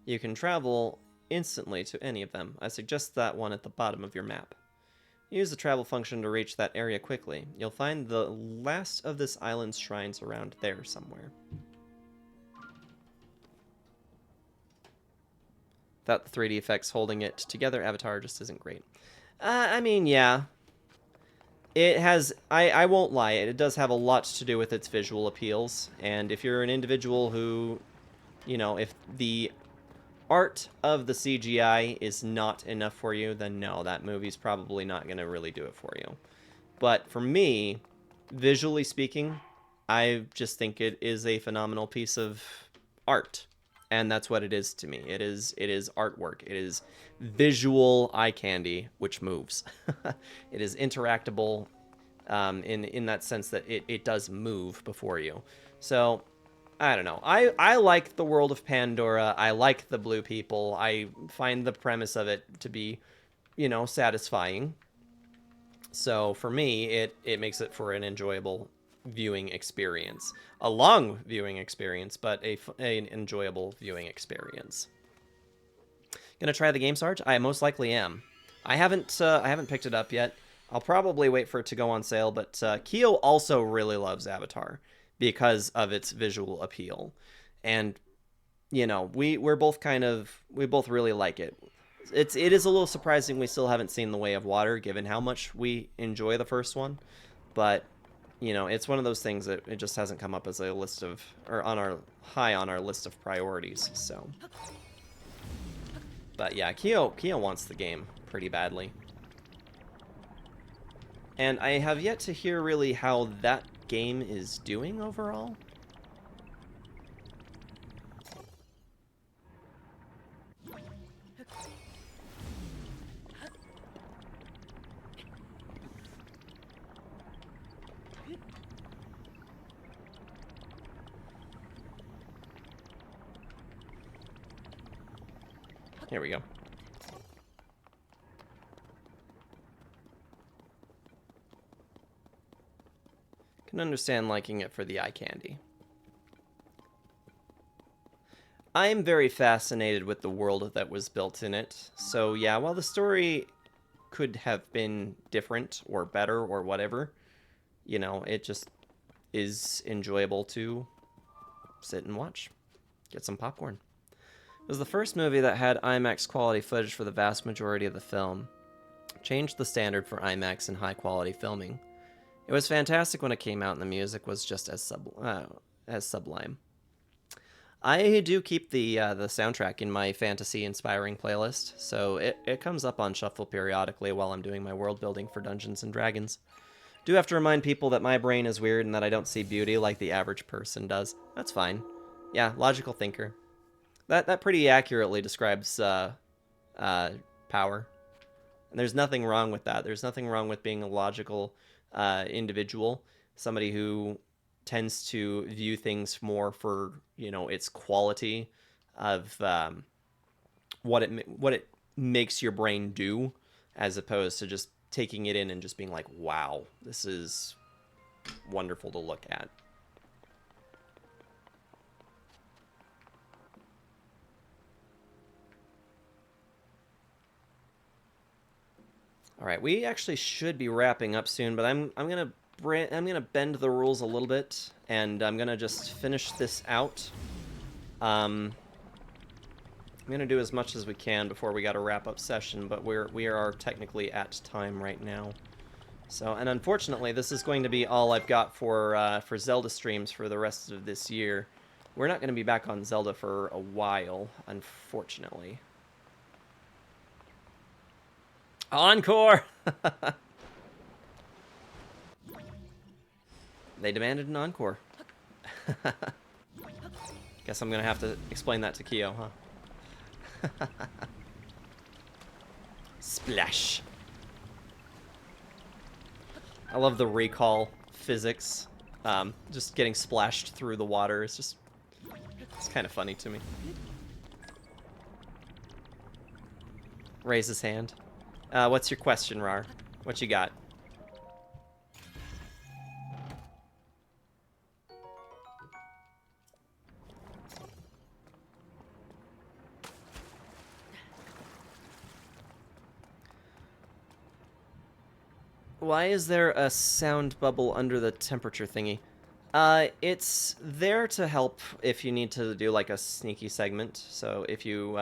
You can travel instantly to any of them. I suggest that one at the bottom of your map. Use the travel function to reach that area quickly. You'll find the last of this island's shrines around there somewhere. Without the 3D effects holding it together, Avatar just isn't great. I mean, yeah. It has... I won't lie, it does have a lot to do with its visual appeals. And if you're an individual who... You know, if the art of the CGI is not enough for you, then no, that movie's probably not going to really do it for you. But for me, visually speaking, I just think it is a phenomenal piece of art. And that's what it is to me. It is artwork. It is visual eye candy, which moves. It is interactable in that sense that it does move before you. So I don't know. I like the world of Pandora. I like the blue people. I find the premise of it to be, satisfying. So for me, it makes it for an enjoyable viewing experience. A long viewing experience, but an enjoyable viewing experience. Gonna try the game, Sarge? I most likely am. I haven't picked it up yet. I'll probably wait for it to go on sale, but Keo also really loves Avatar because of its visual appeal. And we're both we both really like it. It is a little surprising we still haven't seen The Way of Water, given how much we enjoy the first one. But it's one of those things that it just hasn't come up as a list of, or high on our list of priorities. So, but yeah, Keo wants the game pretty badly, and I have yet to hear really how that game is doing overall. Here we go. Can understand liking it for the eye candy. I'm very fascinated with the world that was built in it. So yeah, while the story could have been different or better or whatever, it just is enjoyable to sit and watch. Get some popcorn. It was the first movie that had IMAX quality footage for the vast majority of the film. Changed the standard for IMAX and high quality filming. It was fantastic when it came out, and the music was just as sublime. I do keep the soundtrack in my fantasy-inspiring playlist, so it comes up on shuffle periodically while I'm doing my world building for Dungeons and Dragons. Do have to remind people that my brain is weird and that I don't see beauty like the average person does. That's fine. Yeah, logical thinker. That pretty accurately describes power. And there's nothing wrong with that. There's nothing wrong with being a logical individual, somebody who tends to view things more for its quality of what it makes your brain do, as opposed to just taking it in and just being like, wow, this is wonderful to look at. All right, we actually should be wrapping up soon, but I'm gonna bend the rules a little bit, and I'm gonna just finish this out. I'm gonna do as much as we can before we got to wrap up session, but we are technically at time right now. So, and unfortunately, this is going to be all I've got for Zelda streams for the rest of this year. We're not going to be back on Zelda for a while, unfortunately. Encore! They demanded an encore. Guess I'm gonna have to explain that to Keo, huh? Splash. I love the recall physics. Just getting splashed through the water is just... it's kind of funny to me. Raise his hand. What's your question, Rar? What you got? Why is there a sound bubble under the temperature thingy? It's there to help if you need to do like a sneaky segment. So if you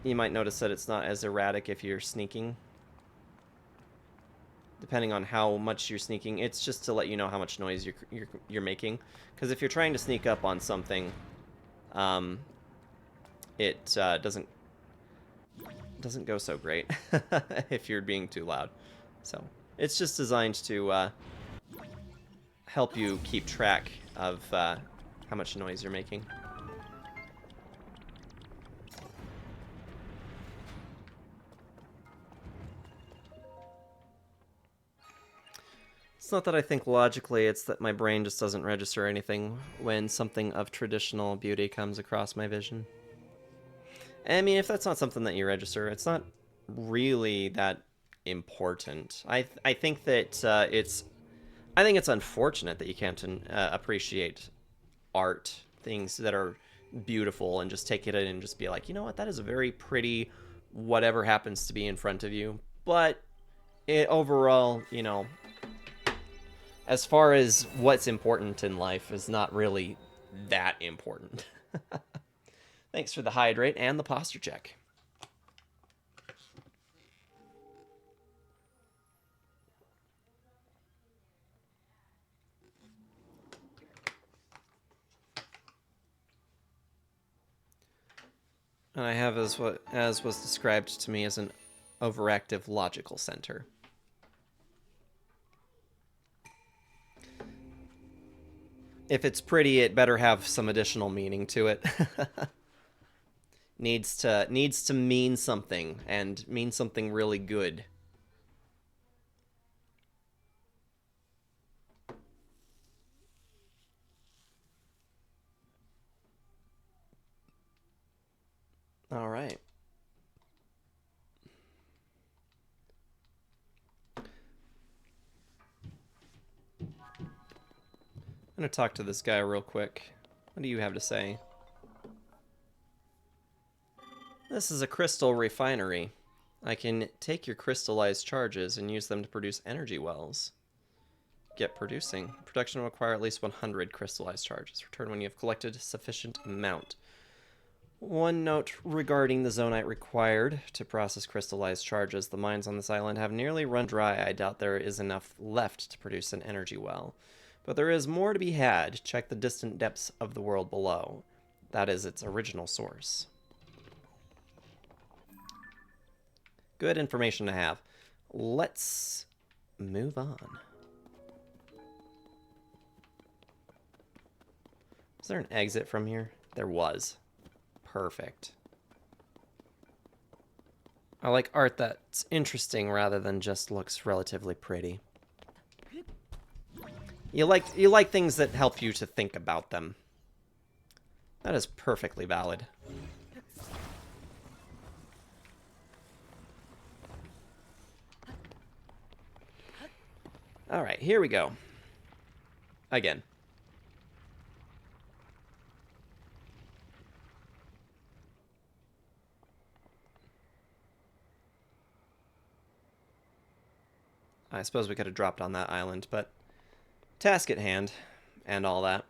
might notice that it's not as erratic if you're sneaking. Depending on how much you're sneaking, it's just to let you know how much noise you're making. Because if you're trying to sneak up on something, it doesn't go so great if you're being too loud. So it's just designed to help you keep track of how much noise you're making. It's not that I think logically, it's that my brain just doesn't register anything when something of traditional beauty comes across my vision. I mean, if that's not something that you register, it's not really that important. I think that I think it's unfortunate that you can't appreciate art, things that are beautiful, and just take it in and just be like, you know what, that is a very pretty whatever happens to be in front of you. But overall, you know, as far as what's important in life is not really that important. Thanks for the hydrate and the posture check. And I have as was described to me as an overactive logical center. If it's pretty, it better have some additional meaning to it. needs to mean something, and mean something really good. All right. I'm going to talk to this guy real quick. What do you have to say? This is a crystal refinery. I can take your crystallized charges and use them to produce energy wells. Get producing. Production will require at least 100 crystallized charges. Return when you have collected sufficient amount. One note regarding the zonite required to process crystallized charges. The mines on this island have nearly run dry. I doubt there is enough left to produce an energy well. But there is more to be had. Check the distant depths of the world below. That is its original source. Good information to have. Let's move on. Is there an exit from here? There was. Perfect. I like art that's interesting rather than just looks relatively pretty. You like things that help you to think about them. That is perfectly valid. All right, here we go. Again. I suppose we could have dropped on that island, but task at hand and all that.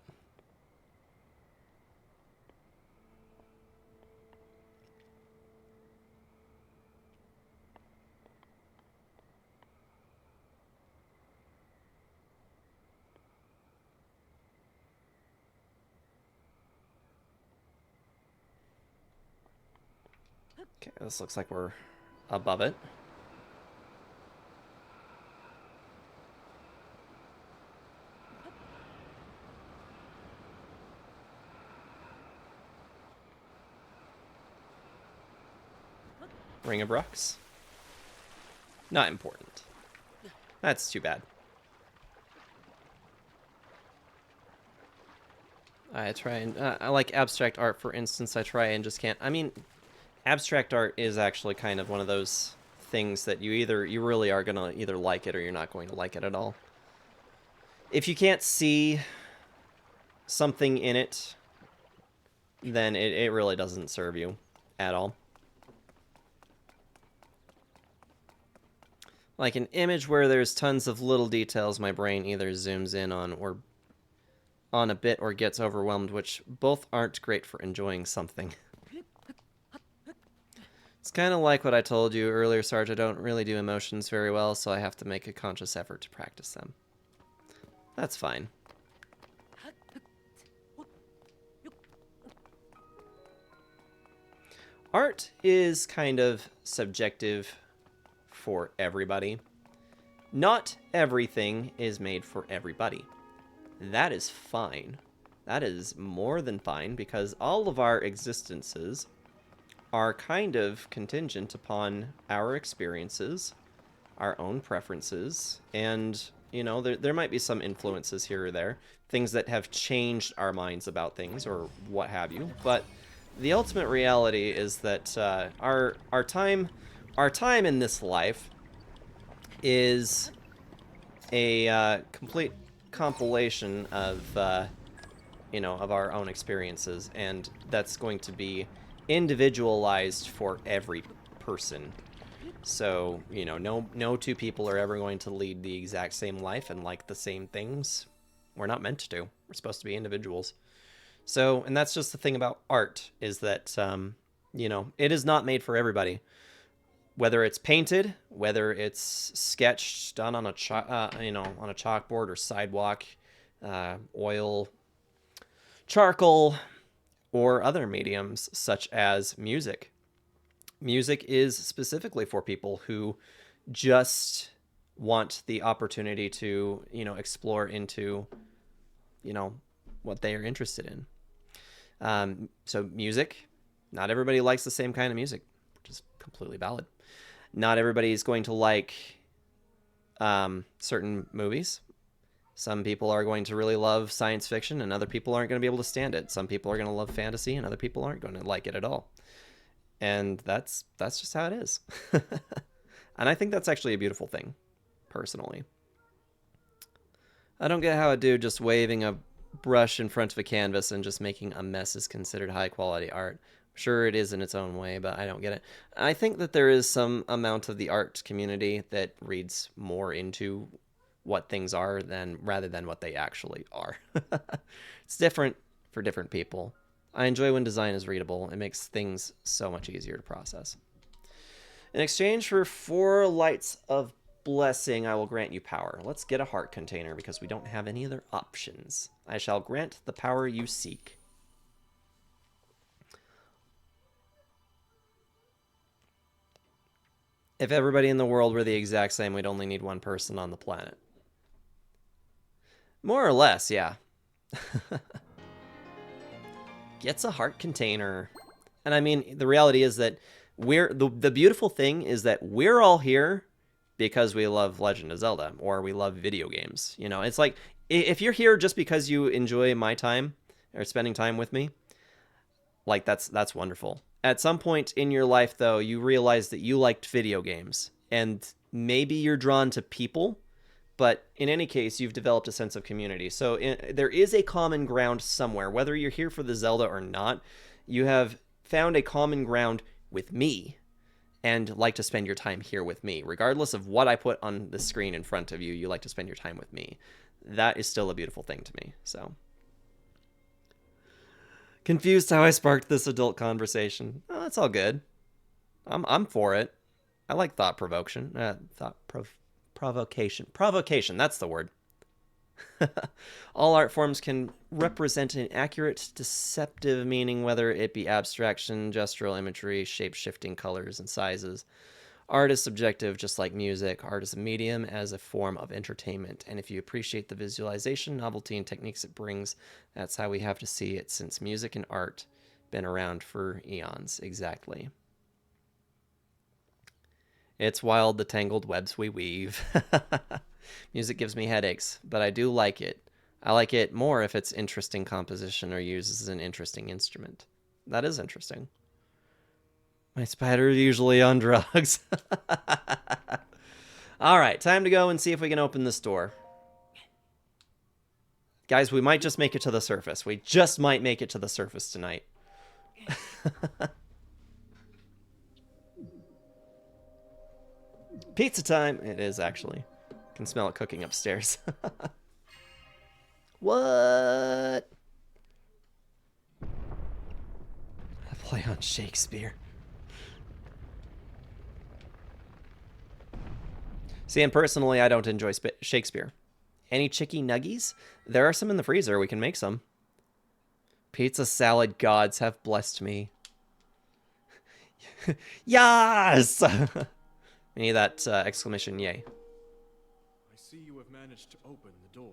Okay, this looks like we're above it. Ring of Brooks. Not important. That's too bad. I try and... I like abstract art, for instance. I try and just can't... I mean, abstract art is actually kind of one of those things that you really are going to either like it or you're not going to like it at all. If you can't see something in it, then it really doesn't serve you at all. Like an image where there's tons of little details my brain either zooms in on a bit or gets overwhelmed, which both aren't great for enjoying something. It's kind of like what I told you earlier, Sarge. I don't really do emotions very well, so I have to make a conscious effort to practice them. That's fine. Art is kind of subjective for everybody. Not everything is made for everybody. That is fine. that is more than fine, because all of our existences are kind of contingent upon our experiences, our own preferences, and, you know, there might be some influences here or there, things that have changed our minds about things or what have you, but the ultimate reality is that our time in this life is a complete compilation of you know, of our own experiences, and that's going to be individualized for every person. So, you know, no two people are ever going to lead the exact same life and like the same things. We're not meant to do. We're supposed to be individuals. So, and that's just the thing about art, is that you know, it is not made for everybody. Whether it's painted, whether it's sketched, done on a you know, on a chalkboard or sidewalk, oil, charcoal, or other mediums such as music. Music is specifically for people who just want the opportunity to, you know, explore into, you know, what they are interested in. So music, not everybody likes the same kind of music, which is completely valid. Not everybody is going to like certain movies. Some people are going to really love science fiction, and other people aren't going to be able to stand it. Some people are going to love fantasy, and other people aren't going to like it at all. And that's just how it is. And I think that's actually a beautiful thing, personally. I don't get how a dude just waving a brush in front of a canvas and just making a mess is considered high quality art. Sure, it is in its own way, but I don't get it. I think that there is some amount of the art community that reads more into what things are than rather than what they actually are. It's different for different people. I enjoy when design is readable. It makes things so much easier to process. In exchange for 4 lights of blessing, I will grant you power. Let's get a heart container because we don't have any other options. I shall grant the power you seek. If everybody in the world were the exact same, we'd only need one person on the planet. More or less, yeah. Gets a heart container. And I mean, the reality is that the beautiful thing is that we're all here because we love Legend of Zelda or we love video games. You know, it's like if you're here just because you enjoy my time or spending time with me, like that's wonderful. At some point in your life, though, you realize that you liked video games, and maybe you're drawn to people, but in any case, you've developed a sense of community. So there is a common ground somewhere. Whether you're here for the Zelda or not, you have found a common ground with me and like to spend your time here with me. Regardless of what I put on the screen in front of you, you like to spend your time with me. That is still a beautiful thing to me. So confused how I sparked this adult conversation. Oh, that's all good. I'm for it. I like thought provocation. Provocation. Provocation, that's the word. All art forms can represent an accurate, deceptive meaning, whether it be abstraction, gestural imagery, shape-shifting colors and sizes. Art is subjective, just like music. Art is a medium as a form of entertainment, and if you appreciate the visualization, novelty, and techniques it brings, that's how we have to see it, since music and art been around for eons. Exactly. It's wild, the tangled webs we weave. Music gives me headaches, but I do like it. I like it more if it's interesting composition or uses an interesting instrument. That is interesting. My spider is usually on drugs. All right, time to go and see if we can open this door. Guys, we might just make it to the surface. We just might make it to the surface tonight. Pizza time! It is, actually. Can smell it cooking upstairs. What? I play on Shakespeare. See, and personally, I don't enjoy Shakespeare. Any chicky nuggies? There are some in the freezer. We can make some. Pizza salad gods have blessed me. Yes! We need that exclamation yay. I see you have managed to open the door.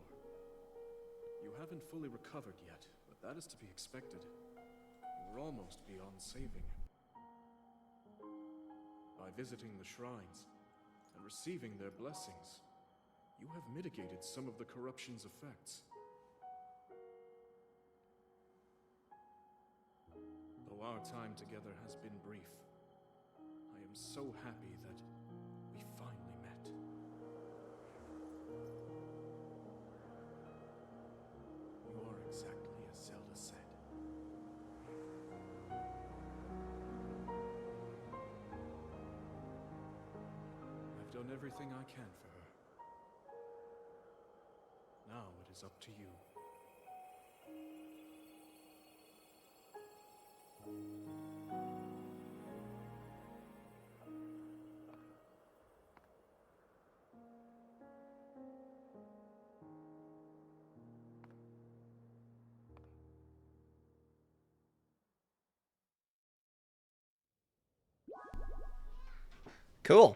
You haven't fully recovered yet, That is to be expected. You were almost beyond saving. By visiting the shrines and receiving their blessings, you have mitigated some of the corruption's effects. Though our time together has been brief, I am so happy that we finally met. You are exactly as Zelda said. I've done everything I can for her. Now it is up to you. Cool.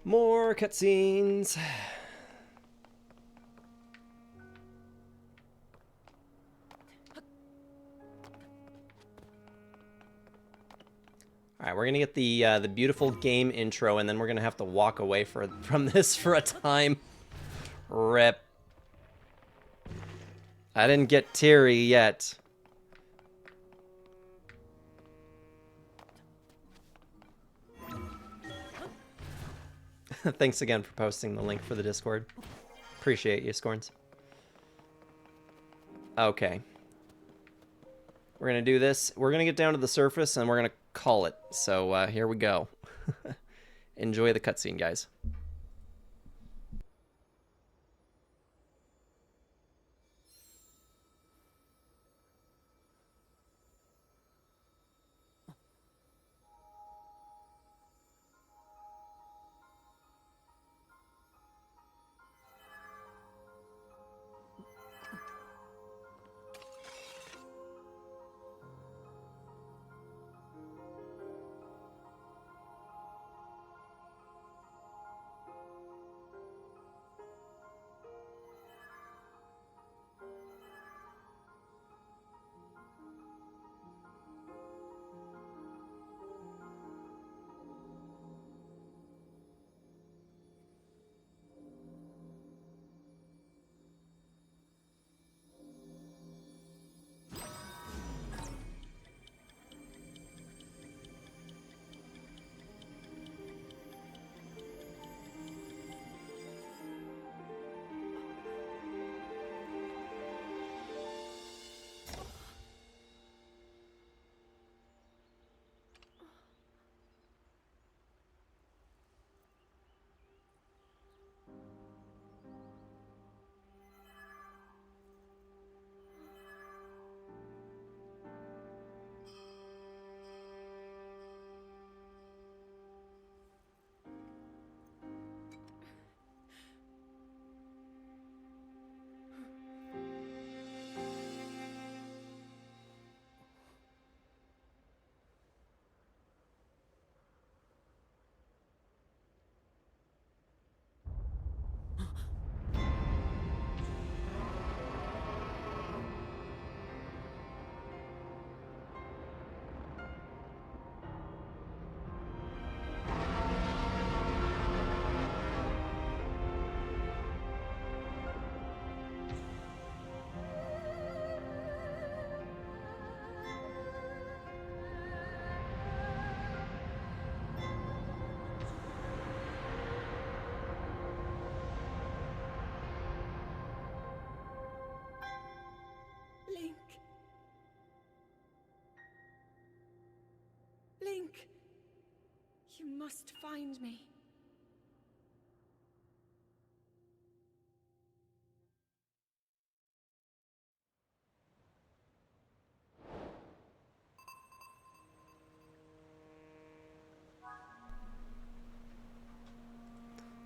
More cutscenes. All right, we're gonna get the beautiful game intro, and then we're gonna have to walk away from this for a time. Rip. I didn't get teary yet. Thanks again for posting the link for the Discord. Appreciate you, Scorns. Okay. We're going to do this. We're going to get down to the surface, and we're going to call it. So here we go. Enjoy the cutscene, guys. Link. Link. You must find me.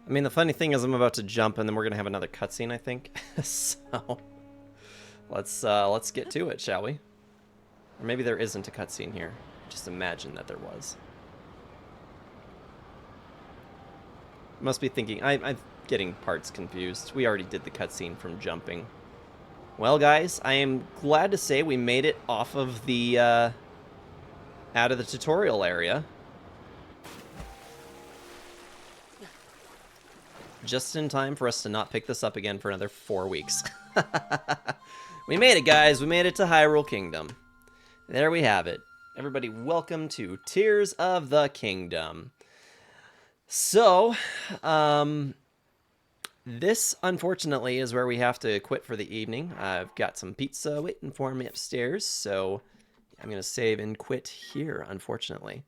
I mean, the funny thing is I'm about to jump, and then we're going to have another cutscene, I think. So, let's get to it, shall we? Or maybe there isn't a cutscene here. Just imagine that there was. Must be thinking... I'm getting parts confused. We already did the cutscene from jumping. Well, guys, I am glad to say we made it off of the, out of the tutorial area. Just in time for us to not pick this up again for another 4 weeks. We made it, guys. We made it to Hyrule Kingdom. There we have it. Everybody, welcome to Tears of the Kingdom. So, this, unfortunately, is where we have to quit for the evening. I've got some pizza waiting for me upstairs, so I'm going to save and quit here, unfortunately.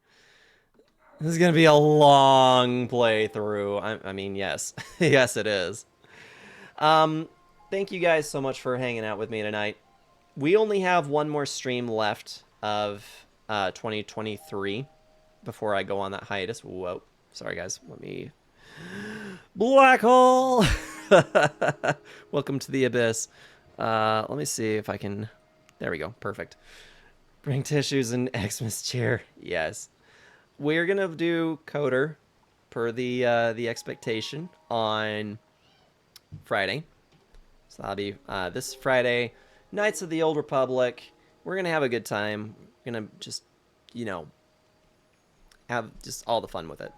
This is going to be a long playthrough. I mean, yes. Yes, it is. Thank you guys so much for hanging out with me tonight. We only have one more stream left of 2023 before I go on that hiatus. Whoa. Sorry, guys. Let me... Black hole! Welcome to the abyss. Let me see if I can... There we go. Perfect. Bring tissues and Xmas cheer. Yes. We're going to do Coder per the expectation on Friday. So that'll be this Friday. Knights of the Old Republic. We're going to have a good time. We're going to just, you know, have just all the fun with it.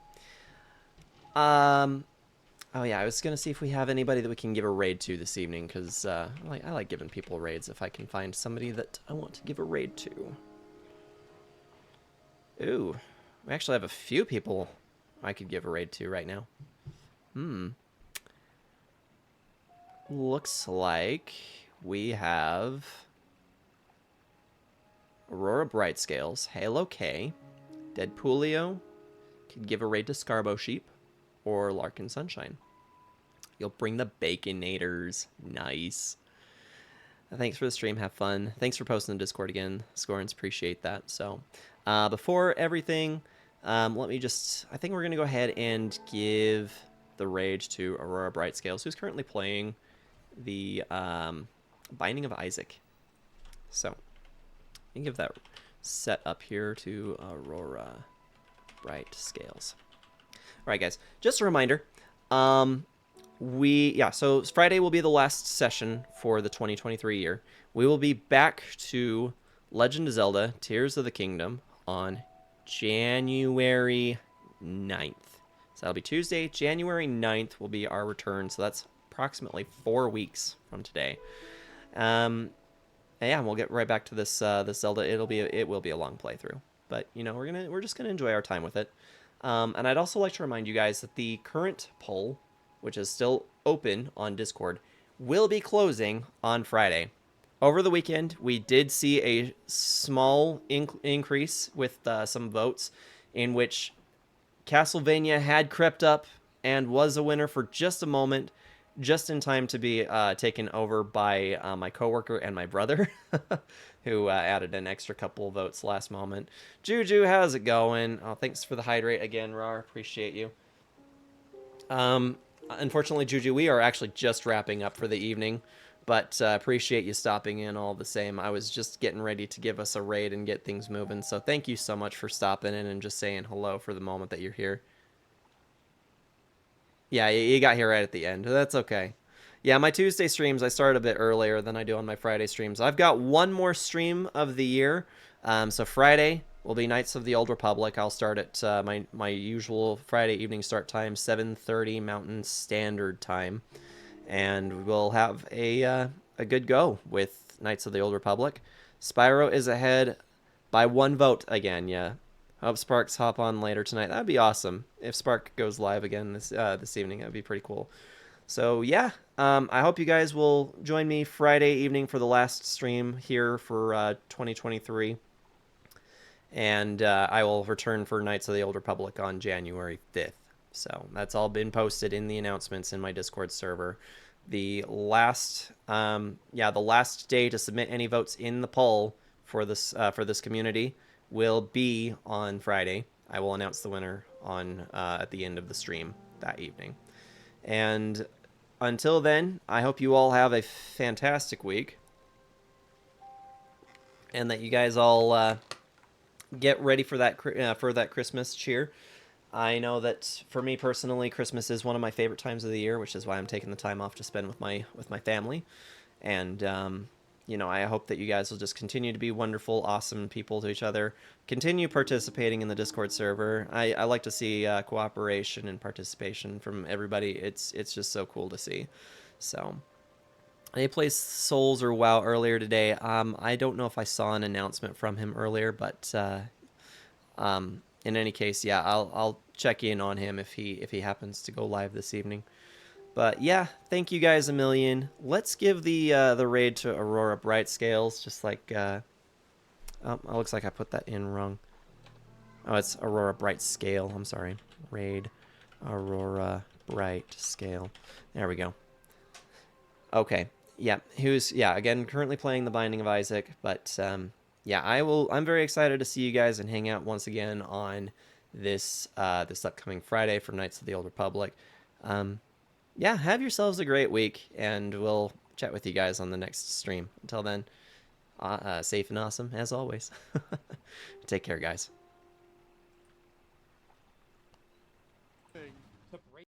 Oh yeah, I was gonna see if we have anybody that we can give a raid to this evening, because I like giving people raids if I can find somebody that I want to give a raid to. Ooh, we actually have a few people I could give a raid to right now. Looks like we have Aurora Brightscales, Halo K, Deadpoolio, could give a raid to Scarbo Sheep, or Larkin Sunshine. You'll bring the Baconators. Nice. Thanks for the stream. Have fun. Thanks for posting the Discord again, Scorns. Appreciate that. So, before everything, let me just... I think we're going to go ahead and give the rage to Aurora Brightscales, who's currently playing the Binding of Isaac. So, let me give that set up here to Aurora Brightscales. All right, guys. Just a reminder. So Friday will be the last session for the 2023 year. We will be back to Legend of Zelda: Tears of the Kingdom on January 9th. So that'll be Tuesday, January 9th will be our return. So that's approximately 4 weeks from today. And yeah, we'll get right back to this Zelda. It will be a long playthrough, but you know we're just gonna enjoy our time with it. And I'd also like to remind you guys that the current poll, which is still open on Discord, will be closing on Friday. Over the weekend, we did see a small increase with some votes in which Castlevania had crept up and was a winner for just a moment, just in time to be taken over by my coworker and my brother, who added an extra couple of votes last moment. Juju, how's it going? Oh, thanks for the hydrate again, Rar. Appreciate you. Unfortunately, Juju, we are actually just wrapping up for the evening, but appreciate you stopping in all the same. I was just getting ready to give us a raid and get things moving, so thank you so much for stopping in and just saying hello for the moment that you're here. Yeah, you got here right at the end. That's okay. Yeah, my Tuesday streams, I start a bit earlier than I do on my Friday streams. I've got one more stream of the year. So Friday will be Knights of the Old Republic. I'll start at my usual Friday evening start time, 7:30 Mountain Standard Time. And we'll have a good go with Knights of the Old Republic. Spyro is ahead by 1 vote again, yeah. Hope Sparks hop on later tonight. That'd be awesome. If Spark goes live again this evening, that'd be pretty cool. So yeah, I hope you guys will join me Friday evening for the last stream here for 2023. And I will return for Knights of the Old Republic on January 5th. So that's all been posted in the announcements in my Discord server. The last day to submit any votes in the poll for this community will be on Friday. I will announce the winner on at the end of the stream that evening. And until then, I hope you all have a fantastic week, and that you guys all get ready for that Christmas cheer. I know that for me personally, Christmas is one of my favorite times of the year, which is why I'm taking the time off to spend with my family. And you know, I hope that you guys will just continue to be wonderful, awesome people to each other. Continue participating in the Discord server. I like to see cooperation and participation from everybody. It's just so cool to see. So they placed Souls or WoW earlier today. I don't know if I saw an announcement from him earlier, but in any case, yeah, I'll check in on him if he happens to go live this evening. But yeah, thank you guys a million. Let's give the raid to Aurora Bright Scales, just like oh, it looks like I put that in wrong. Oh, it's Aurora Bright Scale. I'm sorry. Raid Aurora Bright Scale. There we go. Okay. Yeah, who's again currently playing The Binding of Isaac, but yeah, I'm very excited to see you guys and hang out once again on this this upcoming Friday for Knights of the Old Republic. Yeah, have yourselves a great week, and we'll chat with you guys on the next stream. Until then, safe and awesome as always. Take care, guys.